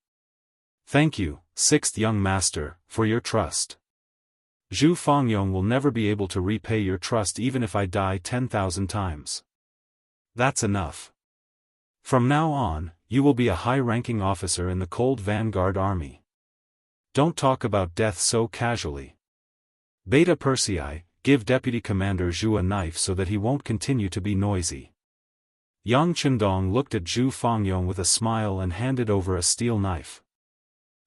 Thank you, 6th young master, for your trust. Zhu Fangyong will never be able to repay your trust even if I die 10,000 times. That's enough. From now on, you will be a high-ranking officer in the Cold Vanguard army. Don't talk about death so casually. Beta Persei, give Deputy Commander Zhu a knife so that he won't continue to be noisy. Yang Chendong looked at Zhu Fangyong with a smile and handed over a steel knife.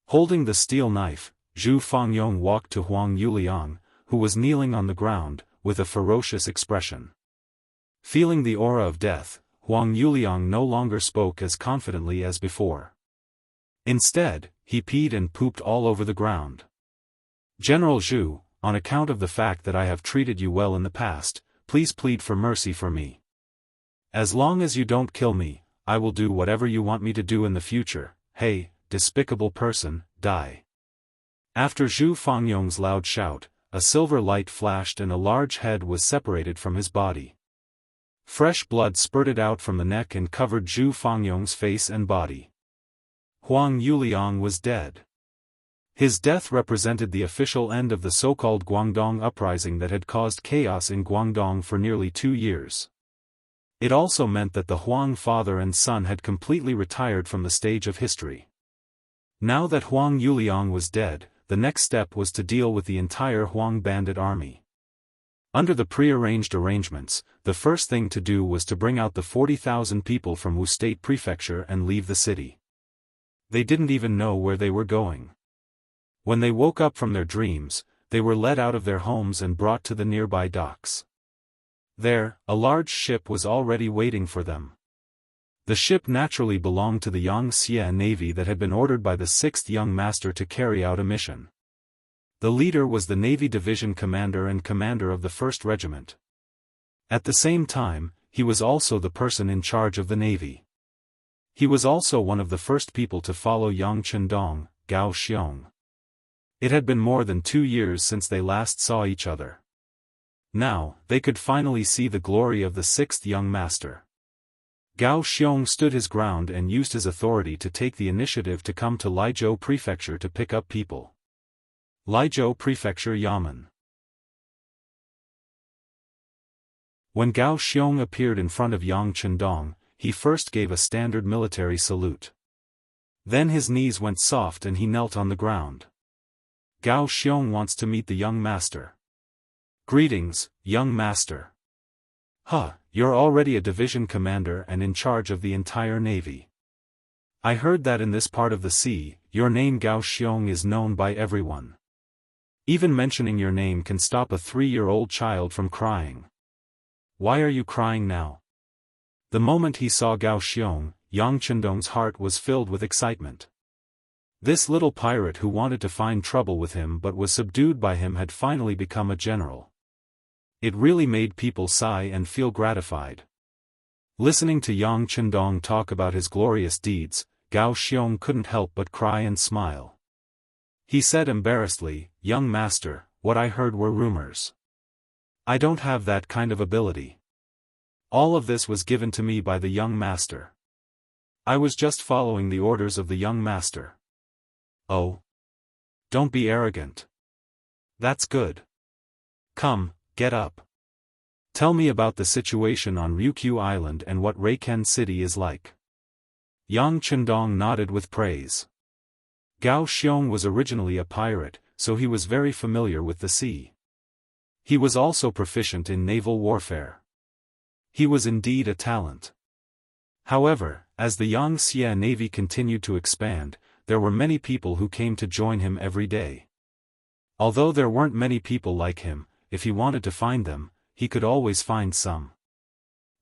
Holding the steel knife, Zhu Fangyong walked to Huang Yuliang, who was kneeling on the ground, with a ferocious expression. Feeling the aura of death, Huang Yuliang no longer spoke as confidently as before. Instead, he peed and pooped all over the ground. General Zhu, on account of the fact that I have treated you well in the past, please plead for mercy for me. As long as you don't kill me, I will do whatever you want me to do in the future. Hey, despicable person, die. After Zhu Fangyong's loud shout, a silver light flashed and a large head was separated from his body. Fresh blood spurted out from the neck and covered Zhu Fangyong's face and body. Huang Yuliang was dead. His death represented the official end of the so-called Guangdong uprising that had caused chaos in Guangdong for nearly 2 years. It also meant that the Huang father and son had completely retired from the stage of history. Now that Huang Yuliang was dead, the next step was to deal with the entire Huang bandit army. Under the pre-arranged arrangements, the first thing to do was to bring out the 40,000 people from Wu State Prefecture and leave the city. They didn't even know where they were going. When they woke up from their dreams, they were led out of their homes and brought to the nearby docks. There, a large ship was already waiting for them. The ship naturally belonged to the Yangtze Navy that had been ordered by the 6th young master to carry out a mission. The leader was the Navy Division Commander and commander of the 1st Regiment. At the same time, he was also the person in charge of the Navy. He was also one of the first people to follow Yang Chendong, Gao Xiong. It had been more than 2 years since they last saw each other. Now, they could finally see the glory of the sixth young master. Gao Xiong stood his ground and used his authority to take the initiative to come to Lizhou Prefecture to pick up people. Lizhou Prefecture Yamen. When Gao Xiong appeared in front of Yang Chendong, he first gave a standard military salute. Then his knees went soft and he knelt on the ground. Gao Xiong wants to meet the young master. Greetings, young master. You're already a division commander and in charge of the entire navy. I heard that in this part of the sea, your name Gao Xiong is known by everyone. Even mentioning your name can stop a 3-year-old child from crying. Why are you crying now? The moment he saw Gao Xiong, Yang Chendong's heart was filled with excitement. This little pirate who wanted to find trouble with him but was subdued by him had finally become a general. It really made people sigh and feel gratified. Listening to Yang Chendong talk about his glorious deeds, Gao Xiong couldn't help but cry and smile. He said embarrassedly, "Young master, what I heard were rumors. I don't have that kind of ability. All of this was given to me by the young master. I was just following the orders of the young master." "Oh. Don't be arrogant. That's good. Come, get up. Tell me about the situation on Ryukyu Island and what Reiken City is like." Yang Chendong nodded with praise. Gao Xiong was originally a pirate, so he was very familiar with the sea. He was also proficient in naval warfare. He was indeed a talent. However, as the Yangtze Navy continued to expand, there were many people who came to join him every day. Although there weren't many people like him, if he wanted to find them, he could always find some.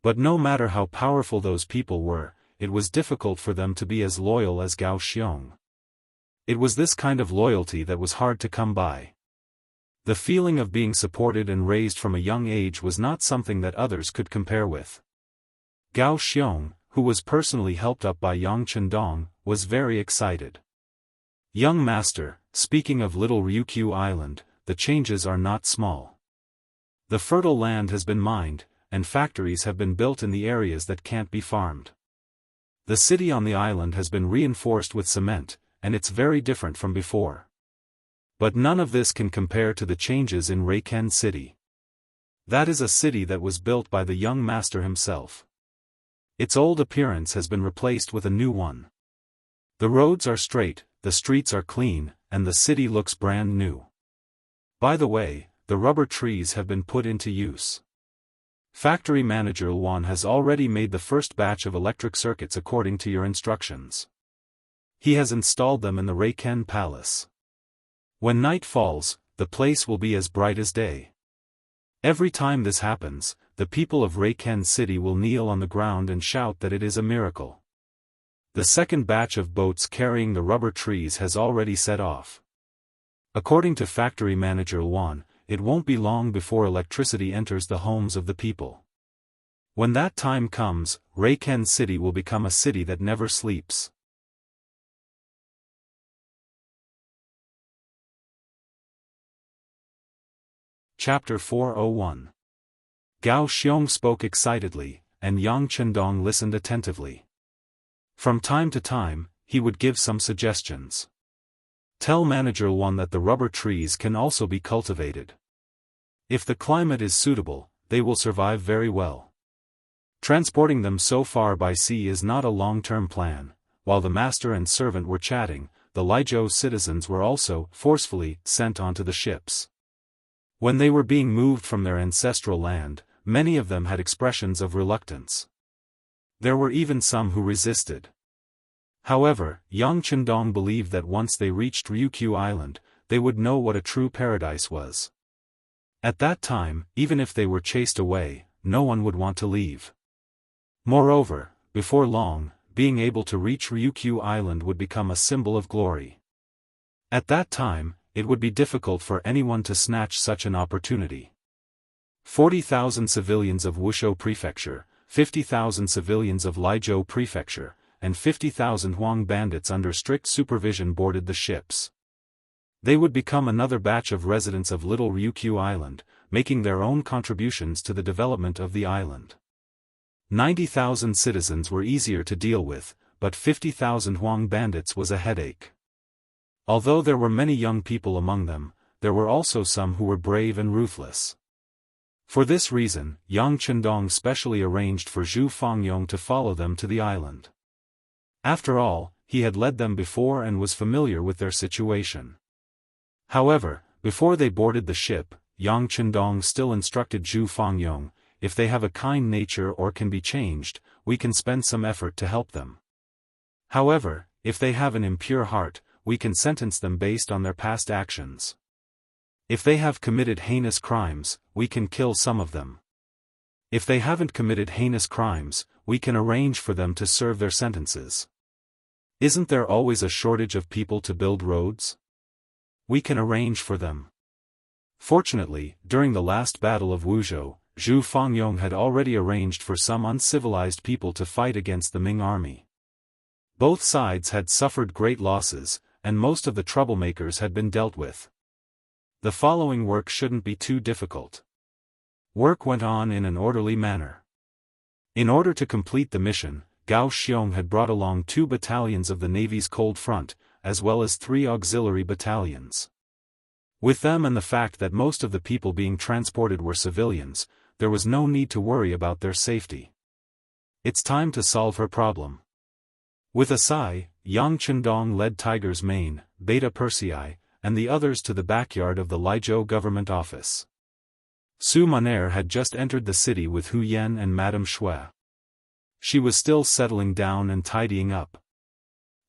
But no matter how powerful those people were, it was difficult for them to be as loyal as Gao Xiong. It was this kind of loyalty that was hard to come by. The feeling of being supported and raised from a young age was not something that others could compare with. Gao Xiong, who was personally helped up by Yang Chendong, was very excited. "Young master, speaking of Little Ryukyu Island, the changes are not small. The fertile land has been mined, and factories have been built in the areas that can't be farmed. The city on the island has been reinforced with cement, and it's very different from before. But none of this can compare to the changes in Reiken City. That is a city that was built by the young master himself. Its old appearance has been replaced with a new one. The roads are straight, the streets are clean, and the city looks brand new. By the way, the rubber trees have been put into use. Factory manager Yuan has already made the first batch of electric circuits according to your instructions. He has installed them in the Reiken Palace. When night falls, the place will be as bright as day. Every time this happens, the people of Reiken City will kneel on the ground and shout that it is a miracle. The second batch of boats carrying the rubber trees has already set off. According to factory manager Yuan, it won't be long before electricity enters the homes of the people. When that time comes, Reiken City will become a city that never sleeps." Chapter 401. Gao Xiong spoke excitedly, and Yang Chendong listened attentively. From time to time, he would give some suggestions. "Tell manager Yuan that the rubber trees can also be cultivated. If the climate is suitable, they will survive very well. Transporting them so far by sea is not a long-term plan." While the master and servant were chatting, the Lizhou citizens were also forcefully sent onto the ships. When they were being moved from their ancestral land, many of them had expressions of reluctance. There were even some who resisted. However, Yang Chendong believed that once they reached Ryukyu Island, they would know what a true paradise was. At that time, even if they were chased away, no one would want to leave. Moreover, before long, being able to reach Ryukyu Island would become a symbol of glory. At that time, it would be difficult for anyone to snatch such an opportunity. 40,000 civilians of Wuxia Prefecture, 50,000 civilians of Lizhou Prefecture, and 50,000 Huang bandits under strict supervision boarded the ships. They would become another batch of residents of Little Ryukyu Island, making their own contributions to the development of the island. 90,000 citizens were easier to deal with, but 50,000 Huang bandits was a headache. Although there were many young people among them, there were also some who were brave and ruthless. For this reason, Yang Chendong specially arranged for Zhu Fangyong to follow them to the island. After all, he had led them before and was familiar with their situation. However, before they boarded the ship, Yang Chendong still instructed Zhu Fangyong, if they have a kind nature or can be changed, we can spend some effort to help them. However, if they have an impure heart, we can sentence them based on their past actions. If they have committed heinous crimes, we can kill some of them. If they haven't committed heinous crimes, we can arrange for them to serve their sentences. Isn't there always a shortage of people to build roads? We can arrange for them. Fortunately, during the last battle of Wuzhou, Zhu Fangyong had already arranged for some uncivilized people to fight against the Ming army. Both sides had suffered great losses, and most of the troublemakers had been dealt with. The following work shouldn't be too difficult. Work went on in an orderly manner. In order to complete the mission, Gao Xiong had brought along 2 battalions of the Navy's Cold Front, as well as 3 auxiliary battalions. With them and the fact that most of the people being transported were civilians, there was no need to worry about their safety. It's time to solve her problem. With a sigh, Yang Chendong led Tiger's Mane, Beta Persei, and the others to the backyard of the Liezhou government office. Su Moner had just entered the city with Hu Yan and Madame Shui. She was still settling down and tidying up.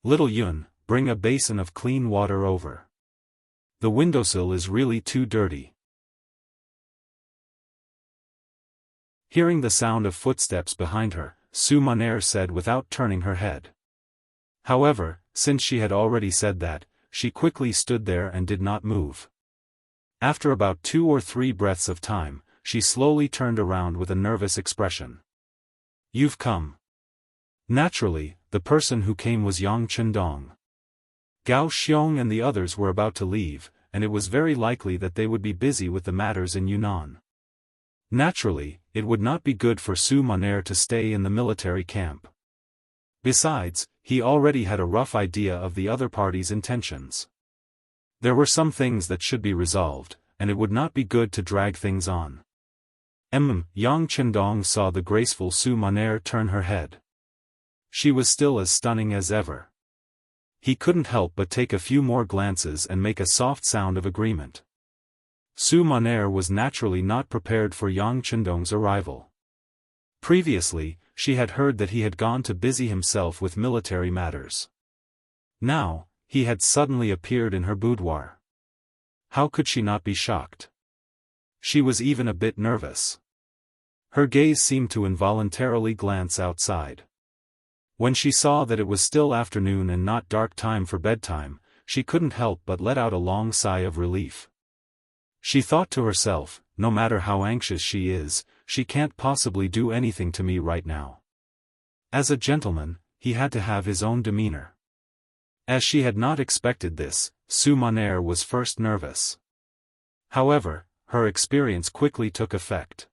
Little Yuan, bring a basin of clean water over. The windowsill is really too dirty. Hearing the sound of footsteps behind her, Su Moner said without turning her head. However, since she had already said that, she quickly stood there and did not move. After about 2 or 3 breaths of time, she slowly turned around with a nervous expression. You've come. Naturally, the person who came was Yang Chendong. Gao Xiong and the others were about to leave, and it was very likely that they would be busy with the matters in Yunnan. Naturally, it would not be good for Su Moner to stay in the military camp. Besides, he already had a rough idea of the other party's intentions. There were some things that should be resolved, and it would not be good to drag things on. Yang Chendong saw the graceful Su Moner turn her head. She was still as stunning as ever. He couldn't help but take a few more glances and make a soft sound of agreement. Su Moner was naturally not prepared for Yang Chendong's arrival. Previously, she had heard that he had gone to busy himself with military matters. Now, he had suddenly appeared in her boudoir. How could she not be shocked? She was even a bit nervous. Her gaze seemed to involuntarily glance outside. When she saw that it was still afternoon and not dark time for bedtime, she couldn't help but let out a long sigh of relief. She thought to herself, no matter how anxious she is, she can't possibly do anything to me right now. As a gentleman, he had to have his own demeanor. As she had not expected this, Su Moner was first nervous. However, her experience quickly took effect.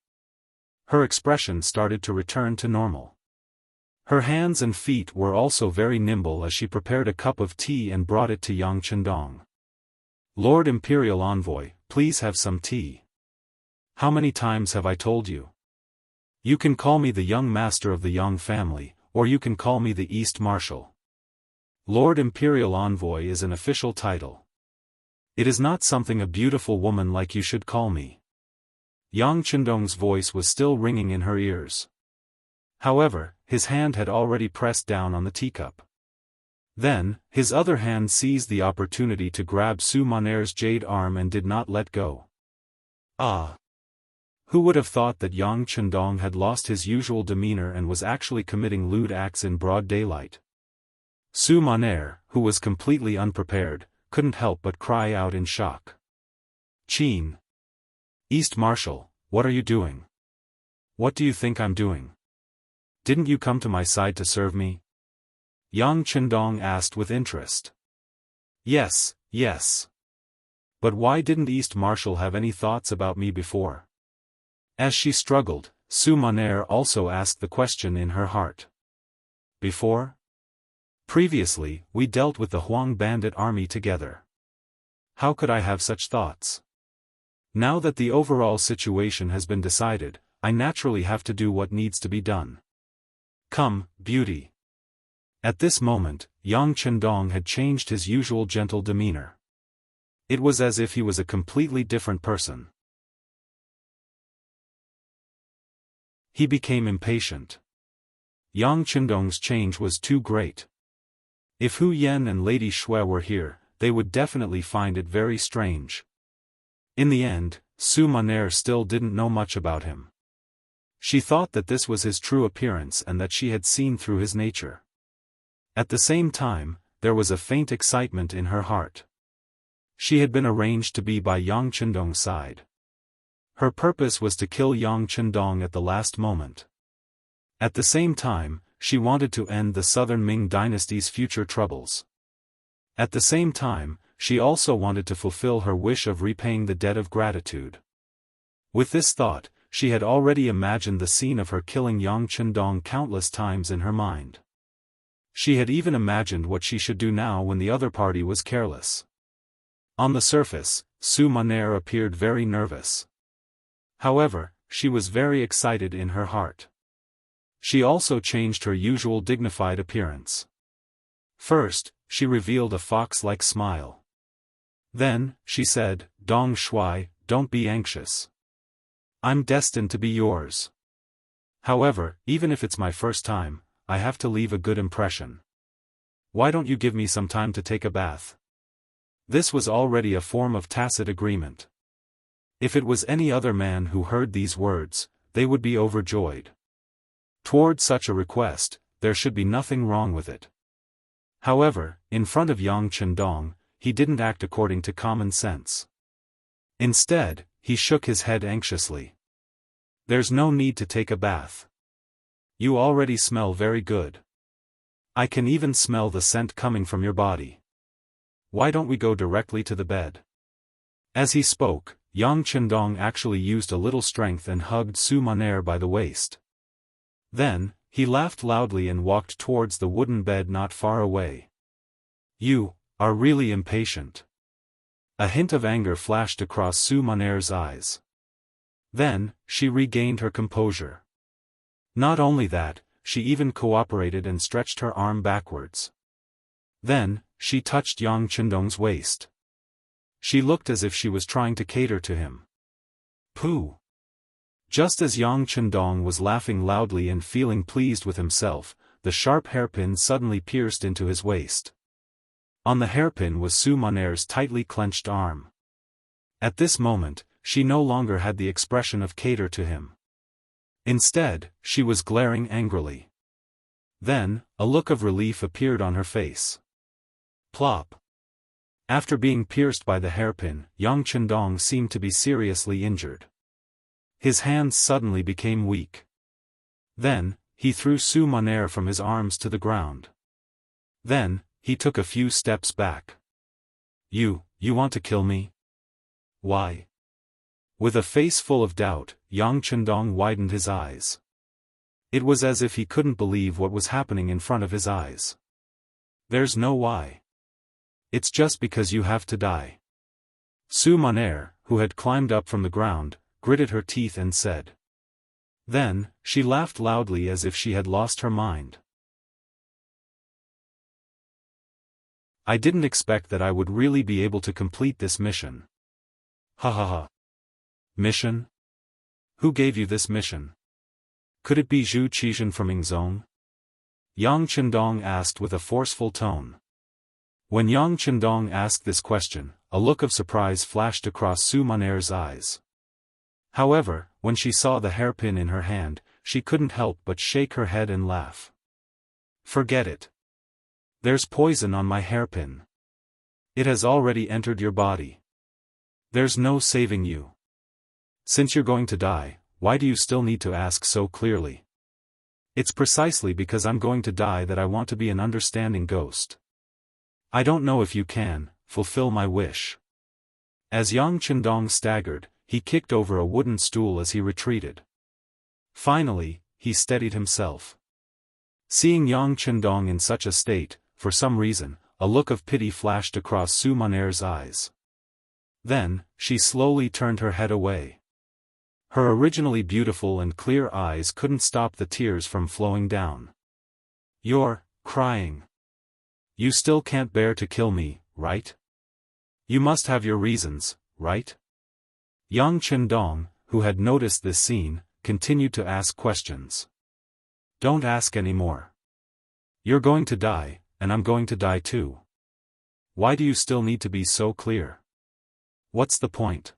Her expression started to return to normal. Her hands and feet were also very nimble as she prepared a cup of tea and brought it to Yang Chendong. Lord Imperial Envoy, please have some tea. How many times have I told you? You can call me the young master of the Yang family, or you can call me the East Marshal. Lord Imperial Envoy is an official title. It is not something a beautiful woman like you should call me. Yang Chendong's voice was still ringing in her ears. However, his hand had already pressed down on the teacup. Then, his other hand seized the opportunity to grab Su Moner's jade arm and did not let go. Ah! Who would have thought that Yang Chendong had lost his usual demeanor and was actually committing lewd acts in broad daylight? Su Moner, who was completely unprepared, couldn't help but cry out in shock. Qin! East Marshal, what are you doing? What do you think I'm doing? Didn't you come to my side to serve me? Yang Chendong asked with interest. Yes, yes. But why didn't East Marshal have any thoughts about me before? As she struggled, Su Maner also asked the question in her heart. Before? Previously, we dealt with the Huang bandit army together. How could I have such thoughts? Now that the overall situation has been decided, I naturally have to do what needs to be done. Come, beauty. At this moment, Yang Chendong had changed his usual gentle demeanor. It was as if he was a completely different person. He became impatient. Yang Chendong's change was too great. If Hu Yen and Lady Shui were here, they would definitely find it very strange. In the end, Su Maner still didn't know much about him. She thought that this was his true appearance and that she had seen through his nature. At the same time, there was a faint excitement in her heart. She had been arranged to be by Yang Chendong's side. Her purpose was to kill Yang Chendong at the last moment. At the same time, she wanted to end the Southern Ming dynasty's future troubles. At the same time, she also wanted to fulfill her wish of repaying the debt of gratitude. With this thought, she had already imagined the scene of her killing Yang Chendong countless times in her mind. She had even imagined what she should do now when the other party was careless. On the surface, Su Maner appeared very nervous. However, she was very excited in her heart. She also changed her usual dignified appearance. First, she revealed a fox-like smile. Then, she said, "Dong Shui, don't be anxious. I'm destined to be yours. However, even if it's my first time, I have to leave a good impression. Why don't you give me some time to take a bath?" This was already a form of tacit agreement. If it was any other man who heard these words, they would be overjoyed. Toward such a request, there should be nothing wrong with it. However, in front of Yang Chendong, he didn't act according to common sense. Instead, he shook his head anxiously. "There's no need to take a bath. You already smell very good. I can even smell the scent coming from your body. Why don't we go directly to the bed?" As he spoke, Yang Chendong actually used a little strength and hugged Su Maner by the waist. Then, he laughed loudly and walked towards the wooden bed not far away. "You are really impatient." A hint of anger flashed across Su Maner's eyes. Then, she regained her composure. Not only that, she even cooperated and stretched her arm backwards. Then, she touched Yang Chendong's waist. She looked as if she was trying to cater to him. Pooh! Just as Yang Chendong was laughing loudly and feeling pleased with himself, the sharp hairpin suddenly pierced into his waist. On the hairpin was Su Maner's tightly clenched arm. At this moment, she no longer had the expression of cater to him. Instead, she was glaring angrily. Then, a look of relief appeared on her face. Plop! After being pierced by the hairpin, Yang Chendong seemed to be seriously injured. His hands suddenly became weak. Then, he threw Su Maner from his arms to the ground. Then, he took a few steps back. You want to kill me? Why?" With a face full of doubt, Yang Chendong widened his eyes. It was as if he couldn't believe what was happening in front of his eyes. "There's no why. It's just because you have to die." Su Maner, who had climbed up from the ground, gritted her teeth and said. Then, she laughed loudly as if she had lost her mind. "I didn't expect that I would really be able to complete this mission." "Ha ha ha. Mission? Who gave you this mission? Could it be Zhu Qizhen from Yingzhong?" Yang Chendong asked with a forceful tone. When Yang Chendong asked this question, a look of surprise flashed across Su Maner's eyes. However, when she saw the hairpin in her hand, she couldn't help but shake her head and laugh. "Forget it. There's poison on my hairpin. It has already entered your body. There's no saving you. Since you're going to die, why do you still need to ask so clearly?" It's precisely because I'm going to die that I want to be an understanding ghost. I don't know if you can fulfill my wish. As Yang Chendong staggered, he kicked over a wooden stool as he retreated. Finally, he steadied himself. Seeing Yang Chendong in such a state, for some reason, a look of pity flashed across Su Maner's eyes. Then, she slowly turned her head away. Her originally beautiful and clear eyes couldn't stop the tears from flowing down. You're crying. You still can't bear to kill me, right? You must have your reasons, right? Yang Chendong, who had noticed this scene, continued to ask questions. Don't ask any more. You're going to die, and I'm going to die too. Why do you still need to be so clear? What's the point?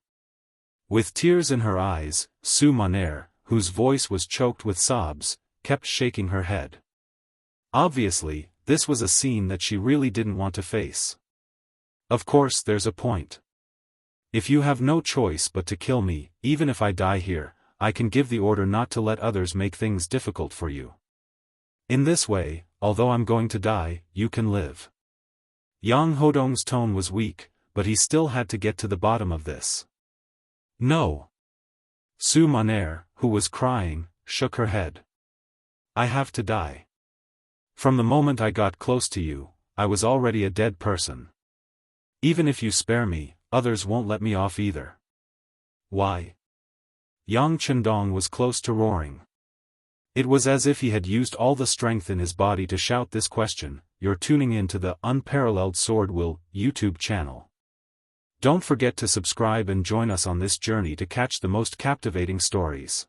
With tears in her eyes, Su Maner, whose voice was choked with sobs, kept shaking her head. Obviously, this was a scene that she really didn't want to face. Of course there's a point. If you have no choice but to kill me, even if I die here, I can give the order not to let others make things difficult for you. In this way, although I'm going to die, you can live. Yang Hodong's tone was weak, but he still had to get to the bottom of this. No. Su Maner, who was crying, shook her head. I have to die. From the moment I got close to you, I was already a dead person. Even if you spare me, others won't let me off either. Why? Yang Chendong was close to roaring. It was as if he had used all the strength in his body to shout this question. You're tuning in to the Unparalleled SwordWill YouTube channel. Don't forget to subscribe and join us on this journey to catch the most captivating stories.